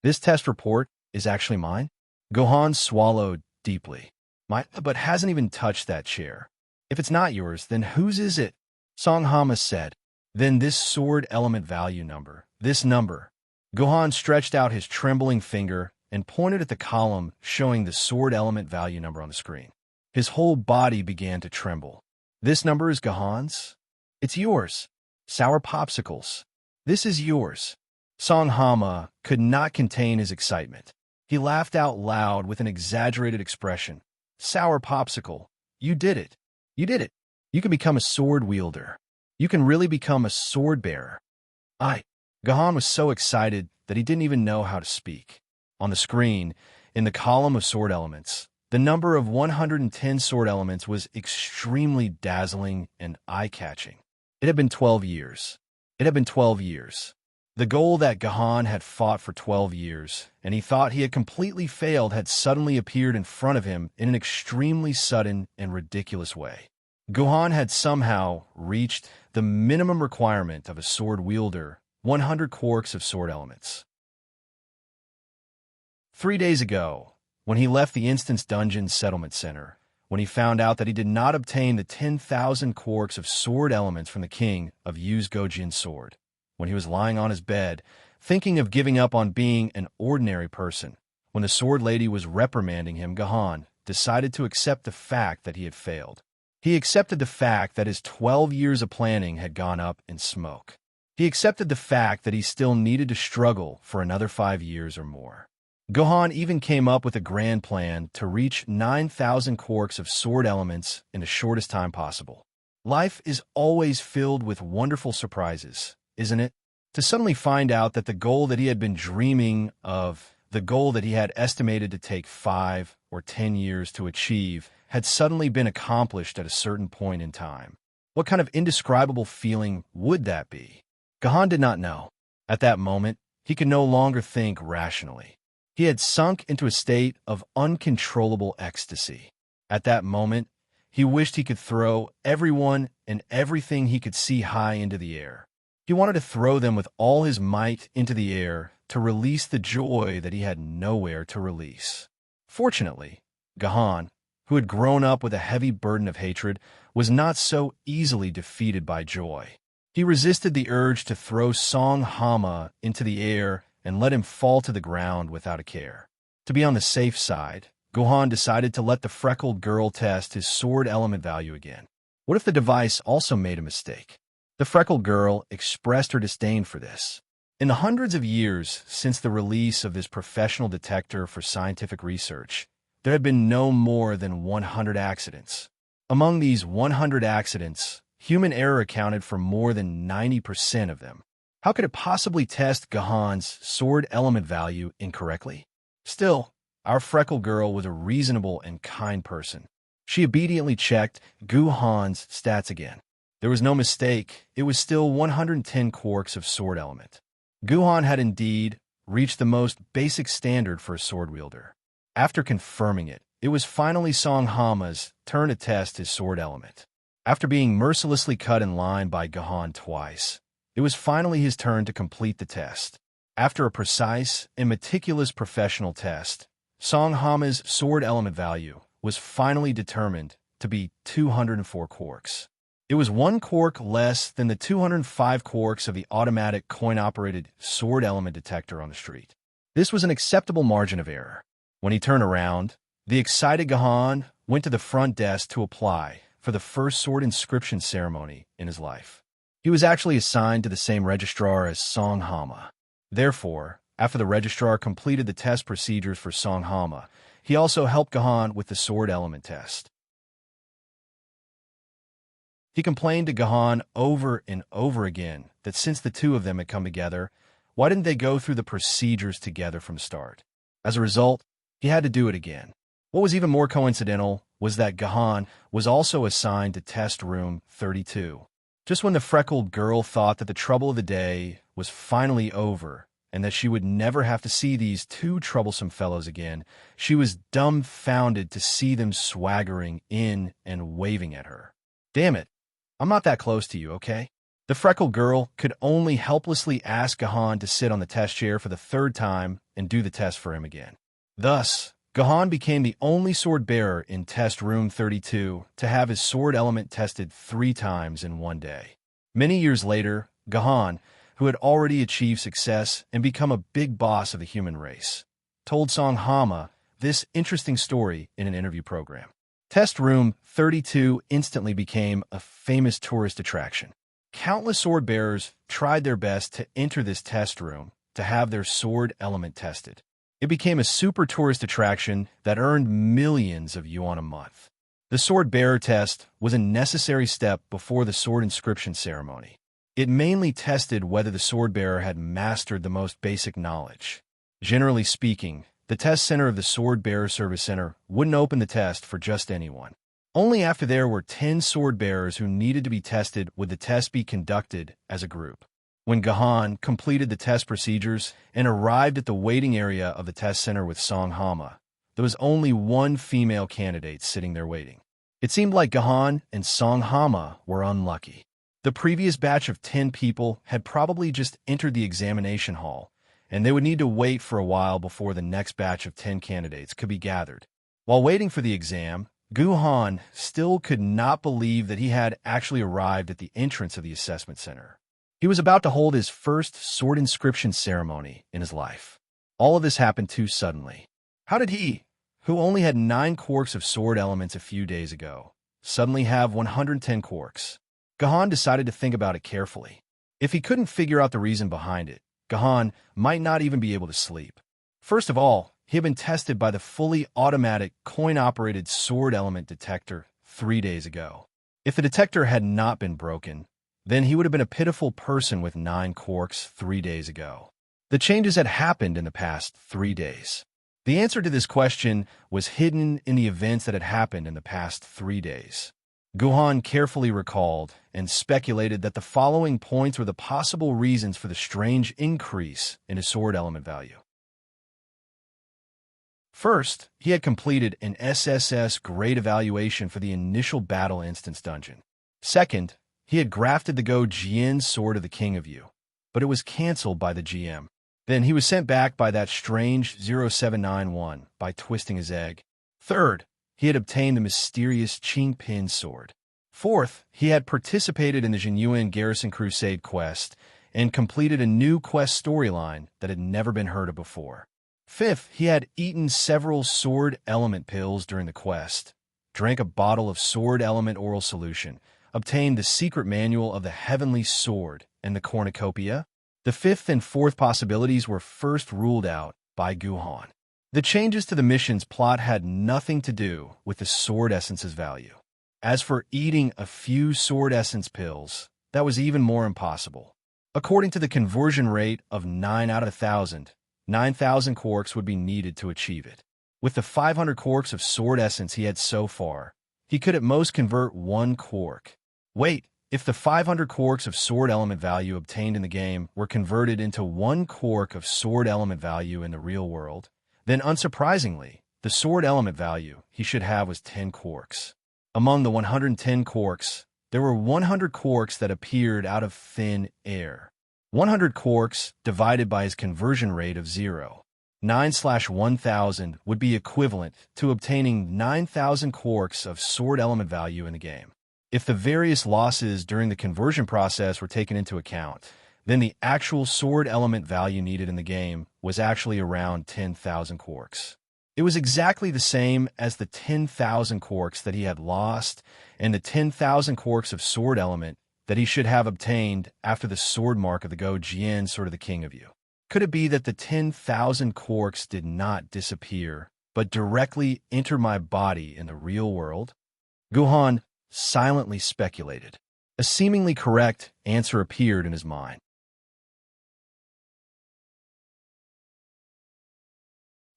This test report is actually mine? Gohan swallowed deeply. But hasn't even touched that chair. If it's not yours, then whose is it? Song Hama said. Then this sword element value number. This number. Gohan stretched out his trembling finger and pointed at the column showing the sword element value number on the screen. His whole body began to tremble. This number is Gohan's? It's yours. Sour popsicles. This is yours. Song Hama could not contain his excitement. He laughed out loud with an exaggerated expression. Sour popsicle. You did it. You did it. You can become a sword wielder. You can really become a sword bearer. Gahan was so excited that he didn't even know how to speak. On the screen, in the column of sword elements, the number of 110 sword elements was extremely dazzling and eye-catching. It had been 12 years. It had been 12 years. The goal that Gahan had fought for 12 years, and he thought he had completely failed, had suddenly appeared in front of him in an extremely sudden and ridiculous way. Gahan had somehow reached the minimum requirement of a sword wielder, 100 quarks of sword elements. 3 days ago, when he left the Instance Dungeon Settlement Center, when he found out that he did not obtain the 10,000 quarks of sword elements from the king of Use Gojin's sword, when he was lying on his bed, thinking of giving up on being an ordinary person. When the sword lady was reprimanding him, Gahan decided to accept the fact that he had failed. He accepted the fact that his 12 years of planning had gone up in smoke. He accepted the fact that he still needed to struggle for another 5 years or more. Gohan even came up with a grand plan to reach 9,000 quarks of sword elements in the shortest time possible. Life is always filled with wonderful surprises, isn't it? To suddenly find out that the goal that he had been dreaming of, the goal that he had estimated to take 5 or 10 years to achieve, had suddenly been accomplished at a certain point in time. What kind of indescribable feeling would that be? Gahan did not know. At that moment, he could no longer think rationally. He had sunk into a state of uncontrollable ecstasy. At that moment, he wished he could throw everyone and everything he could see high into the air. He wanted to throw them with all his might into the air to release the joy that he had nowhere to release. Fortunately, Gahan, who had grown up with a heavy burden of hatred, was not so easily defeated by joy. He resisted the urge to throw Song Hama into the air and let him fall to the ground without a care. To be on the safe side, Gohan decided to let the freckled girl test his sword element value again. What if the device also made a mistake? The freckled girl expressed her disdain for this. In the hundreds of years since the release of this professional detector for scientific research, there had been no more than 100 accidents. Among these 100 accidents, human error accounted for more than 90% of them. How could it possibly test Gahan's sword element value incorrectly? Still, our freckled girl was a reasonable and kind person. She obediently checked Gohan's stats again. There was no mistake. It was still 110 quarks of sword element. Gohan had indeed reached the most basic standard for a sword wielder. After confirming it, it was finally Song Hama's turn to test his sword element. After being mercilessly cut in line by Gahan twice, it was finally his turn to complete the test. After a precise and meticulous professional test, Song Hama's sword element value was finally determined to be 204 quarks. It was 1 quark less than the 205 quarks of the automatic coin-operated sword element detector on the street. This was an acceptable margin of error. When he turned around, the excited Gahan went to the front desk to apply for the first sword inscription ceremony in his life. He was actually assigned to the same registrar as Song Hama. Therefore, after the registrar completed the test procedures for Song Hama, he also helped Gahan with the sword element test. He complained to Gahan over and over again that since the two of them had come together, why didn't they go through the procedures together from the start? As a result, he had to do it again. What was even more coincidental was that Gahan was also assigned to test room 32. Just when the freckled girl thought that the trouble of the day was finally over and that she would never have to see these two troublesome fellows again, she was dumbfounded to see them swaggering in and waving at her. Damn it, I'm not that close to you, okay? The freckled girl could only helplessly ask Gahan to sit on the test chair for the 3rd time and do the test for him again. Thus, Gahan became the only sword bearer in test room 32 to have his sword element tested 3 times in one day. Many years later, Gahan, who had already achieved success and become a big boss of the human race, told Song Hama this interesting story in an interview program. Test room 32 instantly became a famous tourist attraction. Countless sword bearers tried their best to enter this test room to have their sword element tested. It became a super tourist attraction that earned millions of yuan a month. The sword bearer test was a necessary step before the sword inscription ceremony. It mainly tested whether the sword bearer had mastered the most basic knowledge. Generally speaking, the test center of the Sword Bearer Service Center wouldn't open the test for just anyone. Only after there were 10 sword bearers who needed to be tested would the test be conducted as a group. When Gahan completed the test procedures and arrived at the waiting area of the test center with Song Hama, there was only one female candidate sitting there waiting. It seemed like Gahan and Song Hama were unlucky. The previous batch of 10 people had probably just entered the examination hall, and they would need to wait for a while before the next batch of 10 candidates could be gathered. While waiting for the exam, Gahan still could not believe that he had actually arrived at the entrance of the assessment center. He was about to hold his first sword inscription ceremony in his life. All of this happened too suddenly. How did he, who only had 9 quarks of sword elements a few days ago, suddenly have 110 quarks? Gahan decided to think about it carefully. If he couldn't figure out the reason behind it, Gahan might not even be able to sleep. First of all, he had been tested by the fully automatic, coin-operated sword element detector 3 days ago. If the detector had not been broken, then he would have been a pitiful person with 9 quarks 3 days ago. The changes had happened in the past 3 days. The answer to this question was hidden in the events that had happened in the past 3 days. Guhan carefully recalled and speculated that the following points were the possible reasons for the strange increase in his sword element value. First, he had completed an SSS grade evaluation for the initial battle instance dungeon. Second, he had grafted the Go Jian Sword of the King of Yu, but it was cancelled by the GM. Then he was sent back by that strange 0791 by twisting his egg. Third, he had obtained the mysterious Qing Pin sword. Fourth, he had participated in the Jinyuan Garrison Crusade quest and completed a new quest storyline that had never been heard of before. Fifth, he had eaten several sword element pills during the quest, drank a bottle of sword element oral solution, obtained the secret manual of the Heavenly Sword and the cornucopia. The fifth and fourth possibilities were first ruled out by Guhan. The changes to the mission's plot had nothing to do with the sword essence's value. As for eating a few sword essence pills, that was even more impossible. According to the conversion rate of 9 out of 1,000, 9,000 quarks would be needed to achieve it. With the 500 quarks of sword essence he had so far, he could at most convert 1 quark. Wait, if the 500 quarks of sword element value obtained in the game were converted into 1 quark of sword element value in the real world, then unsurprisingly, the sword element value he should have was 10 quarks. Among the 110 quarks, there were 100 quarks that appeared out of thin air. 100 quarks divided by his conversion rate of 0. 9/1000 would be equivalent to obtaining 9,000 quarks of sword element value in the game. If the various losses during the conversion process were taken into account, then the actual sword element value needed in the game was actually around 10,000 quarks. It was exactly the same as the 10,000 quarks that he had lost and the 10,000 quarks of sword element that he should have obtained after the sword mark of the Go Jian Sword of the King of Yu. Could it be that the 10,000 quarks did not disappear, but directly enter my body in the real world? Guhan silently speculated. A seemingly correct answer appeared in his mind.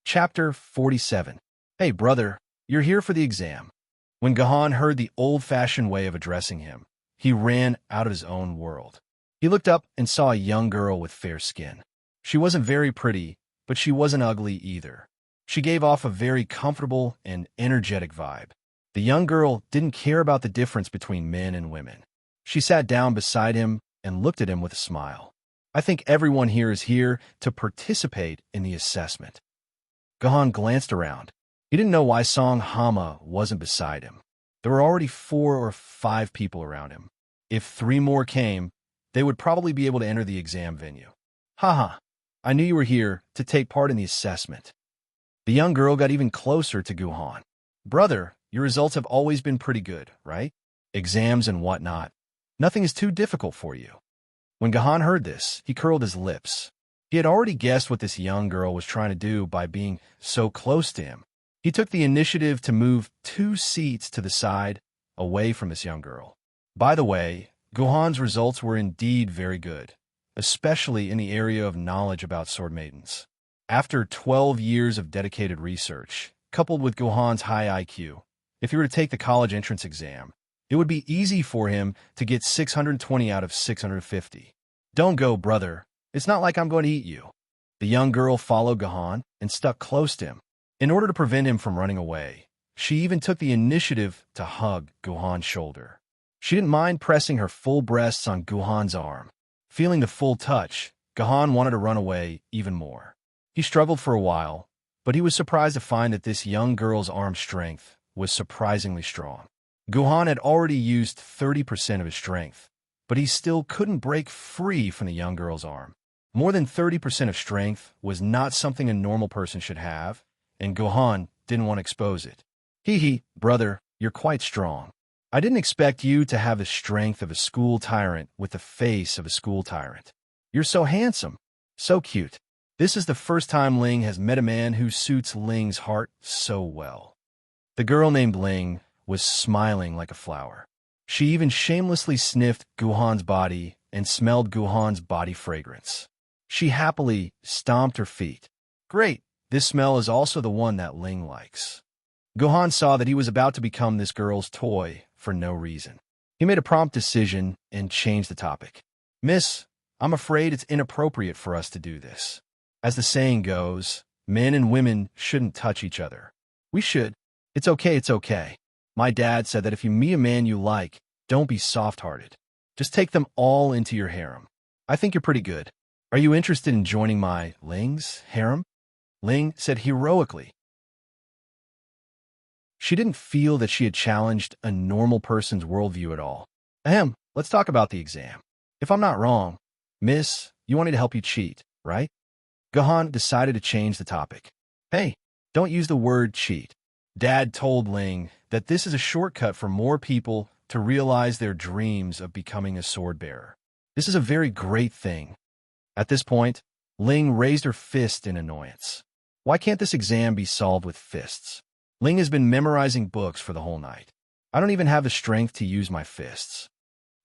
Chapter 47. Hey, brother, you're here for the exam. When Gahan heard the old-fashioned way of addressing him, he ran out of his own world. He looked up and saw a young girl with fair skin. She wasn't very pretty, but she wasn't ugly either. She gave off a very comfortable and energetic vibe. The young girl didn't care about the difference between men and women. She sat down beside him and looked at him with a smile. I think everyone here is here to participate in the assessment. Gahan glanced around. He didn't know why Song Hama wasn't beside him. There were already 4 or 5 people around him. If 3 more came, they would probably be able to enter the exam venue. Haha, I knew you were here to take part in the assessment. The young girl got even closer to Guhan. Brother, your results have always been pretty good, right? Exams and whatnot. Nothing is too difficult for you. When Gahan heard this, he curled his lips. He had already guessed what this young girl was trying to do by being so close to him. He took the initiative to move 2 seats to the side, away from this young girl. By the way, Guhan's results were indeed very good, especially in the area of knowledge about sword maidens. After 12 years of dedicated research, coupled with Guhan's high IQ, if he were to take the college entrance exam, it would be easy for him to get 620 out of 650. Don't go, brother. It's not like I'm going to eat you. The young girl followed Gahan and stuck close to him. In order to prevent him from running away, she even took the initiative to hug Guhan's shoulder. She didn't mind pressing her full breasts on Guhan's arm. Feeling the full touch, Gahan wanted to run away even more. He struggled for a while, but he was surprised to find that this young girl's arm strength was surprisingly strong. Guhan had already used 30% of his strength, but he still couldn't break free from the young girl's arm. More than 30% of strength was not something a normal person should have, and Gohan didn't want to expose it. Hee, brother, you're quite strong. I didn't expect you to have the strength of a school tyrant with the face of a school tyrant. You're so handsome, so cute. This is the first time Ling has met a man who suits Ling's heart so well. The girl named Ling was smiling like a flower. She even shamelessly sniffed Gohan's body and smelled Gohan's body fragrance. She happily stomped her feet. Great, this smell is also the one that Ling likes. Gohan saw that he was about to become this girl's toy for no reason. He made a prompt decision and changed the topic. Miss, I'm afraid it's inappropriate for us to do this. As the saying goes, men and women shouldn't touch each other. We should. It's okay. My dad said that if you meet a man you like, don't be soft-hearted. Just take them all into your harem. I think you're pretty good. Are you interested in joining my Ling's harem? Ling said heroically. She didn't feel that she had challenged a normal person's worldview at all. Let's talk about the exam. If I'm not wrong, miss, you want me to help you cheat, right? Gohan decided to change the topic. Hey, don't use the word cheat. Dad told Ling that this is a shortcut for more people to realize their dreams of becoming a sword bearer. This is a very great thing. At this point, Ling raised her fist in annoyance. Why can't this exam be solved with fists? Ling has been memorizing books for the whole night. I don't even have the strength to use my fists.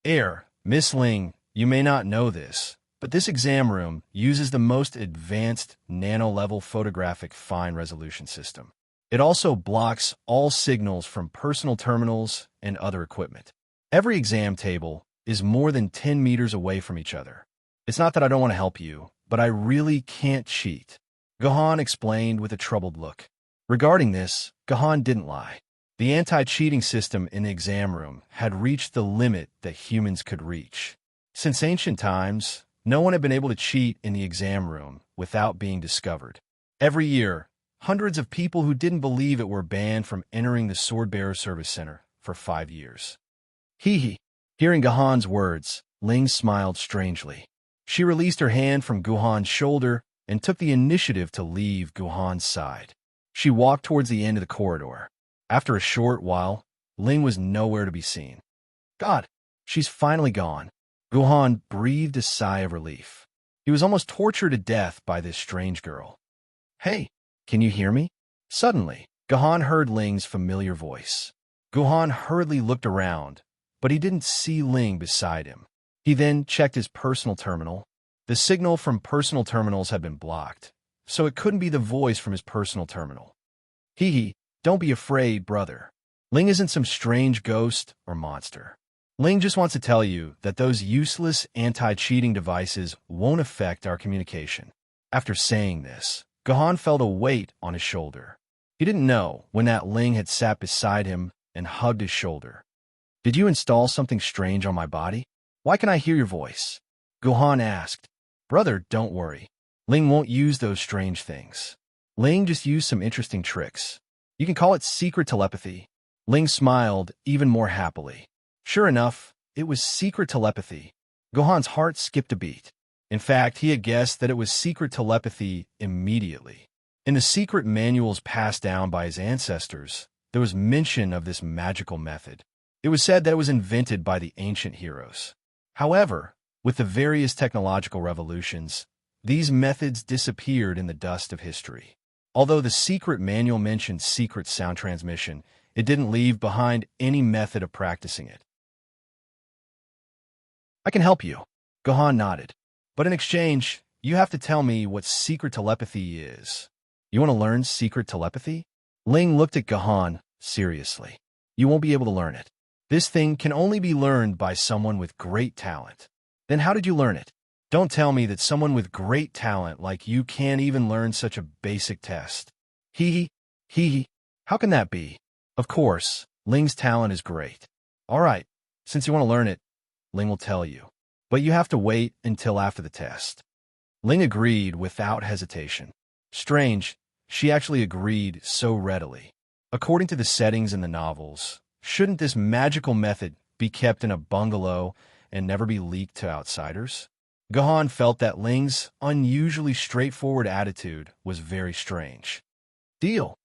Miss Ling, you may not know this, but this exam room uses the most advanced nano-level photographic fine resolution system. It also blocks all signals from personal terminals and other equipment. Every exam table is more than 10 meters away from each other. It's not that I don't want to help you, but I really can't cheat. Gohan explained with a troubled look. Regarding this, Gohan didn't lie. The anti-cheating system in the exam room had reached the limit that humans could reach. Since ancient times, no one had been able to cheat in the exam room without being discovered. Every year, hundreds of people who didn't believe it were banned from entering the Sword Bearer Service Center for 5 years. Hearing Gohan's words, Ling smiled strangely. She released her hand from Gohan's shoulder and took the initiative to leave Gohan's side. She walked towards the end of the corridor. After a short while, Ling was nowhere to be seen. God, she's finally gone. Gohan breathed a sigh of relief. He was almost tortured to death by this strange girl. Hey, can you hear me? Suddenly, Gohan heard Ling's familiar voice. Gohan hurriedly looked around, but he didn't see Ling beside him. He then checked his personal terminal. The signal from personal terminals had been blocked, so it couldn't be the voice from his personal terminal. Don't be afraid, brother. Ling isn't some strange ghost or monster. Ling just wants to tell you that those useless anti-cheating devices won't affect our communication. After saying this, Gohan felt a weight on his shoulder. He didn't know when that Ling had sat beside him and hugged his shoulder. Did you install something strange on my body? Why can I hear your voice? Gohan asked. Brother, don't worry. Ling won't use those strange things. Ling just used some interesting tricks. You can call it secret telepathy. Ling smiled even more happily. Sure enough, it was secret telepathy. Gohan's heart skipped a beat. In fact, he had guessed that it was secret telepathy immediately. In the secret manuals passed down by his ancestors, there was mention of this magical method. It was said that it was invented by the ancient heroes. However, with the various technological revolutions, these methods disappeared in the dust of history. Although the secret manual mentioned secret sound transmission, it didn't leave behind any method of practicing it. I can help you. Gohan nodded. But in exchange, you have to tell me what secret telepathy is. You want to learn secret telepathy? Ling looked at Gohan seriously. You won't be able to learn it. This thing can only be learned by someone with great talent. Then how did you learn it? Don't tell me that someone with great talent like you can't even learn such a basic test. How can that be? Of course, Ling's talent is great. All right, since you want to learn it, Ling will tell you. But you have to wait until after the test. Ling agreed without hesitation. Strange, she actually agreed so readily. According to the settings in the novels, shouldn't this magical method be kept in a bungalow and never be leaked to outsiders? Gahan felt that Ling's unusually straightforward attitude was very strange. Deal.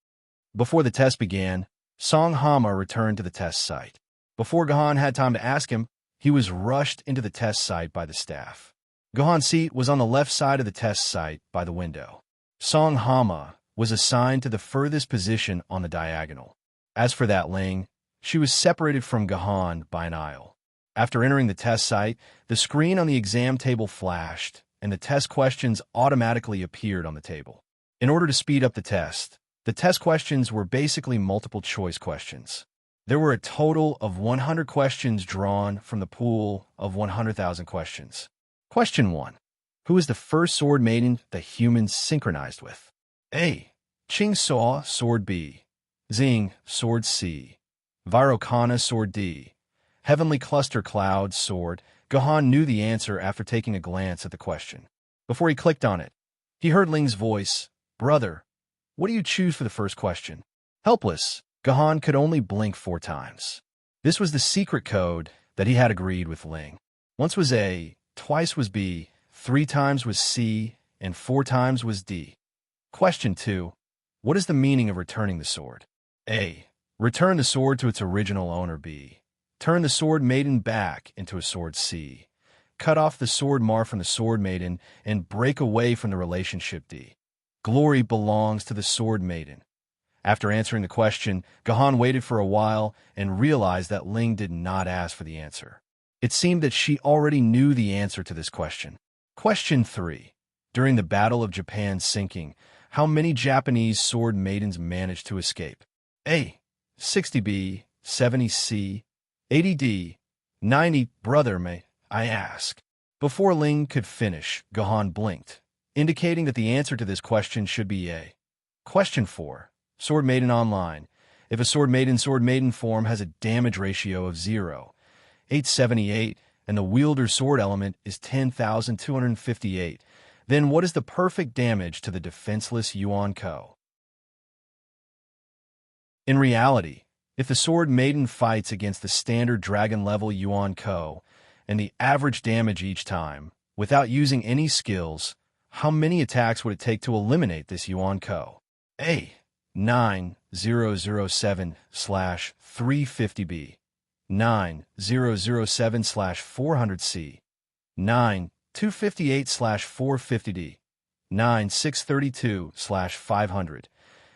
Before the test began, Song Hama returned to the test site. Before Gahan had time to ask him, he was rushed into the test site by the staff. Gahan's seat was on the left side of the test site by the window. Song Hama was assigned to the furthest position on the diagonal. As for that Ling, she was separated from Gahan by an aisle. After entering the test site, the screen on the exam table flashed, and the test questions automatically appeared on the table. In order to speed up the test questions were basically multiple-choice questions. There were a total of 100 questions drawn from the pool of 100,000 questions. Question 1. Who is the first sword maiden the humans synchronized with? A. Ching Saw, sword B. Xing, sword C. Vairocana, sword D. Heavenly Cluster Cloud, sword. Gahan knew the answer after taking a glance at the question. Before he clicked on it, he heard Ling's voice. Brother, what do you choose for the first question? Helpless, Gahan could only blink 4 times. This was the secret code that he had agreed with Ling. Once was A, twice was B, 3 times was C, and 4 times was D. Question 2. What is the meaning of returning the sword? A. Return the sword to its original owner. B. Turn the sword maiden back into a sword. C. Cut off the sword mar from the sword maiden and break away from the relationship. D. Glory belongs to the sword maiden. After answering the question, Gahan waited for a while and realized that Ling did not ask for the answer. It seemed that she already knew the answer to this question. Question 3. During the Battle of Japan's sinking, how many Japanese sword maidens managed to escape? A. 60B, 70C, 80D, 90. Brother, may I ask? Before Ling could finish, Gahan blinked, indicating that the answer to this question should be A. Question 4. Sword Maiden Online. If a Sword Maiden form has a damage ratio of 0.878 and the wielder's sword element is 10,258, then what is the perfect damage to the defenseless Yuan Ko? In reality, if the Sword Maiden fights against the standard dragon level Yuan Ko and the average damage each time, without using any skills, how many attacks would it take to eliminate this Yuan Ko? A. 9007/350B, 9007/400C, 9258/450D, 9632/500.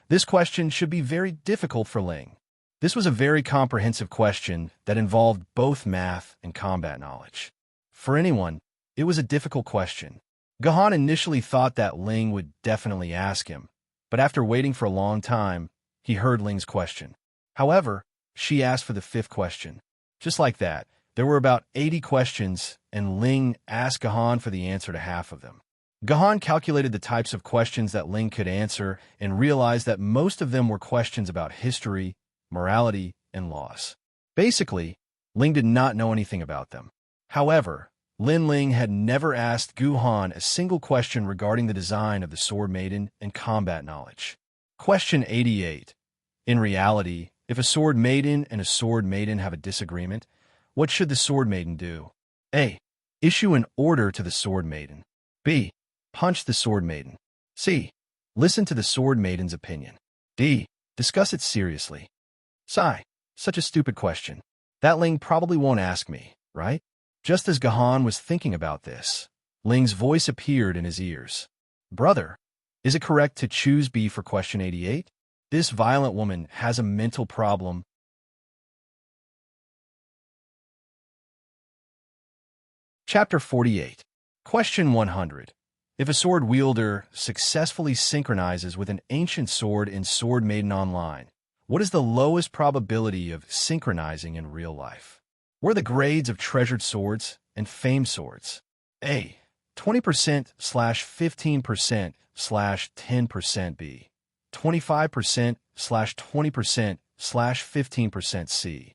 This question should be very difficult for Ling. This was a very comprehensive question that involved both math and combat knowledge. For anyone, it was a difficult question. Gahan initially thought that Ling would definitely ask him, but after waiting for a long time, he heard Ling's question. However, she asked for the 5th question. Just like that, there were about 80 questions, and Ling asked Gahan for the answer to half of them. Gahan calculated the types of questions that Ling could answer and realized that most of them were questions about history, morality, and laws. Basically, Ling did not know anything about them. However, Ling had never asked Gahan a single question regarding the design of the Sword Maiden and combat knowledge. Question 88. In reality, if a Sword Maiden and a Sword Maiden have a disagreement, what should the Sword Maiden do? A. Issue an order to the Sword Maiden. B. Punch the Sword Maiden. C. Listen to the Sword Maiden's opinion. D. Discuss it seriously. Sigh. Such a stupid question. That Ling probably won't ask me, right? Just as Gahan was thinking about this, Ling's voice appeared in his ears. Brother, is it correct to choose B for question 88? This violent woman has a mental problem. Chapter 48. Question 100. If a sword wielder successfully synchronizes with an ancient sword in Sword Maiden Online, what is the lowest probability of synchronizing in real life? What are the grades of treasured swords and famed swords? A. 20%/15%/10%. B. 25%/20%/15%. C.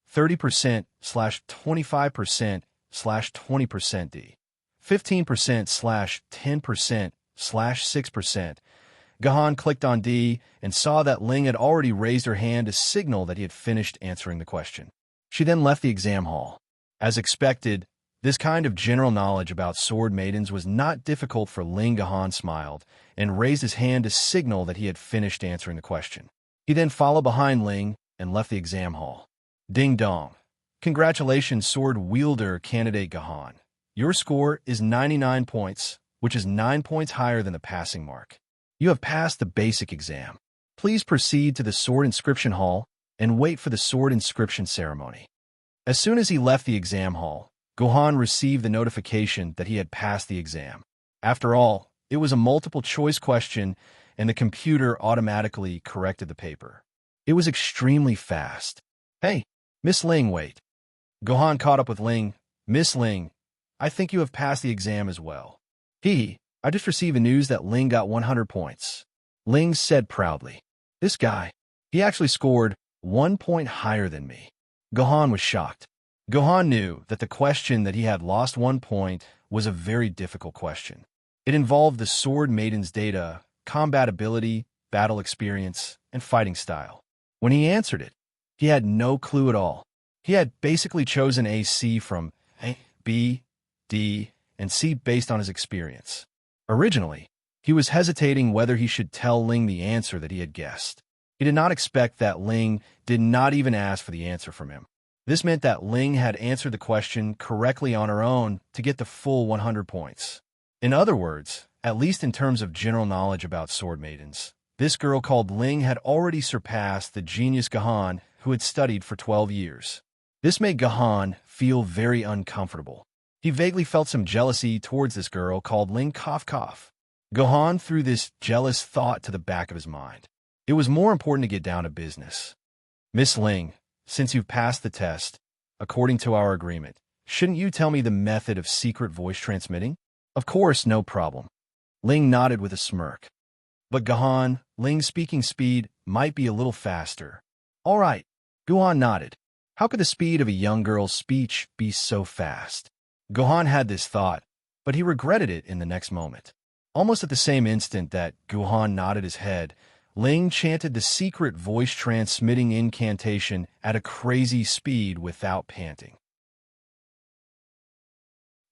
30%/25%/20%. D. 15%/10%/6%. Gahan clicked on D and saw that Ling had already raised her hand to signal that he had finished answering the question. She then left the exam hall. As expected, This kind of general knowledge about sword maidens was not difficult for Ling. Gahan smiled and raised his hand to signal that he had finished answering the question. He then followed behind Ling and left the exam hall. Ding dong. Congratulations, sword wielder candidate Gahan. Your score is 99 points, which is 9 points higher than the passing mark. You have passed the basic exam. Please proceed to the sword inscription hall and wait for the sword inscription ceremony. As soon as he left the exam hall, Gahan received the notification that he had passed the exam. After all, it was a multiple-choice question, and the computer automatically corrected the paper. It was extremely fast. Hey, Miss Ling, wait. Gahan caught up with Ling. Miss Ling, I think you have passed the exam as well. I just received the news that Ling got 100 points. Ling said proudly. This guy, he actually scored 1 point higher than me. Gahan was shocked. Gahan knew that the question that he had lost 1 point was a very difficult question. It involved the sword maiden's data, combat ability, battle experience, and fighting style. When he answered it, he had no clue at all. He had basically chosen A, C from A, B, D, and C based on his experience. Originally, he was hesitating whether he should tell Ling the answer that he had guessed. He did not expect that Ling did not even ask for the answer from him. This meant that Ling had answered the question correctly on her own to get the full 100 points. In other words, at least in terms of general knowledge about sword maidens, this girl called Ling had already surpassed the genius Gahan, who had studied for 12 years. This made Gahan feel very uncomfortable. He vaguely felt some jealousy towards this girl called Ling. Gahan threw this jealous thought to the back of his mind. It was more important to get down to business. Miss Ling, since you've passed the test, according to our agreement, shouldn't you tell me the method of secret voice transmitting? Of course, no problem. Ling nodded with a smirk. But Gahan, Ling's speaking speed might be a little faster. All right, Gahan nodded. How could the speed of a young girl's speech be so fast? Gahan had this thought, but he regretted it in the next moment. Almost at the same instant that Gahan nodded his head, Ling chanted the secret voice-transmitting incantation at a crazy speed without panting.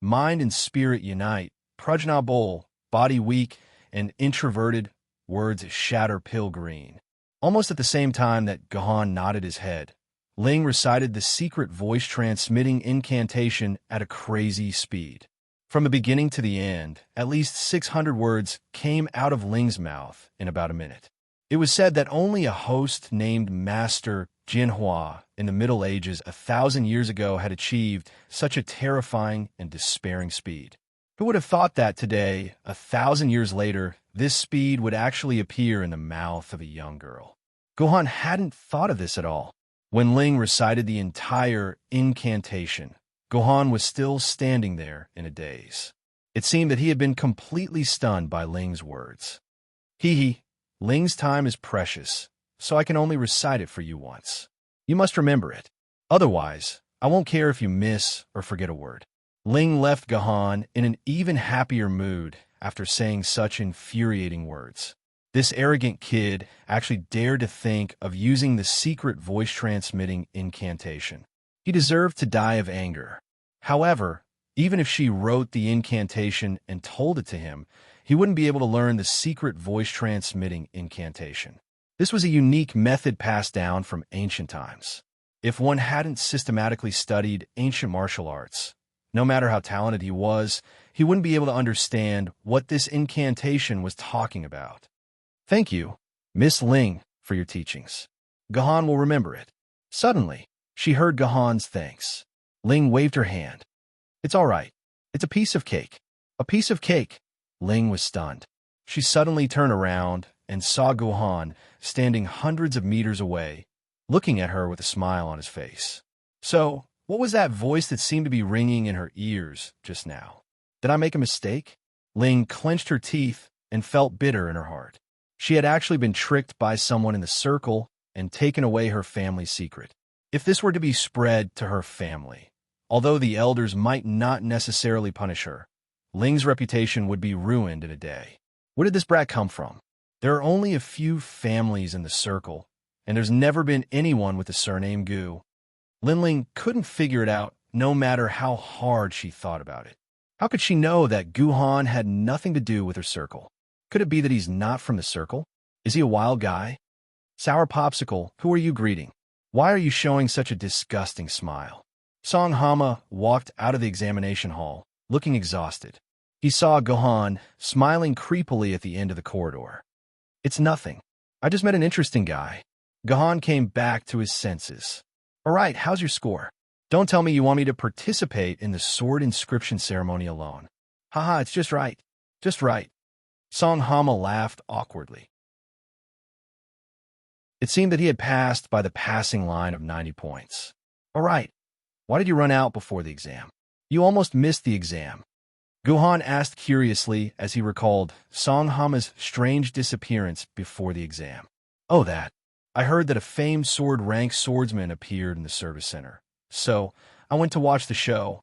Mind and spirit unite, prajna bowl, body weak and introverted, words shatter pill green. Almost at the same time that Gahan nodded his head, Ling recited the secret voice-transmitting incantation at a crazy speed. From the beginning to the end, at least 600 words came out of Ling's mouth in about a minute. It was said that only a host named Master Jinhua in the Middle Ages 1,000 years ago had achieved such a terrifying and despairing speed. Who would have thought that today, 1,000 years later, this speed would actually appear in the mouth of a young girl? Gahan hadn't thought of this at all. When Ling recited the entire incantation, Gahan was still standing there in a daze. It seemed that he had been completely stunned by Ling's words. Ling's time is precious, so I can only recite it for you once. You must remember it. Otherwise, I won't care if you miss or forget a word. Ling left Gahan in an even happier mood after saying such infuriating words. This arrogant kid actually dared to think of using the secret voice-transmitting incantation. He deserved to die of anger. However, even if she wrote the incantation and told it to him, he wouldn't be able to learn the secret voice-transmitting incantation. This was a unique method passed down from ancient times. If one hadn't systematically studied ancient martial arts, no matter how talented he wouldn't be able to understand what this incantation was talking about. Thank you, Miss Ling, for your teachings. Gahan will remember it. Suddenly, she heard Gahan's thanks. Ling waved her hand. It's all right. It's a piece of cake. A piece of cake. Ling was stunned. She suddenly turned around and saw Gahan standing hundreds of meters away, looking at her with a smile on his face. So, what was that voice that seemed to be ringing in her ears just now? Did I make a mistake? Ling clenched her teeth and felt bitter in her heart. She had actually been tricked by someone in the circle and taken away her family's secret. If this were to be spread to her family, although the elders might not necessarily punish her, Ling's reputation would be ruined in a day. Where did this brat come from? There are only a few families in the circle, and there's never been anyone with the surname Gu. Linling couldn't figure it out, no matter how hard she thought about it. How could she know that Guhan had nothing to do with her circle? Could it be that he's not from the circle? Is he a wild guy? Sour Popsicle, who are you greeting? Why are you showing such a disgusting smile? Song Hama walked out of the examination hall, looking exhausted. He saw Gohan smiling creepily at the end of the corridor. It's nothing. I just met an interesting guy. Gohan came back to his senses. All right, how's your score? Don't tell me you want me to participate in the sword inscription ceremony alone. Haha, it's just right. Just right. Song Hama laughed awkwardly. It seemed that he had passed by the passing line of 90 points. All right. Why did you run out before the exam? You almost missed the exam. Gohan asked curiously as he recalled Song Hama's strange disappearance before the exam. Oh, that. I heard that a famed sword-rank swordsman appeared in the service center. So, I went to watch the show.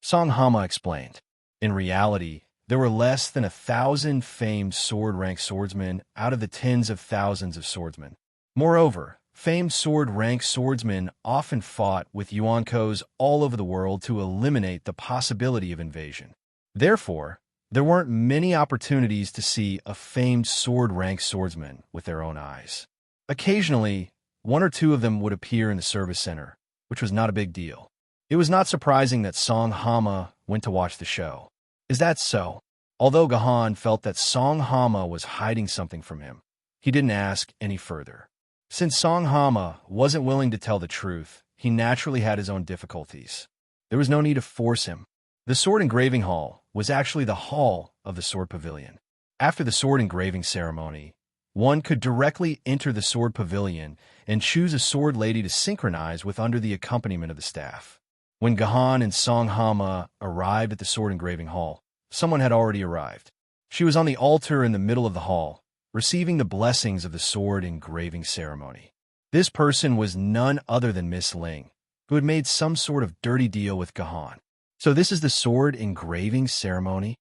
Song Hama explained. In reality, there were less than 1,000 famed sword-rank swordsmen out of the tens of thousands of swordsmen. Moreover, famed sword-rank swordsmen often fought with Yuankos all over the world to eliminate the possibility of invasion. Therefore, there weren't many opportunities to see a famed sword-rank swordsman with their own eyes. Occasionally, one or two of them would appear in the service center, which was not a big deal. It was not surprising that Song Hama went to watch the show. Is that so? Although Gohan felt that Song Hama was hiding something from him, he didn't ask any further. Since Song Hama wasn't willing to tell the truth, he naturally had his own difficulties. There was no need to force him. The sword engraving hall was actually the hall of the sword pavilion. After the sword engraving ceremony, one could directly enter the sword pavilion and choose a sword lady to synchronize with under the accompaniment of the staff. When Gohan and Song Hama arrived at the sword engraving hall, someone had already arrived. She was on the altar in the middle of the hall, receiving the blessings of the sword engraving ceremony. This person was none other than Miss Ling, who had made some sort of dirty deal with Gohan. So this is the sword engraving ceremony?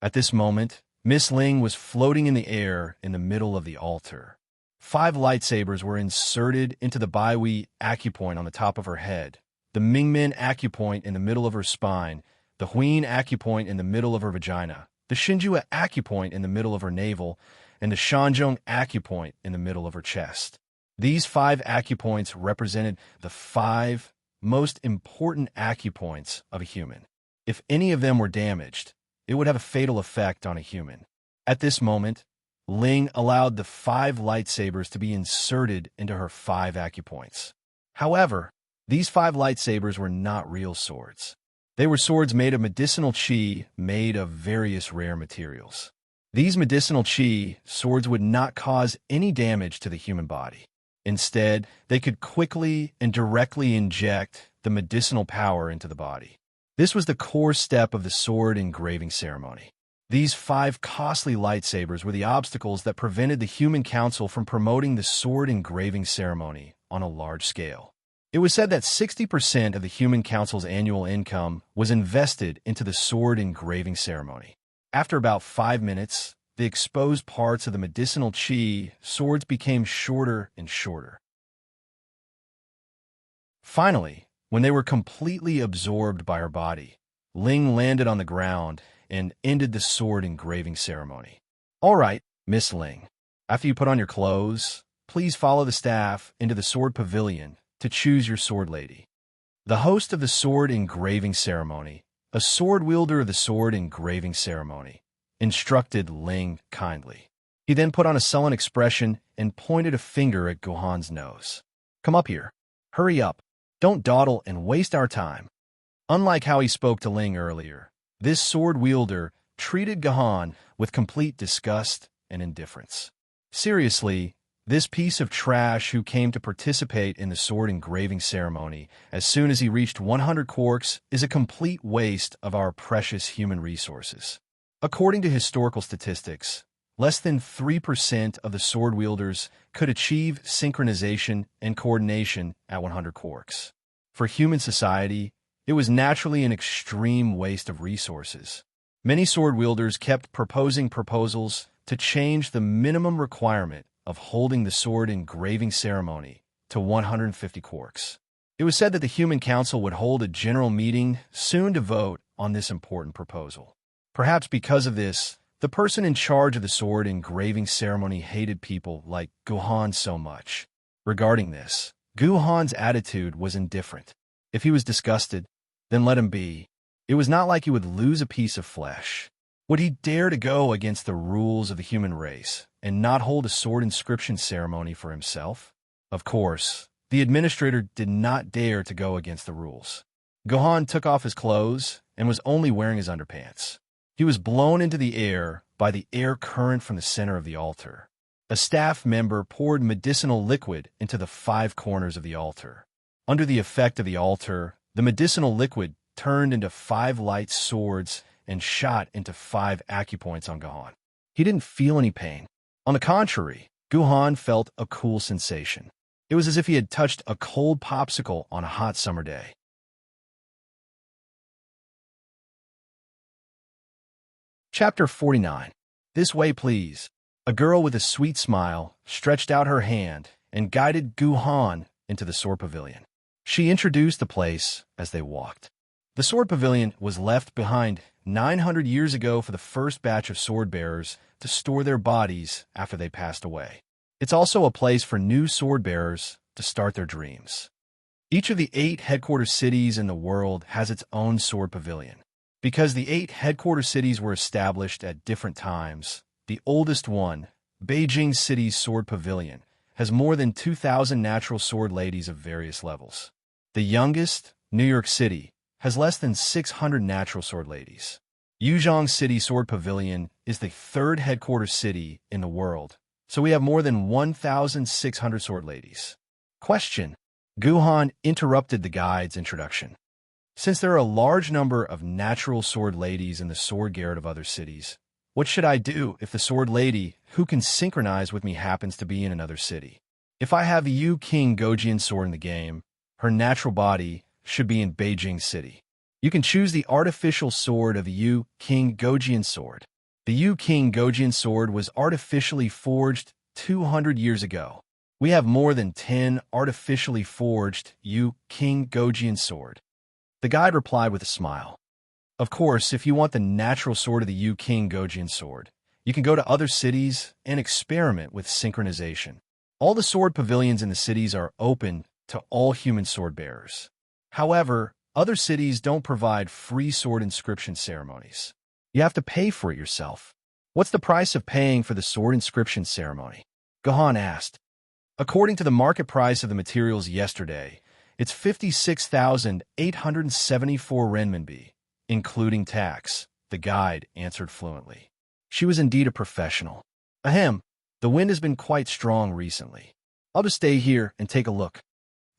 At this moment, Miss Ling was floating in the air in the middle of the altar. 5 lightsabers were inserted into the Baihui acupoint on the top of her head, the Mingmen acupoint in the middle of her spine, the Huin acupoint in the middle of her vagina, the Shinjua acupoint in the middle of her navel, and the Shanzhong acupoint in the middle of her chest. These 5 acupoints represented the 5 most important acupoints of a human. If any of them were damaged, it would have a fatal effect on a human. At this moment, Ling allowed the 5 lightsabers to be inserted into her 5 acupoints. However, these 5 lightsabers were not real swords. They were swords made of medicinal chi made of various rare materials. These medicinal chi swords would not cause any damage to the human body. Instead, they could quickly and directly inject the medicinal power into the body. This was the core step of the sword engraving ceremony. These 5 costly lightsabers were the obstacles that prevented the Human Council from promoting the sword engraving ceremony on a large scale. It was said that 60% of the Human Council's annual income was invested into the sword engraving ceremony. After about 5 minutes, the exposed parts of the medicinal chi swords became shorter and shorter. Finally, when they were completely absorbed by her body, Ling landed on the ground and ended the sword engraving ceremony. All right, Miss Ling, after you put on your clothes, please follow the staff into the sword pavilion to choose your sword lady. The host of the sword engraving ceremony, a sword wielder of the sword engraving ceremony, instructed Ling kindly. He then put on a sullen expression and pointed a finger at Gohan's nose. Come up here. Hurry up. Don't dawdle and waste our time. Unlike how he spoke to Ling earlier, this sword wielder treated Gohan with complete disgust and indifference. Seriously, this piece of trash who came to participate in the sword engraving ceremony as soon as he reached 100 quarks is a complete waste of our precious human resources. According to historical statistics, less than 3% of the sword wielders could achieve synchronization and coordination at 100 quarks. For human society, it was naturally an extreme waste of resources. Many sword wielders kept proposing proposals to change the minimum requirement of holding the sword engraving ceremony to 150 quarks. It It was said that the Human Council would hold a general meeting soon to vote on this important proposal. Perhaps because of this, the person in charge of the sword engraving ceremony hated people like Guhan so much. Regarding this, Guhan's attitude was indifferent. If he was disgusted, then let him be. It was not like he would lose a piece of flesh. Would he dare to go against the rules of the human race and not hold a sword inscription ceremony for himself? Of course, the administrator did not dare to go against the rules. Guhan took off his clothes and was only wearing his underpants. He was blown into the air by the air current from the center of the altar. A staff member poured medicinal liquid into the 5 corners of the altar. Under the effect of the altar, the medicinal liquid turned into 5 light swords and shot into 5 acupoints on Guhan. He didn't feel any pain. On the contrary, Guhan felt a cool sensation. It was as if he had touched a cold popsicle on a hot summer day. Chapter 49. This way, please. A girl with a sweet smile stretched out her hand and guided Guhan into the sword pavilion. She introduced the place as they walked. The sword pavilion was left behind 900 years ago for the first batch of sword bearers to store their bodies after they passed away. It's also a place for new sword bearers to start their dreams. Each of the 8 headquarters cities in the world has its own sword pavilion. Because the 8 headquarters cities were established at different times, the oldest one, Beijing City's sword pavilion, has more than 2,000 natural sword ladies of various levels. The youngest, New York City, has less than 600 natural sword ladies. Yuzhong City Sword Pavilion is the 3rd headquarters city in the world, so we have more than 1,600 sword ladies. Question. Guhan interrupted the guide's introduction. Since there are a large number of natural sword ladies in the sword garret of other cities, what should I do if the sword lady who can synchronize with me happens to be in another city? If I have the Yu King Gojian sword in the game, her natural body should be in Beijing City. You can choose the artificial sword of the Yu King Gojian sword. The Yu King Gojian sword was artificially forged 200 years ago. We have more than 10 artificially forged Yu King Gojian sword. The guide replied with a smile. Of course, if you want the natural sword of the Yu King Gojian sword, you can go to other cities and experiment with synchronization. All the sword pavilions in the cities are open to all human sword bearers. However, other cities don't provide free sword inscription ceremonies. You have to pay for it yourself. What's the price of paying for the sword inscription ceremony? Guhan asked. According to the market price of the materials yesterday, it's 56,874 renminbi, including tax, the guide answered fluently. She was indeed a professional. Ahem, the wind has been quite strong recently. I'll just stay here and take a look.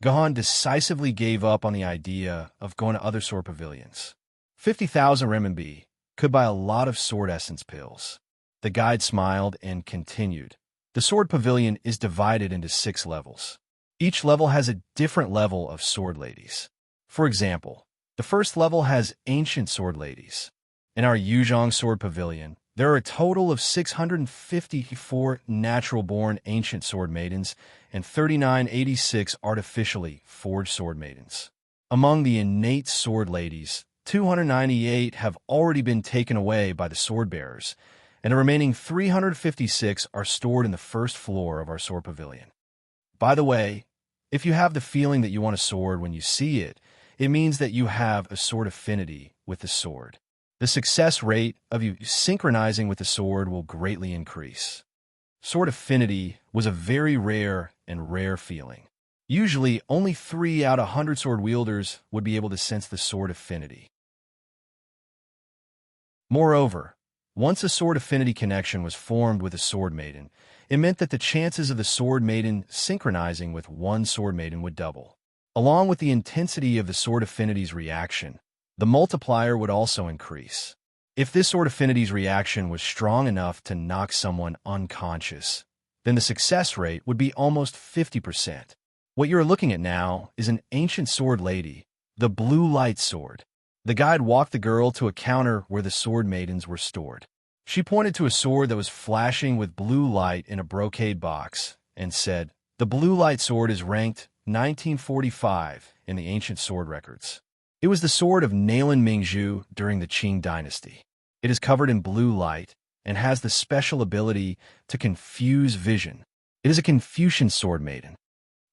Guhan decisively gave up on the idea of going to other sword pavilions. 50,000 renminbi could buy a lot of sword essence pills. The guide smiled and continued. The sword pavilion is divided into 6 levels. Each level has a different level of sword ladies. For example, the first level has ancient sword ladies. In our Yuzhong Sword Pavilion, there are a total of 654 natural-born ancient sword maidens and 3986 artificially forged sword maidens. Among the innate sword ladies, 298 have already been taken away by the sword bearers, and the remaining 356 are stored in the first floor of our sword pavilion. By the way, if you have the feeling that you want a sword when you see it, it means that you have a sword affinity with the sword. The success rate of you synchronizing with the sword will greatly increase. Sword affinity was a very rare feeling. Usually, only 3 out of 100 sword wielders would be able to sense the sword affinity. Moreover, once a sword affinity connection was formed with a sword maiden, it meant that the chances of the sword maiden synchronizing with one sword maiden would double. Along with the intensity of the sword affinity's reaction, the multiplier would also increase. If this sword affinity's reaction was strong enough to knock someone unconscious, then the success rate would be almost 50%. What you're looking at now is an ancient sword lady, the blue light sword. The guide walked the girl to a counter where the sword maidens were stored. She pointed to a sword that was flashing with blue light in a brocade box and said, "The blue light sword is ranked 1945 in the ancient sword records. It was the sword of Nailan Mingzhu during the Qing dynasty. It is covered in blue light and has the special ability to confuse vision. It is a Confucian sword maiden.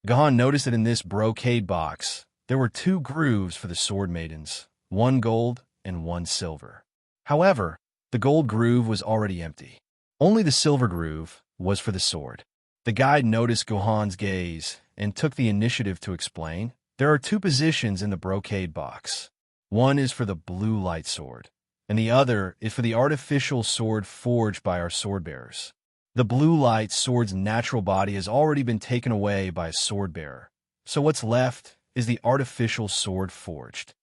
Gahan noticed that in this brocade box, there were 2 grooves for the sword maidens, 1 gold and 1 silver. However, the gold groove was already empty. Only the silver groove was for the sword. The guide noticed Gohan's gaze and took the initiative to explain. There are 2 positions in the brocade box. One is for the blue light sword, and the other is for the artificial sword forged by our sword bearers. The blue light sword's natural body has already been taken away by a sword bearer, so what's left is the artificial sword forged.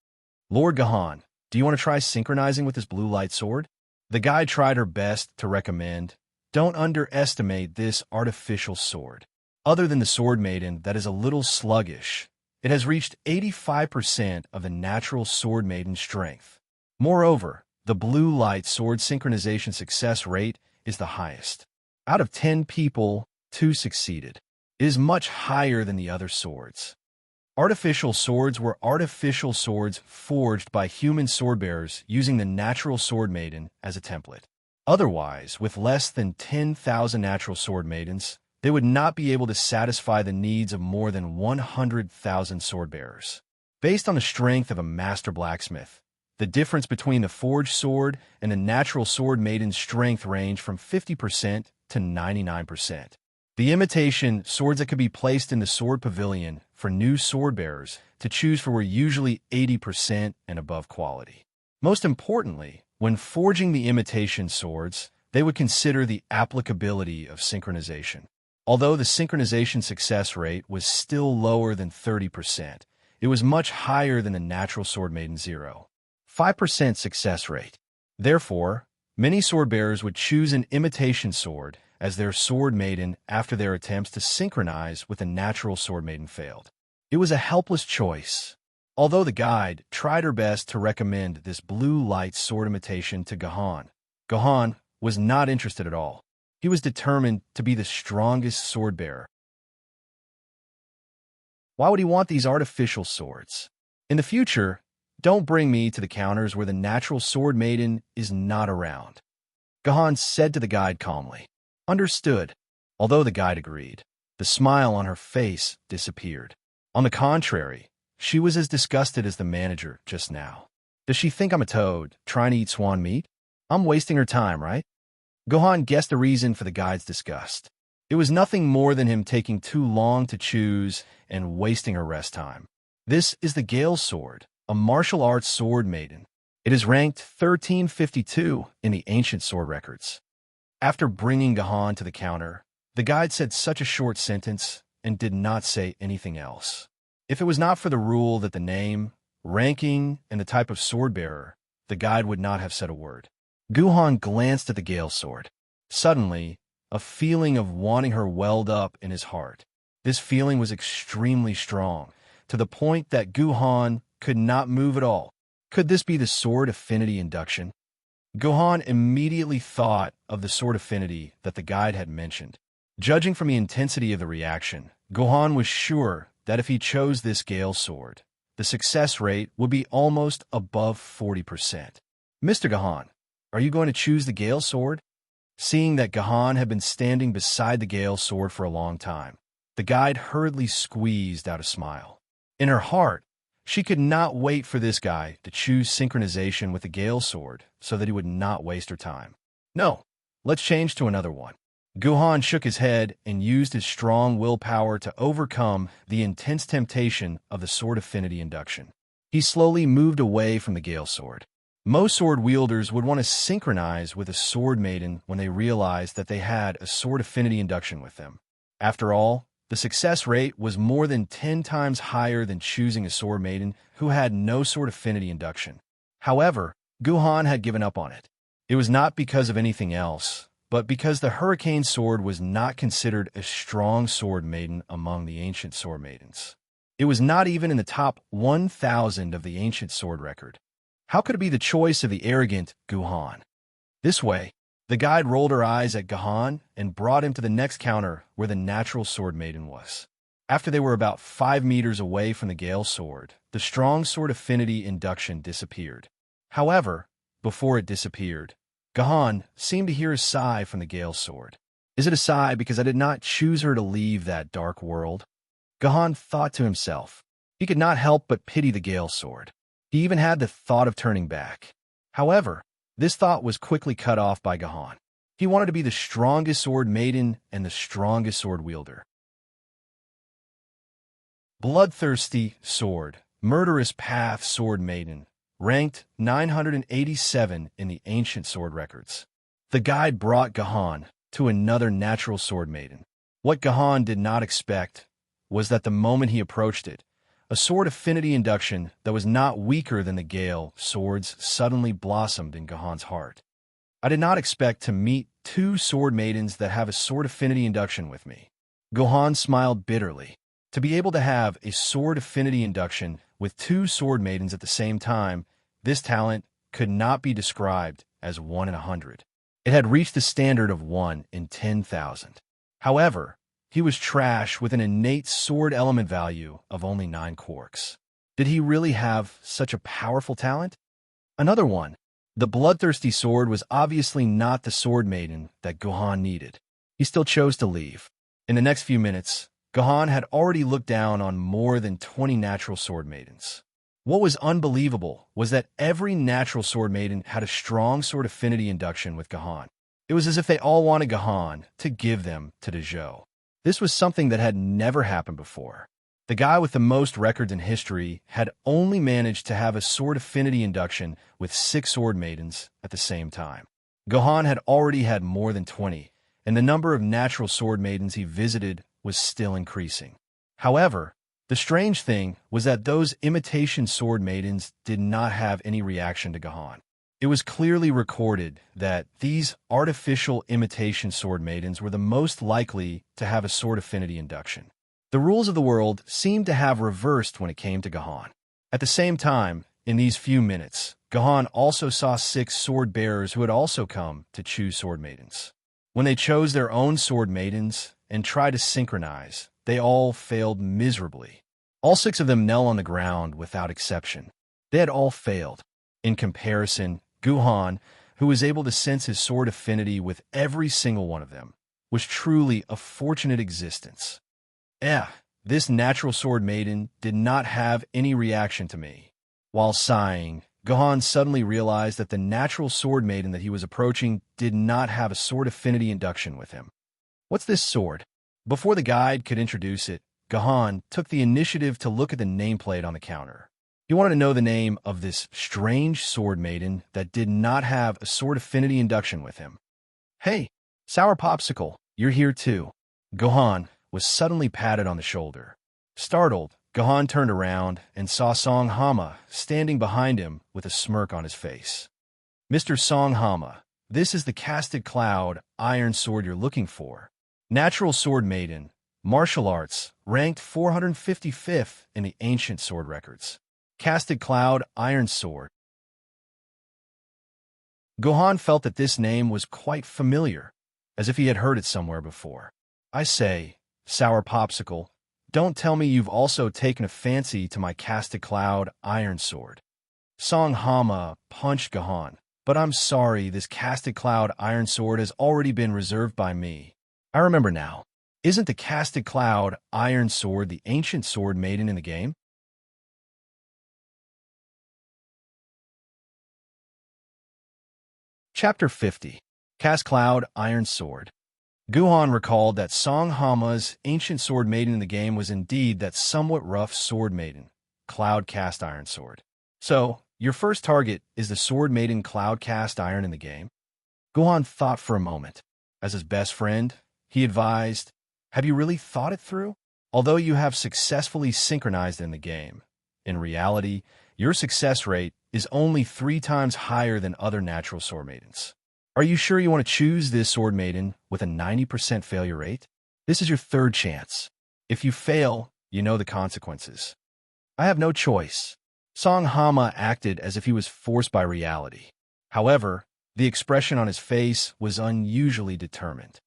Lord Gahan, do you want to try synchronizing with this blue light sword? The guide tried her best to recommend, don't underestimate this artificial sword. Other than the sword maiden that is a little sluggish, it has reached 85% of the natural sword maiden's strength. Moreover, the blue light sword synchronization success rate is the highest. Out of 10 people, 2 succeeded. It is much higher than the other swords. Artificial swords were artificial swords forged by human swordbearers using the natural sword maiden as a template. Otherwise, with less than 10,000 natural sword maidens, they would not be able to satisfy the needs of more than 100,000 swordbearers. Based on the strength of a master blacksmith, the difference between the forged sword and the natural sword maiden's strength ranged from 50% to 99%. The imitation swords that could be placed in the sword pavilion for new swordbearers to choose for were usually 80% and above quality. Most importantly, when forging the imitation swords, they would consider the applicability of synchronization. Although the synchronization success rate was still lower than 30%, it was much higher than the natural sword maiden 0.5% success rate. Therefore, many swordbearers would choose an imitation sword as their sword maiden after their attempts to synchronize with a natural sword maiden failed. It was a helpless choice. Although the guide tried her best to recommend this blue light sword imitation to Gahan, Gahan was not interested at all. He was determined to be the strongest sword bearer. Why would he want these artificial swords? In the future, don't bring me to the counters where the natural sword maiden is not around. Gahan said to the guide calmly. Understood. Although the guide agreed, the smile on her face disappeared. On the contrary, she was as disgusted as the manager just now. Does she think I'm a toad, trying to eat swan meat? I'm wasting her time, right? Gahan guessed the reason for the guide's disgust. It was nothing more than him taking too long to choose and wasting her rest time. This is the Gale Sword, a martial arts sword maiden. It is ranked 1352 in the ancient sword records. After bringing Gahan to the counter, the guide said such a short sentence and did not say anything else. If it was not for the rule that the name, ranking, and the type of sword bearer, the guide would not have said a word. Gahan glanced at the Gale Sword. Suddenly, a feeling of wanting her welled up in his heart. This feeling was extremely strong, to the point that Gahan could not move at all. Could this be the sword affinity induction? Gahan immediately thought of the sword affinity that the guide had mentioned. Judging from the intensity of the reaction, Gahan was sure that if he chose this Gale Sword, the success rate would be almost above 40%. Mr. Gahan, are you going to choose the Gale Sword? Seeing that Gahan had been standing beside the Gale Sword for a long time, the guide hurriedly squeezed out a smile. In her heart, she could not wait for this guy to choose synchronization with the Gale Sword so that he would not waste her time. No, let's change to another one. Gahan shook his head and used his strong willpower to overcome the intense temptation of the sword affinity induction. He slowly moved away from the Gale Sword. Most sword wielders would want to synchronize with a sword maiden when they realized that they had a sword affinity induction with them. After all, the success rate was more than 10 times higher than choosing a sword maiden who had no sword affinity induction. However, Gahan had given up on it. It was not because of anything else, but because the Hurricane Sword was not considered a strong sword maiden among the ancient sword maidens. It was not even in the top 1,000 of the ancient sword record. How could it be the choice of the arrogant Gahan? This way, the guide rolled her eyes at Gahan and brought him to the next counter where the natural sword maiden was. After they were about 5 meters away from the Gale sword, the strong sword affinity induction disappeared. However, before it disappeared, Gahan seemed to hear a sigh from the Gale sword. Is it a sigh because I did not choose her to leave that dark world? Gahan thought to himself. He could not help but pity the Gale sword. He even had the thought of turning back. However, this thought was quickly cut off by Gahan. He wanted to be the strongest sword maiden and the strongest sword wielder. Bloodthirsty sword, murderous path sword maiden, ranked 987 in the ancient sword records. The guide brought Gahan to another natural sword maiden. What Gahan did not expect was that the moment he approached it, a sword affinity induction that was not weaker than the Gale swords suddenly blossomed in Gahan's heart. I did not expect to meet two sword maidens that have a sword affinity induction with me. Gahan smiled bitterly. To be able to have a sword affinity induction with two sword maidens at the same time, this talent could not be described as 1 in 100. It had reached the standard of 1 in 10,000. However, he was trash with an innate sword element value of only 9 quarks. Did he really have such a powerful talent? Another one. The bloodthirsty sword was obviously not the sword maiden that Gahan needed. He still chose to leave. In the next few minutes, Gahan had already looked down on more than 20 natural sword maidens. What was unbelievable was that every natural sword maiden had a strong sword affinity induction with Gahan. It was as if they all wanted Gahan to give them to Dezhou. This was something that had never happened before. The guy with the most records in history had only managed to have a sword affinity induction with 6 sword maidens at the same time. Gahan had already had more than 20, and the number of natural sword maidens he visited was still increasing. However, the strange thing was that those imitation sword maidens did not have any reaction to Gahan. It was clearly recorded that these artificial imitation sword maidens were the most likely to have a sword affinity induction. The rules of the world seemed to have reversed when it came to Gahan. At the same time, in these few minutes, Gahan also saw 6 sword bearers who had also come to choose sword maidens. When they chose their own sword maidens and tried to synchronize, they all failed miserably. All 6 of them knelt on the ground without exception. They had all failed. In comparison, Gahan, who was able to sense his sword affinity with every single one of them, was truly a fortunate existence. This natural sword maiden did not have any reaction to me. While sighing, Gahan suddenly realized that the natural sword maiden that he was approaching did not have a sword affinity induction with him. What's this sword? Before the guide could introduce it, Gahan took the initiative to look at the nameplate on the counter. He wanted to know the name of this strange sword maiden that did not have a sword affinity induction with him. Hey, Sour Popsicle, you're here too. Gahan was suddenly patted on the shoulder. Startled, Gahan turned around and saw Song Hama standing behind him with a smirk on his face. Mr. Song Hama, this is the casted cloud iron sword you're looking for. Natural sword maiden, martial arts, ranked 455th in the ancient sword records. Casted cloud iron sword. Gahan felt that this name was quite familiar, as if he had heard it somewhere before. I say, Sour Popsicle, don't tell me you've also taken a fancy to my casted cloud iron sword. Song Hama punched Gahan, but I'm sorry, this casted cloud iron sword has already been reserved by me. I remember now. Isn't the casted cloud iron sword the ancient sword maiden in the game? Chapter 50. Cast Cloud Iron Sword. Gahan recalled that Song Hama's ancient sword maiden in the game was indeed that somewhat rough sword maiden, Cloud Cast Iron Sword. So, your first target is the sword maiden Cloud Cast Iron in the game? Gahan thought for a moment. As his best friend, he advised, have you really thought it through? Although you have successfully synchronized in the game, in reality, your success rate is only 3 times higher than other natural sword maidens. Are you sure you want to choose this sword maiden with a 90% failure rate? This is your 3rd chance. If you fail, you know the consequences. I have no choice. Song Hama acted as if he was forced by reality. However, the expression on his face was unusually determined.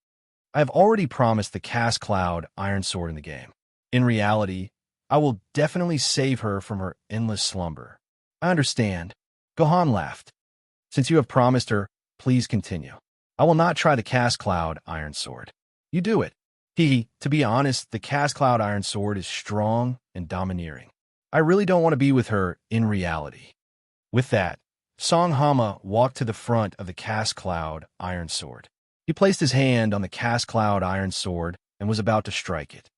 I have already promised the Cast Cloud Iron Sword in the game. In reality, I will definitely save her from her endless slumber. I understand. Gohan laughed. Since you have promised her, please continue. I will not try the Cast Cloud Iron Sword. You do it. To be honest, the Cast Cloud Iron Sword is strong and domineering. I really don't want to be with her in reality. With that, Song Hama walked to the front of the Cast Cloud Iron Sword. He placed his hand on the Cast Cloud Iron Sword and was about to strike it.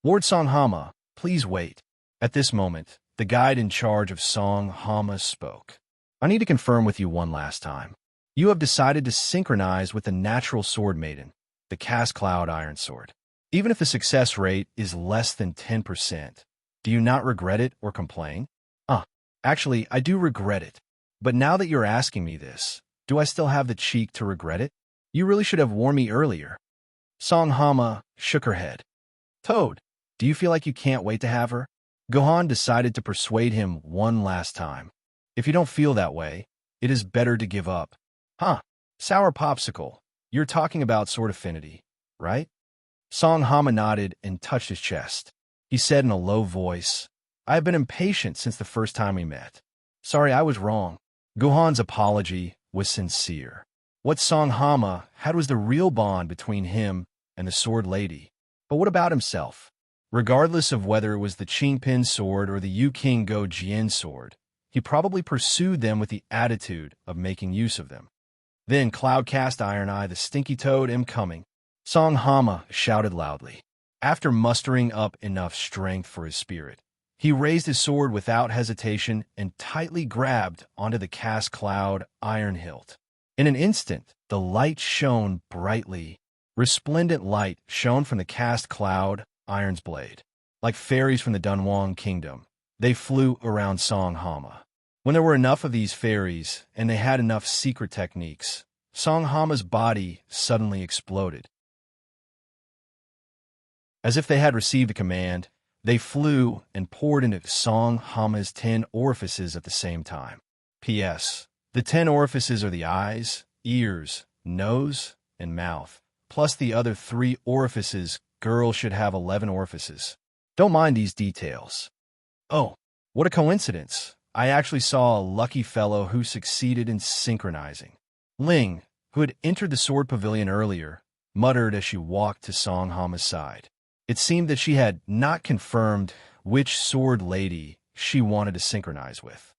Lord Song Hama, please wait. At this moment, the guide in charge of Song Hama spoke. I need to confirm with you one last time. You have decided to synchronize with the natural sword maiden, the Cast Cloud Iron Sword. Even if the success rate is less than 10%, do you not regret it or complain? Actually, I do regret it. But now that you're asking me this, do I still have the cheek to regret it? You really should have warned me earlier. Song Hama shook her head. Toad, do you feel like you can't wait to have her? Gohan decided to persuade him one last time. If you don't feel that way, it is better to give up. Sour Popsicle, you're talking about sword affinity, right? Song Hama nodded and touched his chest. He said in a low voice, I have been impatient since the first time we met. Sorry, I was wrong. Gohan's apology was sincere. What Song Hama had was the real bond between him and the sword lady. But what about himself? Regardless of whether it was the Qingpin sword or the Yu King Go Jian sword, he probably pursued them with the attitude of making use of them. Then Cloudcast Iron Eye, the stinky toad, am coming. Song Hama shouted loudly. After mustering up enough strength for his spirit, he raised his sword without hesitation and tightly grabbed onto the Cast Cloud Iron hilt. In an instant, the light shone brightly. Resplendent light shone from the Cast Cloud Iron's blade. Like fairies from the Dunhuang Kingdom, they flew around Song Hama. When there were enough of these fairies, and they had enough secret techniques, Song Hama's body suddenly exploded. As if they had received a command, they flew and poured into Song Hama's 10 orifices at the same time. P.S. The 10 orifices are the eyes, ears, nose, and mouth, plus the other 3 orifices. Girls should have 11 orifices. Don't mind these details. Oh, what a coincidence. I actually saw a lucky fellow who succeeded in synchronizing. Ling, who had entered the sword pavilion earlier, muttered as she walked to Song Hama's side. It seemed that she had not confirmed which sword lady she wanted to synchronize with.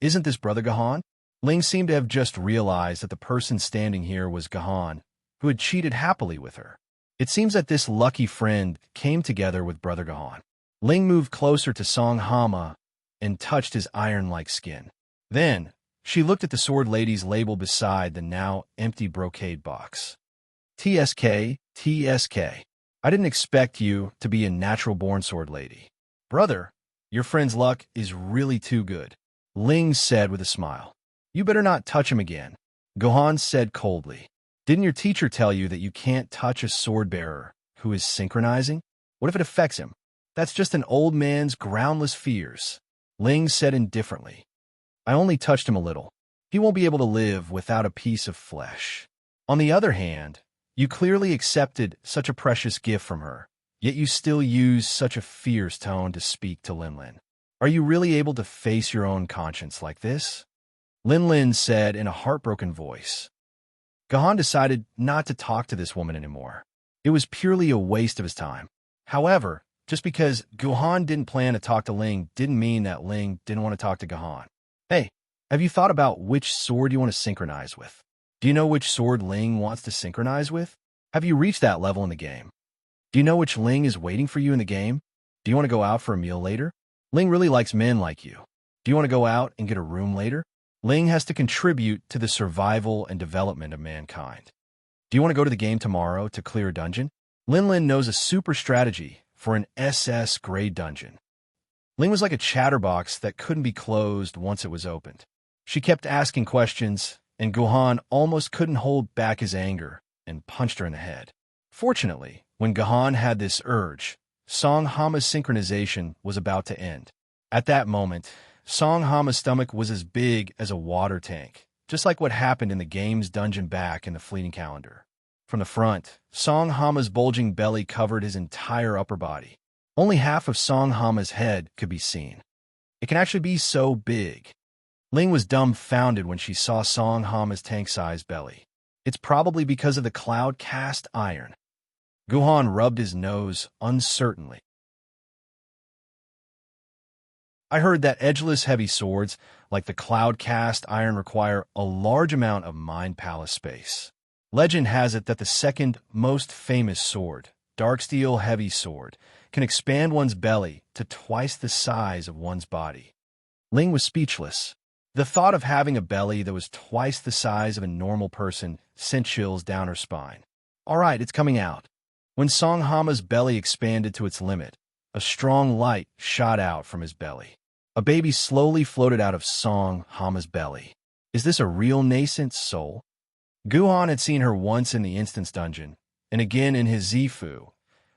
Isn't this Brother Gohan? Ling seemed to have just realized that the person standing here was Gohan, who had cheated happily with her. It seems that this lucky friend came together with Brother Gohan. Ling moved closer to Song Hama and touched his iron-like skin. Then, she looked at the sword lady's label beside the now empty brocade box. TSK, TSK. I didn't expect you to be a natural-born sword lady. Brother, your friend's luck is really too good, Ling said with a smile. You better not touch him again, Gohan said coldly. Didn't your teacher tell you that you can't touch a sword-bearer who is synchronizing? What if it affects him? That's just an old man's groundless fears, Ling said indifferently. I only touched him a little. He won't be able to live without a piece of flesh. On the other hand, you clearly accepted such a precious gift from her, yet you still use such a fierce tone to speak to Lin. Are you really able to face your own conscience like this? Lin said in a heartbroken voice. Gohan decided not to talk to this woman anymore. It was purely a waste of his time. However, just because Gohan didn't plan to talk to Ling didn't mean that Ling didn't want to talk to Gohan. Hey, have you thought about which sword you want to synchronize with? Do you know which sword Ling wants to synchronize with? Have you reached that level in the game? Do you know which Ling is waiting for you in the game? Do you want to go out for a meal later? Ling really likes men like you. Do you want to go out and get a room later? Ling has to contribute to the survival and development of mankind. Do you want to go to the game tomorrow to clear a dungeon? Lin knows a super strategy for an SS grade dungeon. Ling was like a chatterbox that couldn't be closed once it was opened. She kept asking questions, and Gohan almost couldn't hold back his anger and punched her in the head. Fortunately, when Gohan had this urge, Song Hama's synchronization was about to end. At that moment, Song Hama's stomach was as big as a water tank, just like what happened in the game's dungeon back in the fleeting calendar. From the front, Song Hama's bulging belly covered his entire upper body. Only half of Song Hama's head could be seen. It can actually be so big. Ling was dumbfounded when she saw Song Hama's tank-sized belly. It's probably because of the cloud-cast iron. Guhan rubbed his nose uncertainly. I heard that edgeless heavy swords, like the cloud-cast iron, require a large amount of mind palace space. Legend has it that the second most famous sword, Darksteel Heavy Sword, can expand one's belly to twice the size of one's body. Ling was speechless. The thought of having a belly that was twice the size of a normal person sent chills down her spine. All right, it's coming out. When Song Hama's belly expanded to its limit, a strong light shot out from his belly. A baby slowly floated out of Song Hama's belly. Is this a real nascent soul? Guhan had seen her once in the instance dungeon, and again in his Zifu,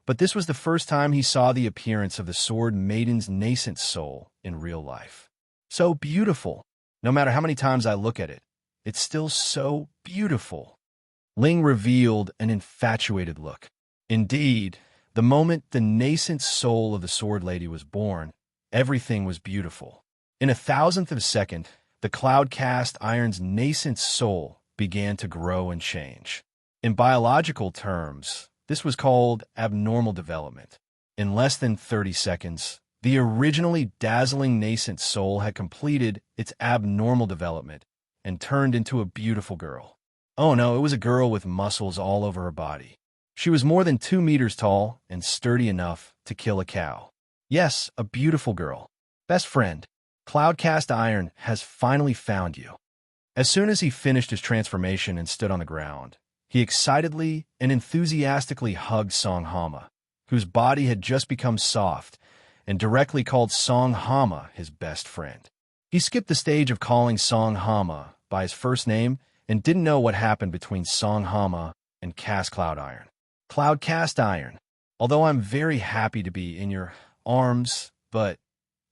but this was the first time he saw the appearance of the sword Maiden's nascent soul in real life. So beautiful. No matter how many times I look at it, it's still so beautiful. Ling revealed an infatuated look. Indeed, the moment the nascent soul of the sword lady was born, everything was beautiful. In a thousandth of a second, the cloud-cast iron's nascent soul began to grow and change. In biological terms, this was called abnormal development. In less than 30 seconds, the originally dazzling nascent soul had completed its abnormal development and turned into a beautiful girl. Oh no, it was a girl with muscles all over her body. She was more than 2 meters tall and sturdy enough to kill a cow. Yes, a beautiful girl. Best friend, Cloudcast Iron has finally found you. As soon as he finished his transformation and stood on the ground, he excitedly and enthusiastically hugged Song Hama, whose body had just become soft, and directly called Song Hama his best friend. He skipped the stage of calling Song Hama by his first name and didn't know what happened between Song Hama and Cast Cloud Iron. Cloudcast Iron, although I'm very happy to be in your arms, but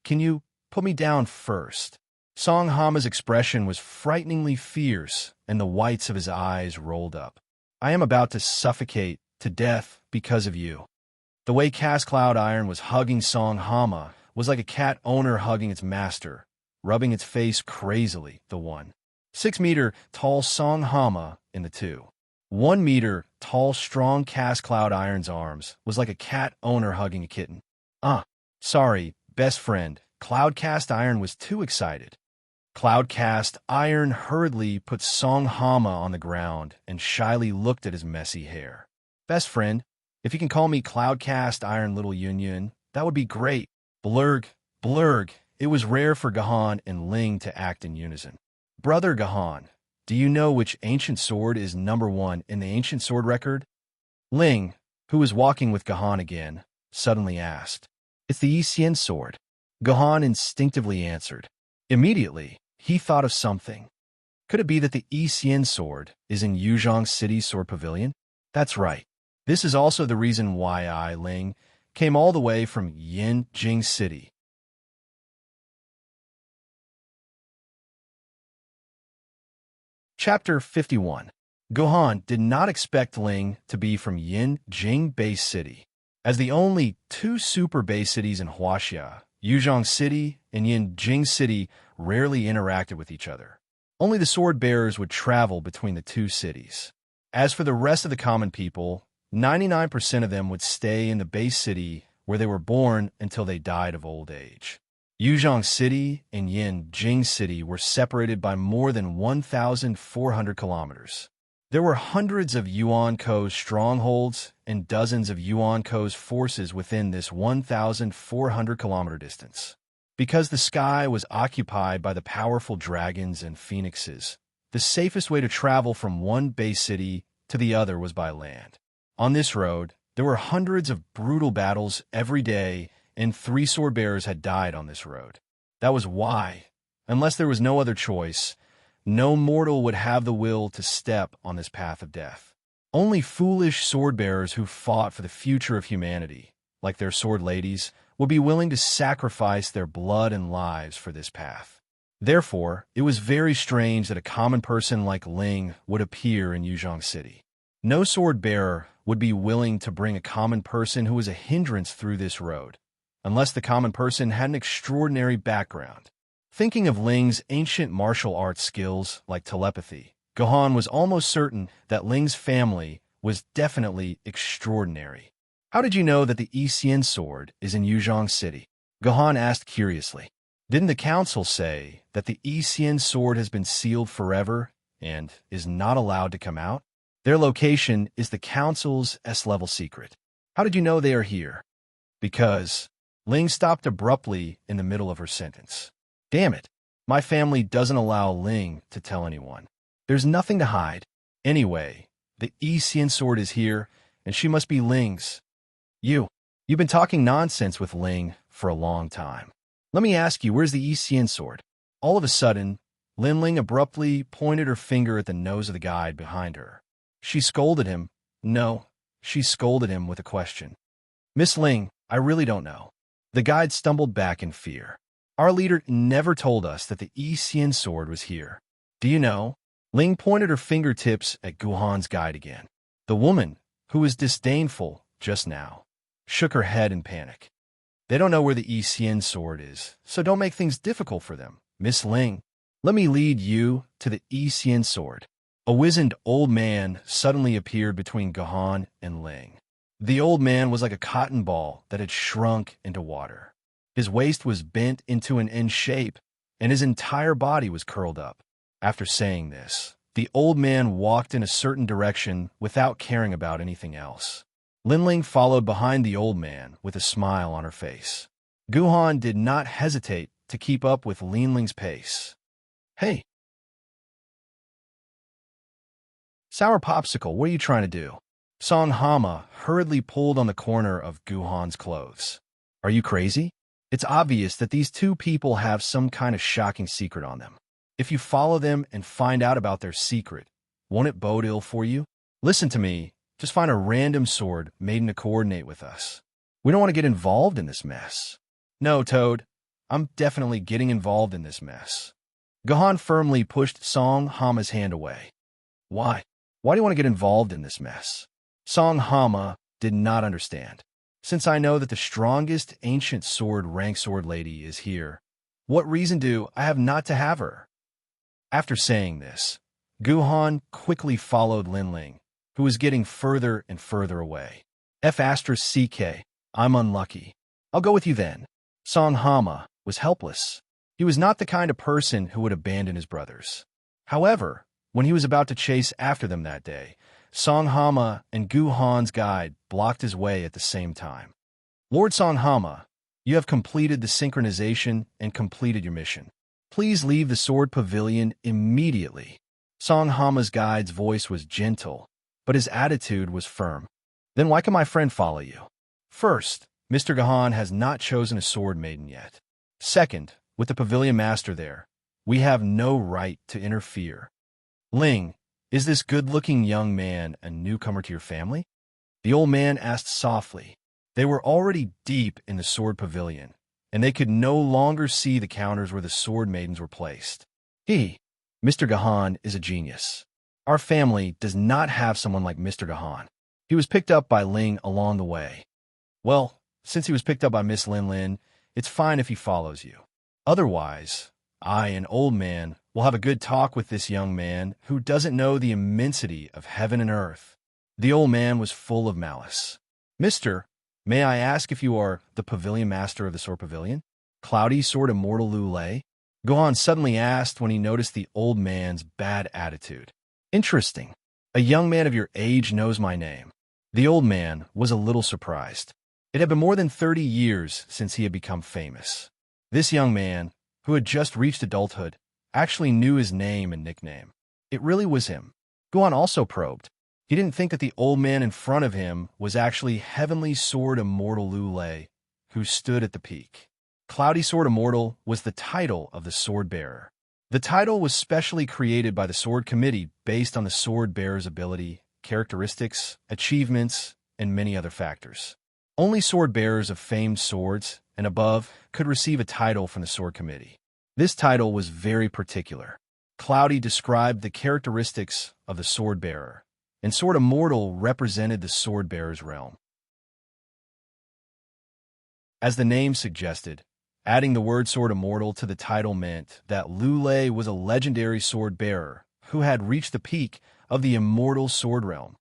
can you put me down first? Song Hama's expression was frighteningly fierce, and the whites of his eyes rolled up. I am about to suffocate to death because of you. The way Cast Cloud Iron was hugging Song Hama was like a cat owner hugging its master, rubbing its face crazily, the 1-6-meter tall Song Hama in the 2-1-meter tall strong Cast Cloud Iron's arms was like a cat owner hugging a kitten. Sorry, best friend. Cloudcast Iron was too excited. Cloudcast Iron hurriedly put Song Hama on the ground and shyly looked at his messy hair. Best friend, if you can call me Cloudcast Iron Little Yun, that would be great. Blurg, blurg. It was rare for Gahan and Ling to act in unison. Brother Gahan, do you know which ancient sword is number 1 in the ancient sword record? Ling, who was walking with Gahan again, suddenly asked. It's the Yi sword. Gahan instinctively answered. Immediately, he thought of something. Could it be that the Yi sword is in Yuzhong City's sword pavilion? That's right. This is also the reason why I, Ling, came all the way from Yinjing City. Chapter 51. Gohan did not expect Ling to be from Yinjing Base City. As the only 2 super base cities in Huaxia, Yuzhong City and Yinjing City rarely interacted with each other. Only the sword bearers would travel between the 2 cities. As for the rest of the common people, 99% of them would stay in the base city where they were born until they died of old age. Yuzhong City and Yinjing City were separated by more than 1,400 kilometers. There were hundreds of Yuan-Ko's strongholds and dozens of Yuan-Ko's forces within this 1,400-kilometer distance. Because the sky was occupied by the powerful dragons and phoenixes, the safest way to travel from one base city to the other was by land. On this road, there were hundreds of brutal battles every day, and 3 sword bearers had died on this road. That was why, unless there was no other choice, no mortal would have the will to step on this path of death. Only foolish sword bearers who fought for the future of humanity, like their sword ladies, would be willing to sacrifice their blood and lives for this path. Therefore, it was very strange that a common person like Ling would appear in Yuzhong City. No sword bearer would be willing to bring a common person who was a hindrance through this road, unless the common person had an extraordinary background. Thinking of Ling's ancient martial arts skills like telepathy, Gohan was almost certain that Ling's family was definitely extraordinary. How did you know that the Yi sword is in Yuzhong City? Gohan asked curiously. Didn't the council say that the Yi sword has been sealed forever and is not allowed to come out? Their location is the council's S-level secret. How did you know they are here? Because Ling stopped abruptly in the middle of her sentence. Damn it. My family doesn't allow Ling to tell anyone. There's nothing to hide. Anyway, the Yi sword is here, and she must be Ling's. You've been talking nonsense with Ling for a long time. Let me ask you, where's the Yi sword? All of a sudden, Ling abruptly pointed her finger at the nose of the guide behind her. She scolded him. No, she scolded him with a question. Miss Ling, I really don't know. The guide stumbled back in fear. Our leader never told us that the Yi sword was here. Do you know? Ling pointed her fingertips at Gohan's guide again. The woman, who was disdainful just now, shook her head in panic. They don't know where the Yi sword is, so don't make things difficult for them. Miss Ling, let me lead you to the Yi sword. A wizened old man suddenly appeared between Gohan and Ling. The old man was like a cotton ball that had shrunk into water. His waist was bent into an N shape, and his entire body was curled up. After saying this, the old man walked in a certain direction without caring about anything else. Ling followed behind the old man with a smile on her face. Gohan did not hesitate to keep up with Ling's pace. Hey! Sour Popsicle, what are you trying to do? Song Hama hurriedly pulled on the corner of Gohan's clothes. Are you crazy? It's obvious that these two people have some kind of shocking secret on them. If you follow them and find out about their secret, won't it bode ill for you? Listen to me. Just find a random sword Maiden to coordinate with us. We don't want to get involved in this mess. No, Toad. I'm definitely getting involved in this mess. Gohan firmly pushed Song Hama's hand away. Why? Why do you want to get involved in this mess? Song Hama did not understand. Since I know that the strongest ancient sword rank sword lady is here, what reason do I have not to have her? After saying this, Gohan quickly followed Ling, who was getting further and further away. F***, I'm unlucky. I'll go with you then. Song Hama was helpless. He was not the kind of person who would abandon his brothers. However, when he was about to chase after them that day, Song Hama and Gohan's guide blocked his way at the same time. Lord Song Hama, you have completed the synchronization and completed your mission. Please leave the sword pavilion immediately. Song Hama's guide's voice was gentle, but his attitude was firm. Then why can my friend follow you? First, Mr. Gohan has not chosen a sword maiden yet. Second, with the pavilion master there, we have no right to interfere. Ling, is this good-looking young man a newcomer to your family? The old man asked softly. They were already deep in the sword pavilion, and they could no longer see the counters where the sword maidens were placed. Mr. Gohan is a genius. Our family does not have someone like Mr. Gohan. He was picked up by Ling along the way. Well, since he was picked up by Miss Lin, it's fine if he follows you. Otherwise, I, an old man, will have a good talk with this young man who doesn't know the immensity of heaven and earth. The old man was full of malice. Mister, may I ask if you are the pavilion master of the sword pavilion? Cloudy Sword Immortal Liu Lei? Gohan suddenly asked when he noticed the old man's bad attitude. Interesting. A young man of your age knows my name. The old man was a little surprised. It had been more than 30 years since he had become famous. This young man, who had just reached adulthood, actually knew his name and nickname. It really was him. Gohan also probed. He didn't think that the old man in front of him was actually Heavenly Sword Immortal Liu Lei, who stood at the peak. Cloudy Sword Immortal was the title of the sword bearer. The title was specially created by the Sword Committee based on the sword bearer's ability, characteristics, achievements, and many other factors. Only sword bearers of famed swords and above could receive a title from the Sword Committee. This title was very particular. Cloudy described the characteristics of the sword bearer, and Sword Immortal represented the sword-bearer's realm. As the name suggested, adding the word Sword Immortal to the title meant that Lu Lei was a legendary sword-bearer who had reached the peak of the immortal sword realm.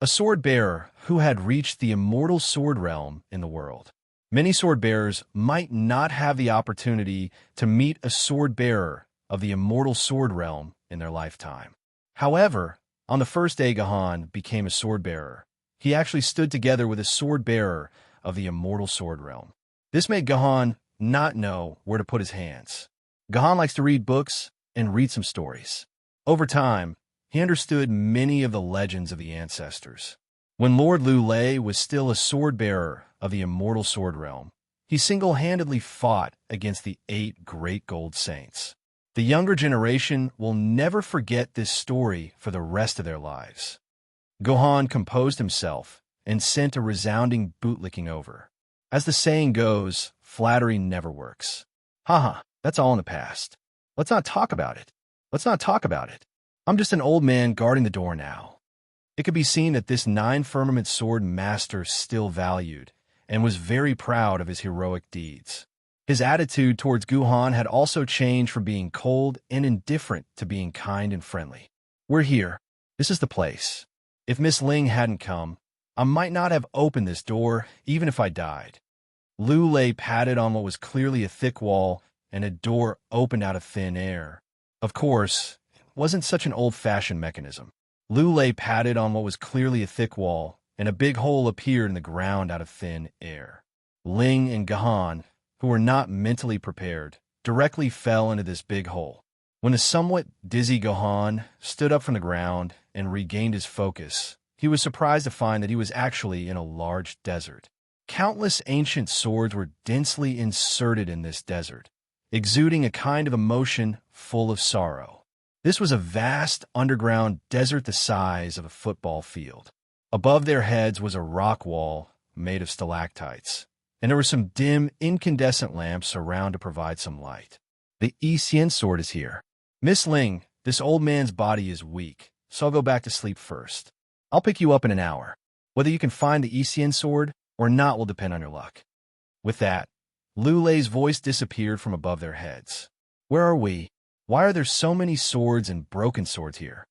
A sword-bearer who had reached the immortal sword realm in the world. Many sword-bearers might not have the opportunity to meet a sword-bearer of the immortal sword realm in their lifetime. However, on the first day Gahan became a sword-bearer, he actually stood together with a sword-bearer of the immortal sword realm. This made Gahan not know where to put his hands. Gahan likes to read books and read some stories. Over time, he understood many of the legends of the ancestors. When Lord Lu Lei was still a sword-bearer of the immortal sword realm, he single-handedly fought against the 8 great gold saints. The younger generation will never forget this story for the rest of their lives. Gahan composed himself and sent a resounding bootlicking over. As the saying goes, flattery never works. Haha, that's all in the past. Let's not talk about it. Let's not talk about it. I'm just an old man guarding the door now. It could be seen that this 9-firmament sword master still valued and was very proud of his heroic deeds. His attitude towards Gahan had also changed from being cold and indifferent to being kind and friendly. We're here. This is the place. If Miss Ling hadn't come, I might not have opened this door, even if I died. Lu Lei patted on what was clearly a thick wall, and a door opened out of thin air. Of course, it wasn't such an old-fashioned mechanism. Lu Lei patted on what was clearly a thick wall, and a big hole appeared in the ground out of thin air. Ling and Gahan, who were not mentally prepared, directly fell into this big hole. When a somewhat dizzy Gahan stood up from the ground and regained his focus, he was surprised to find that he was actually in a large desert. Countless ancient swords were densely inserted in this desert, exuding a kind of emotion full of sorrow. This was a vast underground desert the size of a football field. Above their heads was a rock wall made of stalactites, and there were some dim, incandescent lamps around to provide some light. The Yi sword is here. Miss Ling, this old man's body is weak, so I'll go back to sleep first. I'll pick you up in an hour. Whether you can find the Yi sword or not will depend on your luck. With that, Lu Lei's voice disappeared from above their heads. Where are we? Why are there so many swords and broken swords here?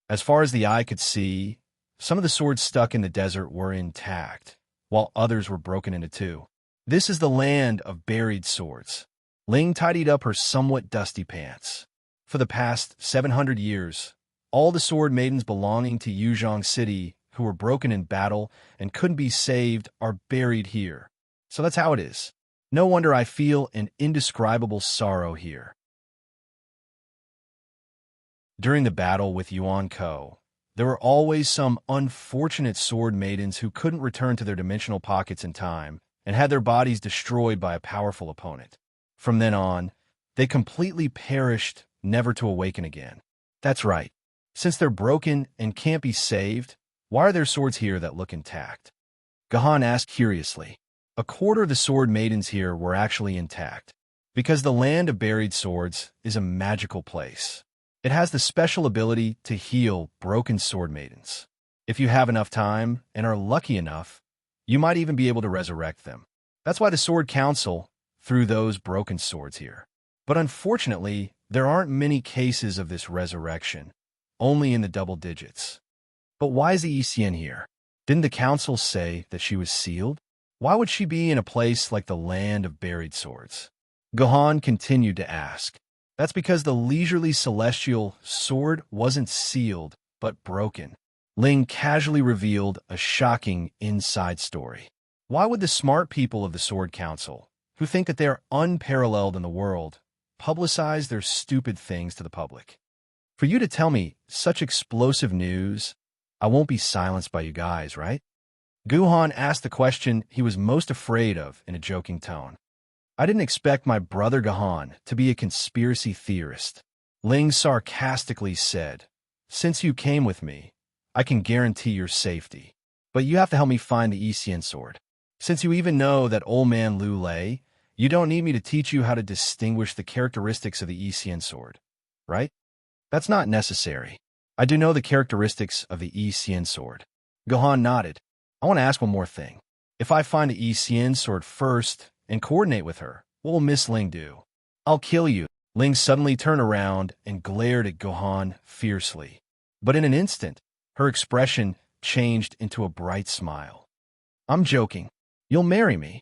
As far as the eye could see, some of the swords stuck in the desert were intact, while others were broken into two. This is the land of buried swords. Ling tidied up her somewhat dusty pants. For the past 700 years, all the sword maidens belonging to Yuzhong City who were broken in battle and couldn't be saved are buried here. So that's how it is. No wonder I feel an indescribable sorrow here. During the battle with Yuan Ko, there were always some unfortunate sword maidens who couldn't return to their dimensional pockets in time and had their bodies destroyed by a powerful opponent. From then on, they completely perished, never to awaken again. That's right. Since they're broken and can't be saved, why are there swords here that look intact? Gahan asked curiously. A quarter of the sword maidens here were actually intact, because the land of buried swords is a magical place. It has the special ability to heal broken sword maidens. If you have enough time and are lucky enough, you might even be able to resurrect them. That's why the Sword Council threw those broken swords here. But unfortunately, there aren't many cases of this resurrection, only in the double digits. But why is the Yi here? Didn't the council say that she was sealed? Why would she be in a place like the land of buried swords? Gahan continued to ask. That's because the leisurely celestial sword wasn't sealed, but broken. Ling casually revealed a shocking inside story. Why would the smart people of the Sword Council, who think that they are unparalleled in the world, publicize their stupid things to the public? For you to tell me such explosive news, I won't be silenced by you guys, right? Gahan asked the question he was most afraid of in a joking tone. I didn't expect my brother Gahan to be a conspiracy theorist. Ling sarcastically said, Since you came with me, I can guarantee your safety. But you have to help me find the Yi sword. Since you even know that old man Lu Lei, you don't need me to teach you how to distinguish the characteristics of the Yi sword, right? That's not necessary. I do know the characteristics of the Yi Xian sword. Gohan nodded. I want to ask one more thing. If I find the Yi Xian sword first and coordinate with her, what will Miss Ling do? I'll kill you. Ling suddenly turned around and glared at Gohan fiercely. But in an instant, her expression changed into a bright smile. I'm joking. You'll marry me.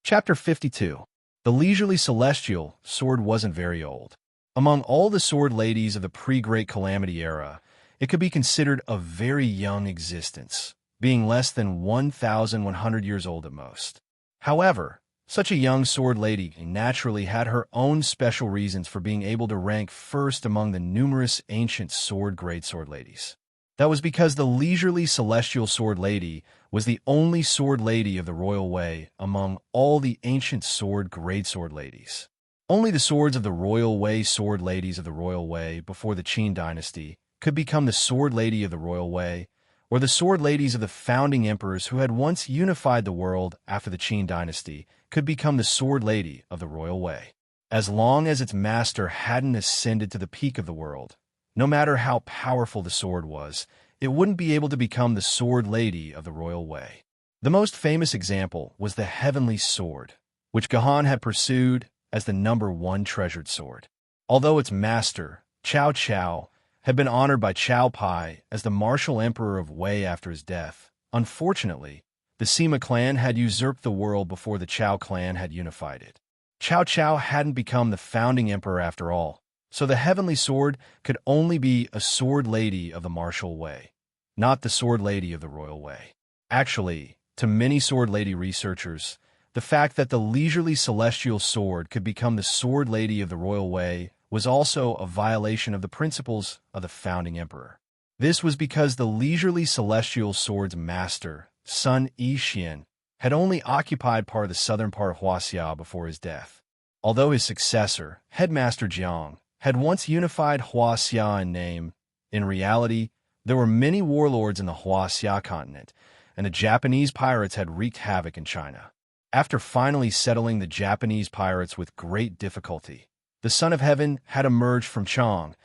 Chapter 52. The leisurely celestial sword wasn't very old. Among all the sword ladies of the pre-Great Calamity era, it could be considered a very young existence, being less than 1,100 years old at most. However, such a young sword lady naturally had her own special reasons for being able to rank first among the numerous ancient great sword ladies. That was because the leisurely celestial sword lady was the only sword lady of the royal way among all the ancient great sword ladies. Only the swords of the royal way sword ladies of the royal way before the Qin dynasty could become the sword lady of the royal way, or the sword ladies of the founding emperors who had once unified the world after the Qin dynasty could become the sword lady of the royal way. As long as its master hadn't ascended to the peak of the world, no matter how powerful the sword was, it wouldn't be able to become the sword lady of the royal way. The most famous example was the heavenly sword, which Gohan had pursued as the #1 treasured sword. Although its master, Cao Cao, had been honored by Cao Pai as the martial emperor of Wei after his death, unfortunately, the Sima clan had usurped the world before the Cao clan had unified it. Cao Cao hadn't become the founding emperor after all, so the heavenly sword could only be a sword lady of the martial way, not the sword lady of the royal way. Actually, to many sword lady researchers, the fact that the leisurely celestial sword could become the sword lady of the royal way was also a violation of the principles of the founding emperor. This was because the leisurely celestial sword's master, Sun Yixin, had only occupied part of the southern part of Huaxia before his death. Although his successor, Headmaster Jiang, had once unified Huaxia in name, in reality, there were many warlords in the Huaxia continent, and the Japanese pirates had wreaked havoc in China. After finally settling the Japanese pirates with great difficulty, the Son of Heaven had emerged from Chang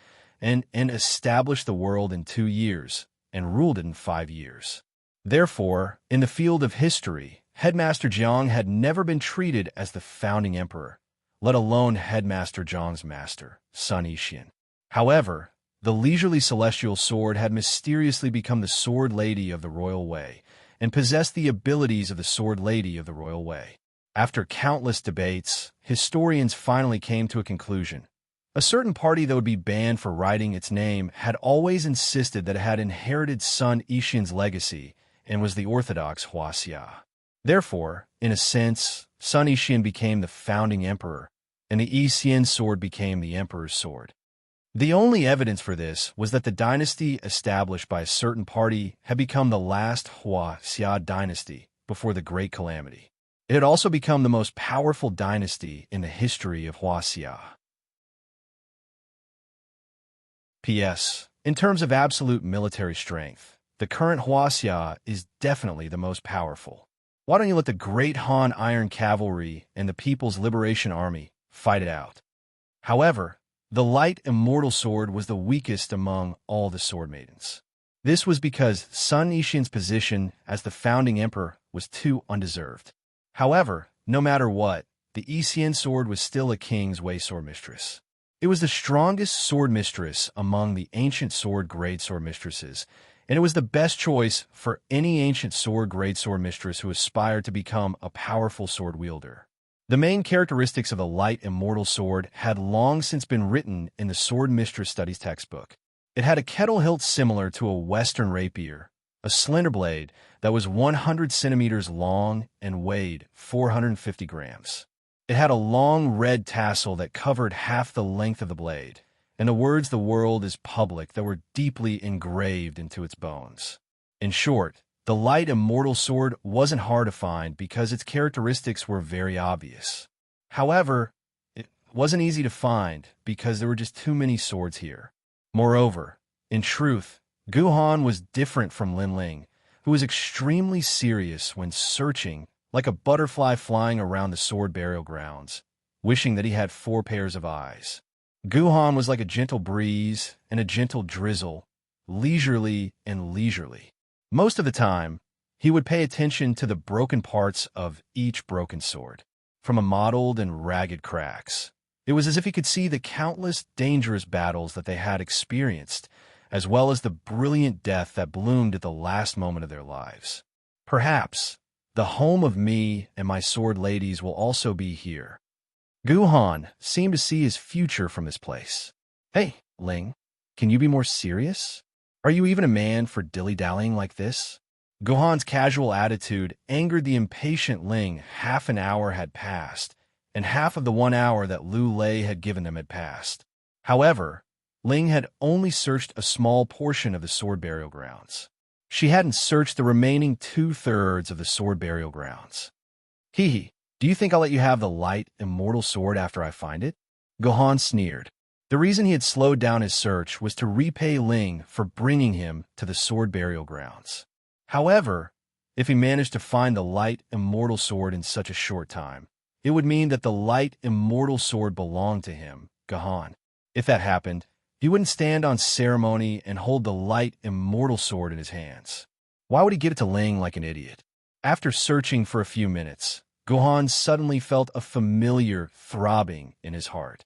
and established the world in 2 years and ruled it in 5 years. Therefore, in the field of history, Headmaster Jiang had never been treated as the founding emperor, let alone Headmaster Jiang's master, Sun Yixin. However, the leisurely celestial sword had mysteriously become the sword lady of the royal way and possessed the abilities of the sword lady of the royal way. After countless debates, historians finally came to a conclusion. A certain party that would be banned for writing its name had always insisted that it had inherited Sun Yixin's legacy and was the orthodox Huaxia. Therefore, in a sense, Sun Yixin became the founding emperor, and the Yi Xian sword became the emperor's sword. The only evidence for this was that the dynasty established by a certain party had become the last Huaxia dynasty before the Great Calamity. It had also become the most powerful dynasty in the history of Huaxia. P.S. In terms of absolute military strength, the current Huaxia is definitely the most powerful. Why don't you let the Great Han Iron Cavalry and the People's Liberation Army fight it out? However, the light immortal sword was the weakest among all the sword maidens. This was because Sun Yixin's position as the founding emperor was too undeserved. However, no matter what, the Yi Xian sword was still a king's way sword mistress. It was the strongest sword mistress among the ancient grade sword mistresses, and it was the best choice for any ancient grade sword mistress who aspired to become a powerful sword wielder. The main characteristics of the light immortal sword had long since been written in the Sword Mistress Studies textbook. It had a kettle hilt similar to a Western rapier, a slender blade that was 100 centimeters long and weighed 450 grams. It had a long red tassel that covered half the length of the blade, and the words "the world is public" that were deeply engraved into its bones. In short, the light immortal sword wasn't hard to find because its characteristics were very obvious. However, it wasn't easy to find because there were just too many swords here. Moreover, in truth, Guhan was different from Lin Ling, who was extremely serious when searching, like a butterfly flying around the sword burial grounds, wishing that he had 4 pairs of eyes. Guhan was like a gentle breeze and a gentle drizzle, leisurely and leisurely. Most of the time, he would pay attention to the broken parts of each broken sword, from a mottled and ragged cracks. It was as if he could see the countless dangerous battles that they had experienced, as well as the brilliant death that bloomed at the last moment of their lives. Perhaps the home of me and my sword ladies will also be here. Guhan seemed to see his future from this place. Hey, Ling, can you be more serious? Are you even a man for dilly-dallying like this? Guhan's casual attitude angered the impatient Ling. Half an hour had passed, and half of the 1 hour that Lu Lei had given them had passed. However, Ling had only searched a small portion of the sword burial grounds. She hadn't searched the remaining 2/3 of the sword burial grounds. Hee, do you think I'll let you have the light, immortal sword after I find it? Guhan sneered. The reason he had slowed down his search was to repay Ling for bringing him to the sword burial grounds. However, if he managed to find the light, immortal sword in such a short time, it would mean that the light, immortal sword belonged to him, Guhan. If that happened, he wouldn't stand on ceremony and hold the light, immortal sword in his hands. Why would he give it to Ling like an idiot? After searching for a few minutes, Guhan suddenly felt a familiar throbbing in his heart.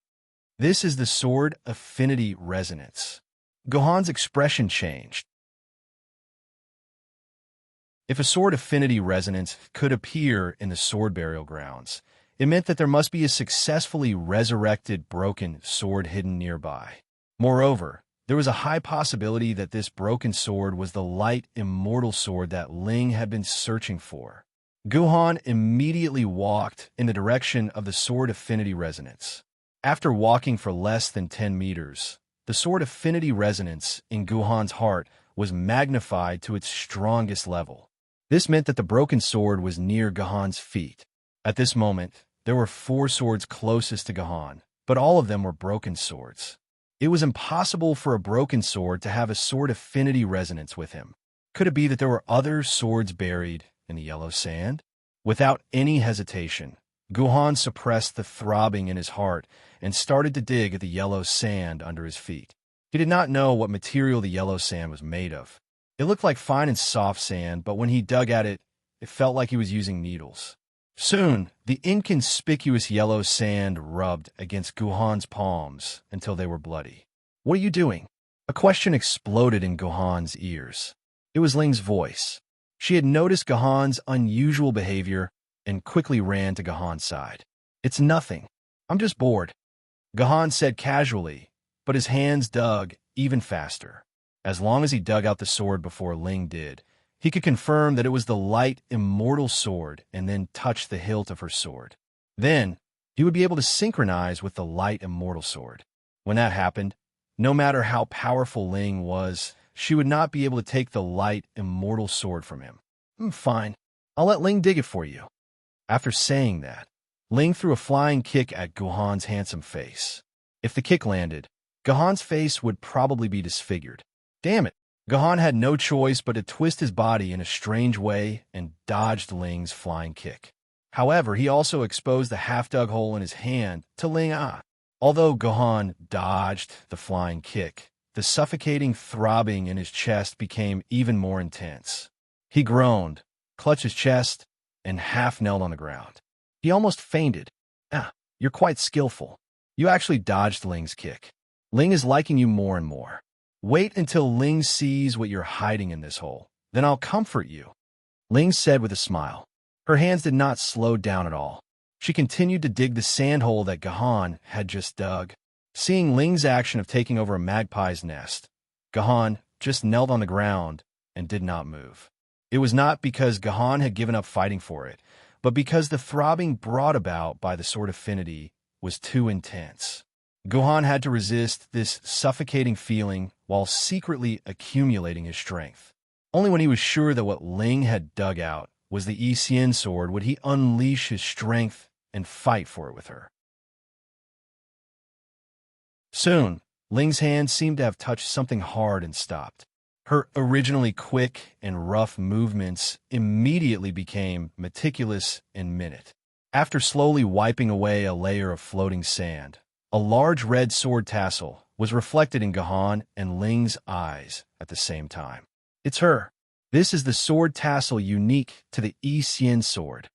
This is the sword affinity resonance. Guhan's expression changed. If a sword affinity resonance could appear in the sword burial grounds, it meant that there must be a successfully resurrected broken sword hidden nearby. Moreover, there was a high possibility that this broken sword was the light, immortal sword that Ling had been searching for. Guhan immediately walked in the direction of the sword affinity resonance. After walking for less than 10 meters, the sword affinity resonance in Guhan's heart was magnified to its strongest level. This meant that the broken sword was near Guhan's feet. At this moment, there were 4 swords closest to Guhan, but all of them were broken swords. It was impossible for a broken sword to have a sword affinity resonance with him. Could it be that there were other swords buried in the yellow sand? Without any hesitation, Guhan suppressed the throbbing in his heart and started to dig at the yellow sand under his feet. He did not know what material the yellow sand was made of. It looked like fine and soft sand, but when he dug at it, it felt like he was using needles. Soon, the inconspicuous yellow sand rubbed against Guhan's palms until they were bloody. What are you doing? A question exploded in Guhan's ears. It was Ling's voice. She had noticed Guhan's unusual behavior and quickly ran to Guhan's side. It's nothing. I'm just bored, Guhan said casually, but his hands dug even faster. As long as he dug out the sword before Ling did, he could confirm that it was the light, immortal sword and then touch the hilt of her sword. Then, he would be able to synchronize with the light, immortal sword. When that happened, no matter how powerful Ling was, she would not be able to take the light, immortal sword from him. Fine. I'll let Ling dig it for you. After saying that, Ling threw a flying kick at Guhan's handsome face. If the kick landed, Guhan's face would probably be disfigured. Damn it! Guhan had no choice but to twist his body in a strange way and dodged Ling's flying kick. However, he also exposed the half-dug hole in his hand to Ling. Although Guhan dodged the flying kick, the suffocating throbbing in his chest became even more intense. He groaned, clutched his chest, and half-knelt on the ground. He almost fainted. You're quite skillful. You actually dodged Ling's kick. Ling is liking you more and more. Wait until Ling sees what you're hiding in this hole. Then I'll comfort you, Ling said with a smile. Her hands did not slow down at all. She continued to dig the sand hole that Guhan had just dug. Seeing Ling's action of taking over a magpie's nest, Guhan just knelt on the ground and did not move. It was not because Guhan had given up fighting for it, but because the throbbing brought about by the sword affinity was too intense. Guhan had to resist this suffocating feeling while secretly accumulating his strength. Only when he was sure that what Ling had dug out was the Yi Xian sword would he unleash his strength and fight for it with her. Soon, Ling's hand seemed to have touched something hard and stopped. Her originally quick and rough movements immediately became meticulous and minute. After slowly wiping away a layer of floating sand, a large red sword tassel was reflected in Gahan and Ling's eyes at the same time. It's her. This is the sword tassel unique to the Yi Xian sword.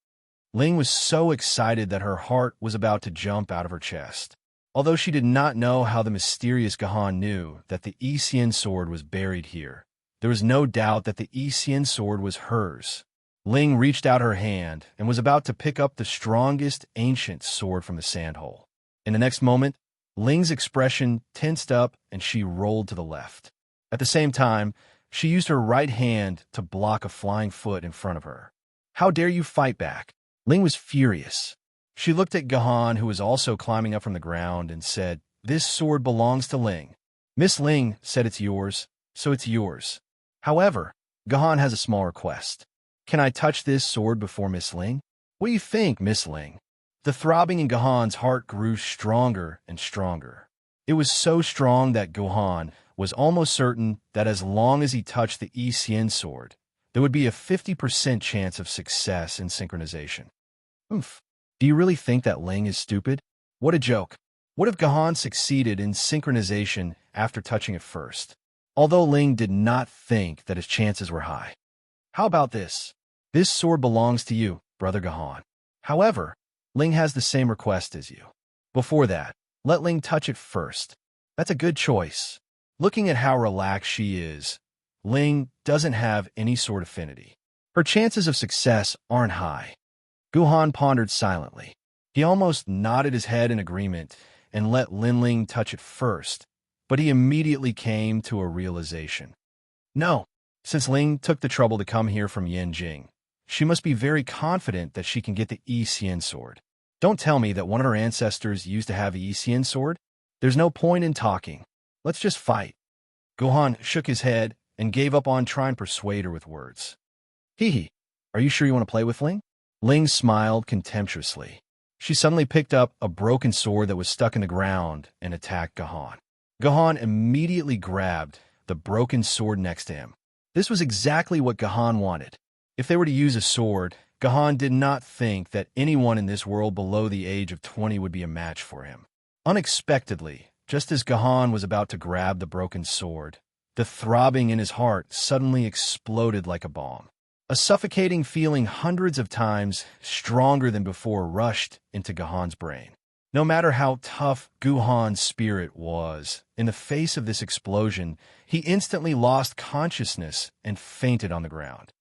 Ling was so excited that her heart was about to jump out of her chest. Although she did not know how the mysterious Gahan knew that the Yi Xian sword was buried here, there was no doubt that the Yi Xian sword was hers. Ling reached out her hand and was about to pick up the strongest ancient sword from the sandhole. In the next moment, Ling's expression tensed up and she rolled to the left. At the same time, she used her right hand to block a flying foot in front of her. How dare you fight back? Ling was furious. She looked at Gahan, who was also climbing up from the ground, and said, "This sword belongs to Ling." Miss Ling said it's yours, so it's yours. However, Gahan has a small request. Can I touch this sword before Miss Ling? What do you think, Miss Ling? The throbbing in Gahan's heart grew stronger and stronger. It was so strong that Gahan was almost certain that as long as he touched the Yi Xian sword, there would be a 50% chance of success in synchronization. Oof. Do you really think that Ling is stupid? What a joke. What if Gahan succeeded in synchronization after touching it first? Although Ling did not think that his chances were high. How about this? This sword belongs to you, Brother Gahan. However, Ling has the same request as you. Before that, let Ling touch it first. That's a good choice. Looking at how relaxed she is, Ling doesn't have any sort of affinity. Her chances of success aren't high. Gahan pondered silently. He almost nodded his head in agreement and let Ling touch it first, but he immediately came to a realization. No, since Ling took the trouble to come here from Yanjing, she must be very confident that she can get the Yi Xian sword. Don't tell me that one of her ancestors used to have a Yi Xian sword. There's no point in talking. Let's just fight. Gahan shook his head and gave up on trying to persuade her with words. Hee, are you sure you want to play with Ling? Ling smiled contemptuously. She suddenly picked up a broken sword that was stuck in the ground and attacked Gahan. Gahan immediately grabbed the broken sword next to him. This was exactly what Gahan wanted. If they were to use a sword, Gahan did not think that anyone in this world below the age of 20 would be a match for him. Unexpectedly, just as Gahan was about to grab the broken sword, the throbbing in his heart suddenly exploded like a bomb. A suffocating feeling hundreds of times stronger than before rushed into Gahan's brain. No matter how tough Gahan's spirit was, in the face of this explosion, he instantly lost consciousness and fainted on the ground.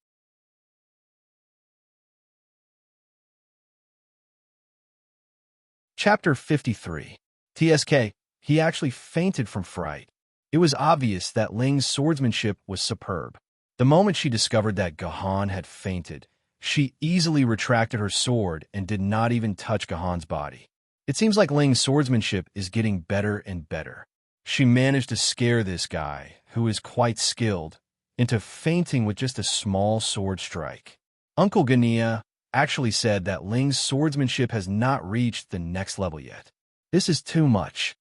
Chapter 53. TSK. He actually fainted from fright. It was obvious that Ling's swordsmanship was superb. The moment she discovered that Gahan had fainted, she easily retracted her sword and did not even touch Gahan's body. It seems like Ling's swordsmanship is getting better and better. She managed to scare this guy, who is quite skilled, into fainting with just a small sword strike. Uncle Gania actually said that Ling's swordsmanship has not reached the next level yet. This is too much,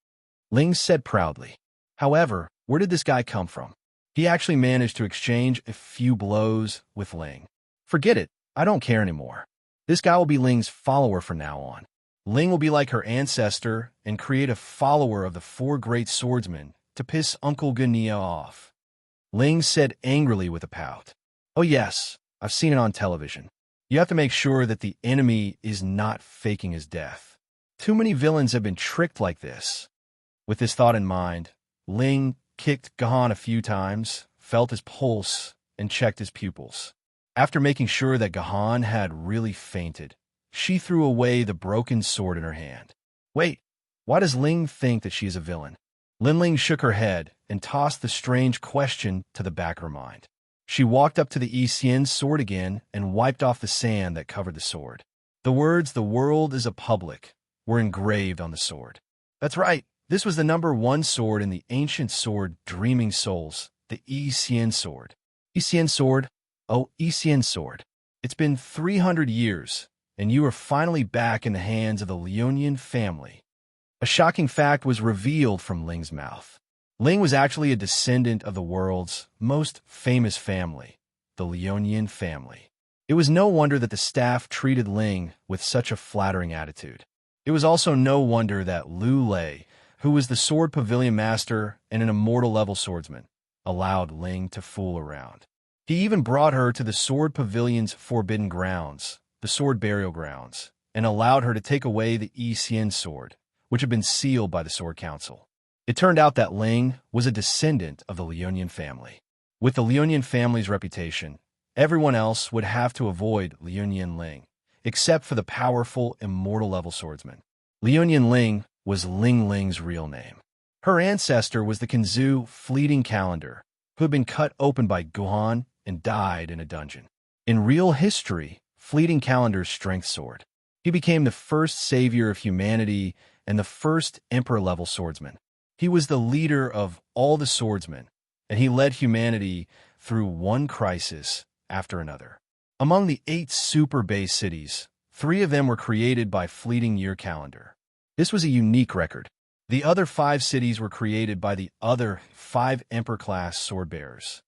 Ling said proudly. However, where did this guy come from? He actually managed to exchange a few blows with Ling. Forget it, I don't care anymore. This guy will be Ling's follower from now on. Ling will be like her ancestor and create a follower of the four great swordsmen to piss Uncle Gania off. Ling said angrily with a pout. Oh yes, I've seen it on television. You have to make sure that the enemy is not faking his death. Too many villains have been tricked like this. With this thought in mind, Ling kicked Gahan a few times, felt his pulse, and checked his pupils. After making sure that Gahan had really fainted, she threw away the broken sword in her hand. Wait, why does Ling think that she is a villain? Ling shook her head and tossed the strange question to the back of her mind. She walked up to the Yi Xian sword again and wiped off the sand that covered the sword. The words, "The world is a public," were engraved on the sword. That's right. This was the #1 sword in the ancient sword Dreaming Souls, the Yi Xian sword. Yi Xian sword? Oh, Yi Xian sword. It's been 300 years, and you are finally back in the hands of the Lionian family. A shocking fact was revealed from Ling's mouth. Ling was actually a descendant of the world's most famous family, the Lionian family. It was no wonder that the staff treated Ling with such a flattering attitude. It was also no wonder that Liu Lei, who was the sword pavilion master and an immortal-level swordsman, allowed Ling to fool around. He even brought her to the sword pavilion's forbidden grounds, the sword burial grounds, and allowed her to take away the Yi Xian sword, which had been sealed by the Sword Council. It turned out that Ling was a descendant of the Lionian family. With the Lionian family's reputation, everyone else would have to avoid Lionian Ling, except for the powerful, immortal-level swordsman. Lionian Ling was Ling Ling's real name. Her ancestor was the Kanzu Fleeting Calendar, who had been cut open by Guhan and died in a dungeon. In real history, Fleeting Calendar's strength sword. He became the first savior of humanity and the first emperor-level swordsman. He was the leader of all the swordsmen, and he led humanity through one crisis after another. Among the 8 super base cities, 3 of them were created by Fleeting Year Calendar. This was a unique record. The other 5 cities were created by the other 5 Emperor-class sword-bearers.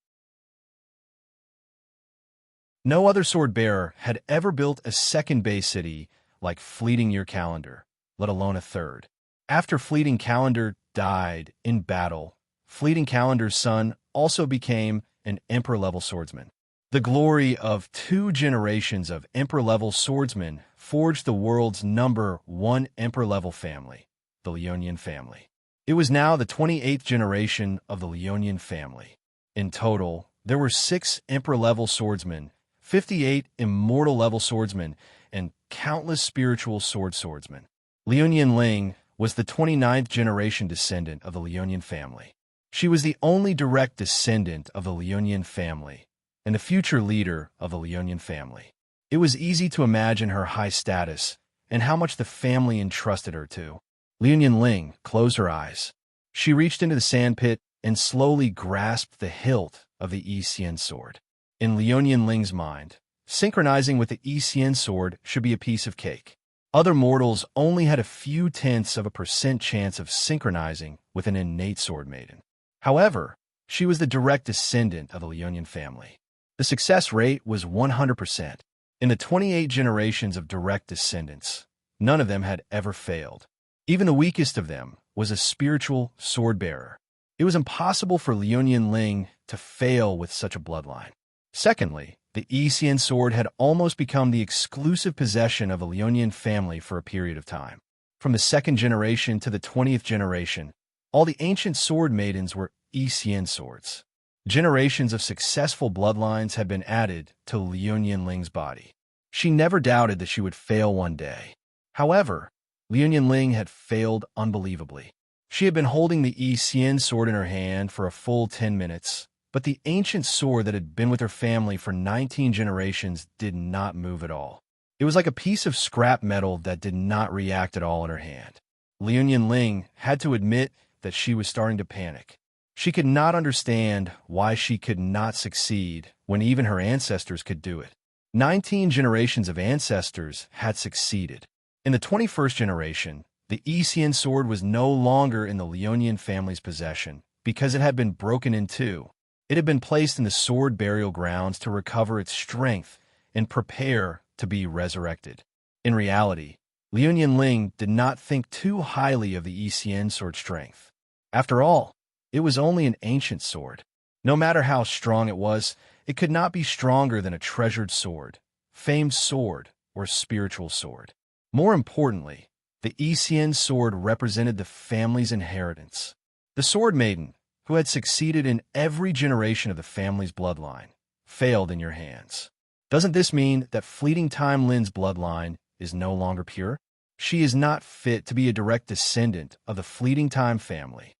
No other sword-bearer had ever built a second base city like Fleeting Year Calendar, let alone a third. After Fleeting Calendar died in battle, Fleeting Calendar's son also became an Emperor-level swordsman. The glory of 2 generations of Emperor-level swordsmen forged the world's #1 Emperor-level family, the Lionian family. It was now the 28th generation of the Lionian family. In total, there were 6 Emperor-level swordsmen, 58 Immortal-level swordsmen, and countless spiritual swordsmen. Lionian Ling was the 29th generation descendant of the Lionian family. She was the only direct descendant of the Lionian family and the future leader of the Lionian family. It was easy to imagine her high status and how much the family entrusted her to. Lionian Ling closed her eyes. She reached into the sandpit and slowly grasped the hilt of the Yi Xian sword. In Lionian Ling's mind, synchronizing with the Yi Xian sword should be a piece of cake. Other mortals only had a few tenths of a % chance of synchronizing with an innate sword maiden. However, she was the direct descendant of the Lionian family. The success rate was 100%. In the 28 generations of direct descendants, none of them had ever failed. Even the weakest of them was a spiritual sword-bearer. It was impossible for Lionian Ling to fail with such a bloodline. Secondly, the Yi Xian sword had almost become the exclusive possession of the Lionian family for a period of time. From the 2nd generation to the 20th generation, all the ancient sword maidens were Yi Xian swords. Generations of successful bloodlines had been added to Lionian Ling's body. She never doubted that she would fail one day. However, Lionian Ling had failed unbelievably. She had been holding the Yi Xian sword in her hand for a full 10 minutes, but the ancient sword that had been with her family for 19 generations did not move at all. It was like a piece of scrap metal that did not react at all in her hand. Lionian Ling had to admit that she was starting to panic. She could not understand why she could not succeed when even her ancestors could do it. 19 generations of ancestors had succeeded. In the 21st generation, the Yi Xian sword was no longer in the Lionian family's possession because it had been broken in two. It had been placed in the sword burial grounds to recover its strength and prepare to be resurrected. In reality, Lionian Ling did not think too highly of the Yi Xian sword's strength. After all, it was only an ancient sword. No matter how strong it was, it could not be stronger than a treasured sword, famed sword, or spiritual sword. More importantly, the Yi Xian sword represented the family's inheritance. The sword maiden, who had succeeded in every generation of the family's bloodline, failed in your hands. Doesn't this mean that Fleeting Time Lin's bloodline is no longer pure? She is not fit to be a direct descendant of the Fleeting Time family.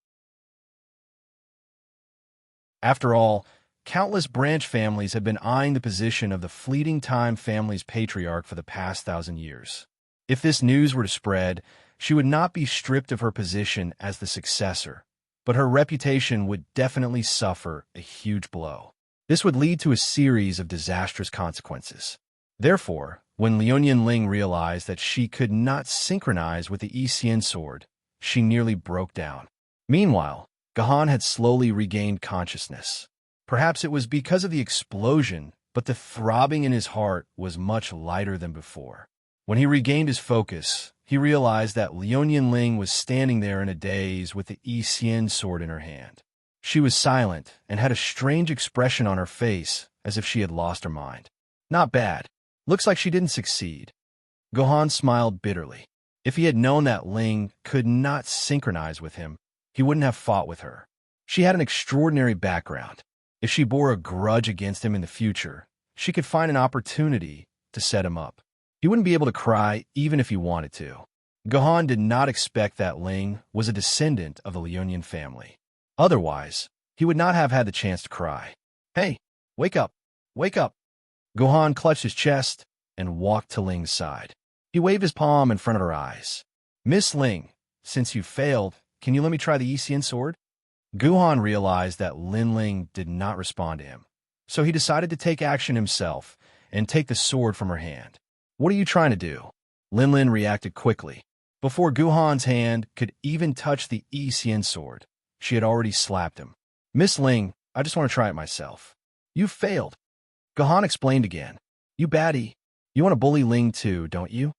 After all, countless branch families have been eyeing the position of the Fleeting Time family's patriarch for the past 1,000 years. If this news were to spread, she would not be stripped of her position as the successor, but her reputation would definitely suffer a huge blow. This would lead to a series of disastrous consequences. Therefore, when Lionian Ling realized that she could not synchronize with the Yi Xian sword, she nearly broke down. Meanwhile, Gahan had slowly regained consciousness. Perhaps it was because of the explosion but the throbbing in his heart was much lighter than before. When he regained his focus, he realized that Liu Ling was standing there in a daze with the Yi Xian sword in her hand. She was silent and had a strange expression on her face, as if she had lost her mind. Not bad. Looks like she didn't succeed. Gohan smiled bitterly. If he had known that Ling could not synchronize with him, he wouldn't have fought with her. She had an extraordinary background. If she bore a grudge against him in the future, she could find an opportunity to set him up. He wouldn't be able to cry even if he wanted to. Gohan did not expect that Ling was a descendant of the Liu family. Otherwise, he would not have had the chance to cry. Hey, wake up, wake up. Gohan clutched his chest and walked to Ling's side. He waved his palm in front of her eyes. Miss Ling, since you failed, can you let me try the Yi Xian sword? Gohan realized that Ling did not respond to him, so he decided to take action himself and take the sword from her hand. What are you trying to do? Lin reacted quickly. Before Gohan's hand could even touch the Yi Xian sword, she had already slapped him. Miss Ling, I just want to try it myself. You failed. Gohan explained again. You baddie. You want to bully Ling too, don't you?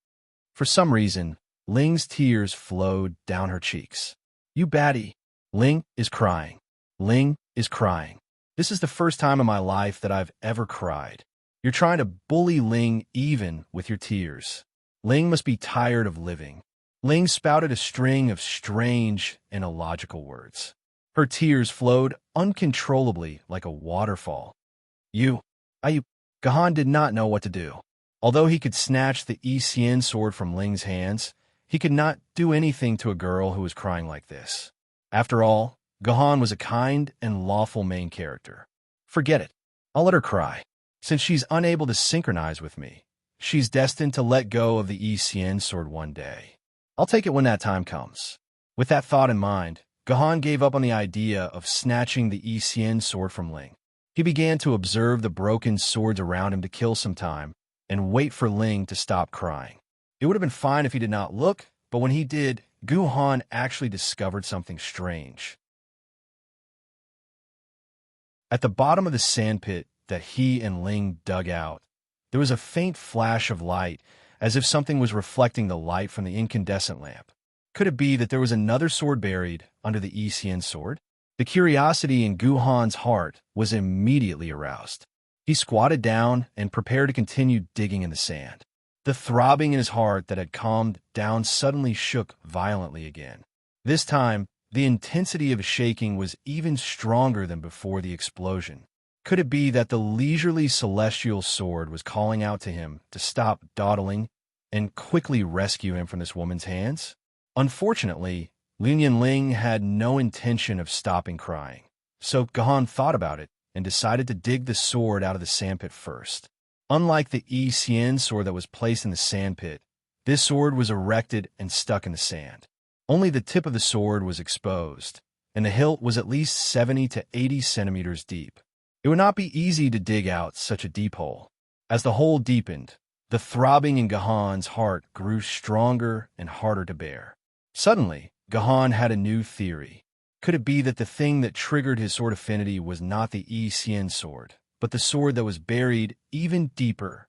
For some reason, Ling's tears flowed down her cheeks. You baddie. Ling is crying. Ling is crying. This is the first time in my life that I've ever cried. You're trying to bully Ling even with your tears. Ling must be tired of living. Ling spouted a string of strange and illogical words. Her tears flowed uncontrollably like a waterfall. Gohan did not know what to do. Although he could snatch the Yi Xian sword from Ling's hands, he could not do anything to a girl who was crying like this. After all, Gohan was a kind and lawful main character. Forget it. I'll let her cry. Since she's unable to synchronize with me, she's destined to let go of the Yi Xian sword one day. I'll take it when that time comes. With that thought in mind, Gohan gave up on the idea of snatching the Yi Xian sword from Ling. He began to observe the broken swords around him to kill some time and wait for Ling to stop crying. It would have been fine if he did not look, but when he did, Gohan actually discovered something strange. At the bottom of the sandpit that he and Ling dug out, there was a faint flash of light, as if something was reflecting the light from the incandescent lamp. Could it be that there was another sword buried under the Yi Xian sword? The curiosity in Gohan's heart was immediately aroused. He squatted down and prepared to continue digging in the sand. The throbbing in his heart that had calmed down suddenly shook violently again. This time, the intensity of his shaking was even stronger than before the explosion. Could it be that the leisurely celestial sword was calling out to him to stop dawdling and quickly rescue him from this woman's hands? Unfortunately, Liu Ling had no intention of stopping crying, so Gohan thought about it and decided to dig the sword out of the sandpit first. Unlike the Yi Xian sword that was placed in the sandpit, this sword was erected and stuck in the sand. Only the tip of the sword was exposed, and the hilt was at least 70 to 80 centimeters deep. It would not be easy to dig out such a deep hole. As the hole deepened, the throbbing in Gohan's heart grew stronger and harder to bear. Suddenly, Gohan had a new theory. Could it be that the thing that triggered his sword affinity was not the Yi Xian sword, but the sword that was buried even deeper?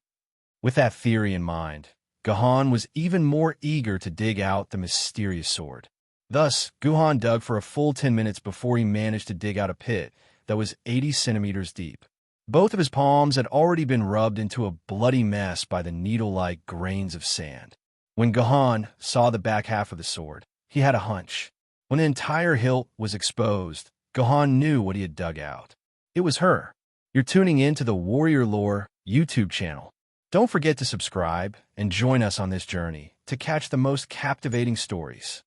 With that theory in mind, Gohan was even more eager to dig out the mysterious sword. Thus, Gohan dug for a full 10 minutes before he managed to dig out a pit that was 80 centimeters deep. Both of his palms had already been rubbed into a bloody mess by the needle-like grains of sand. When Gohan saw the back half of the sword, he had a hunch. When the entire hilt was exposed, Gohan knew what he had dug out. It was her. You're tuning in to the Warrior Lore YouTube channel. Don't forget to subscribe and join us on this journey to catch the most captivating stories.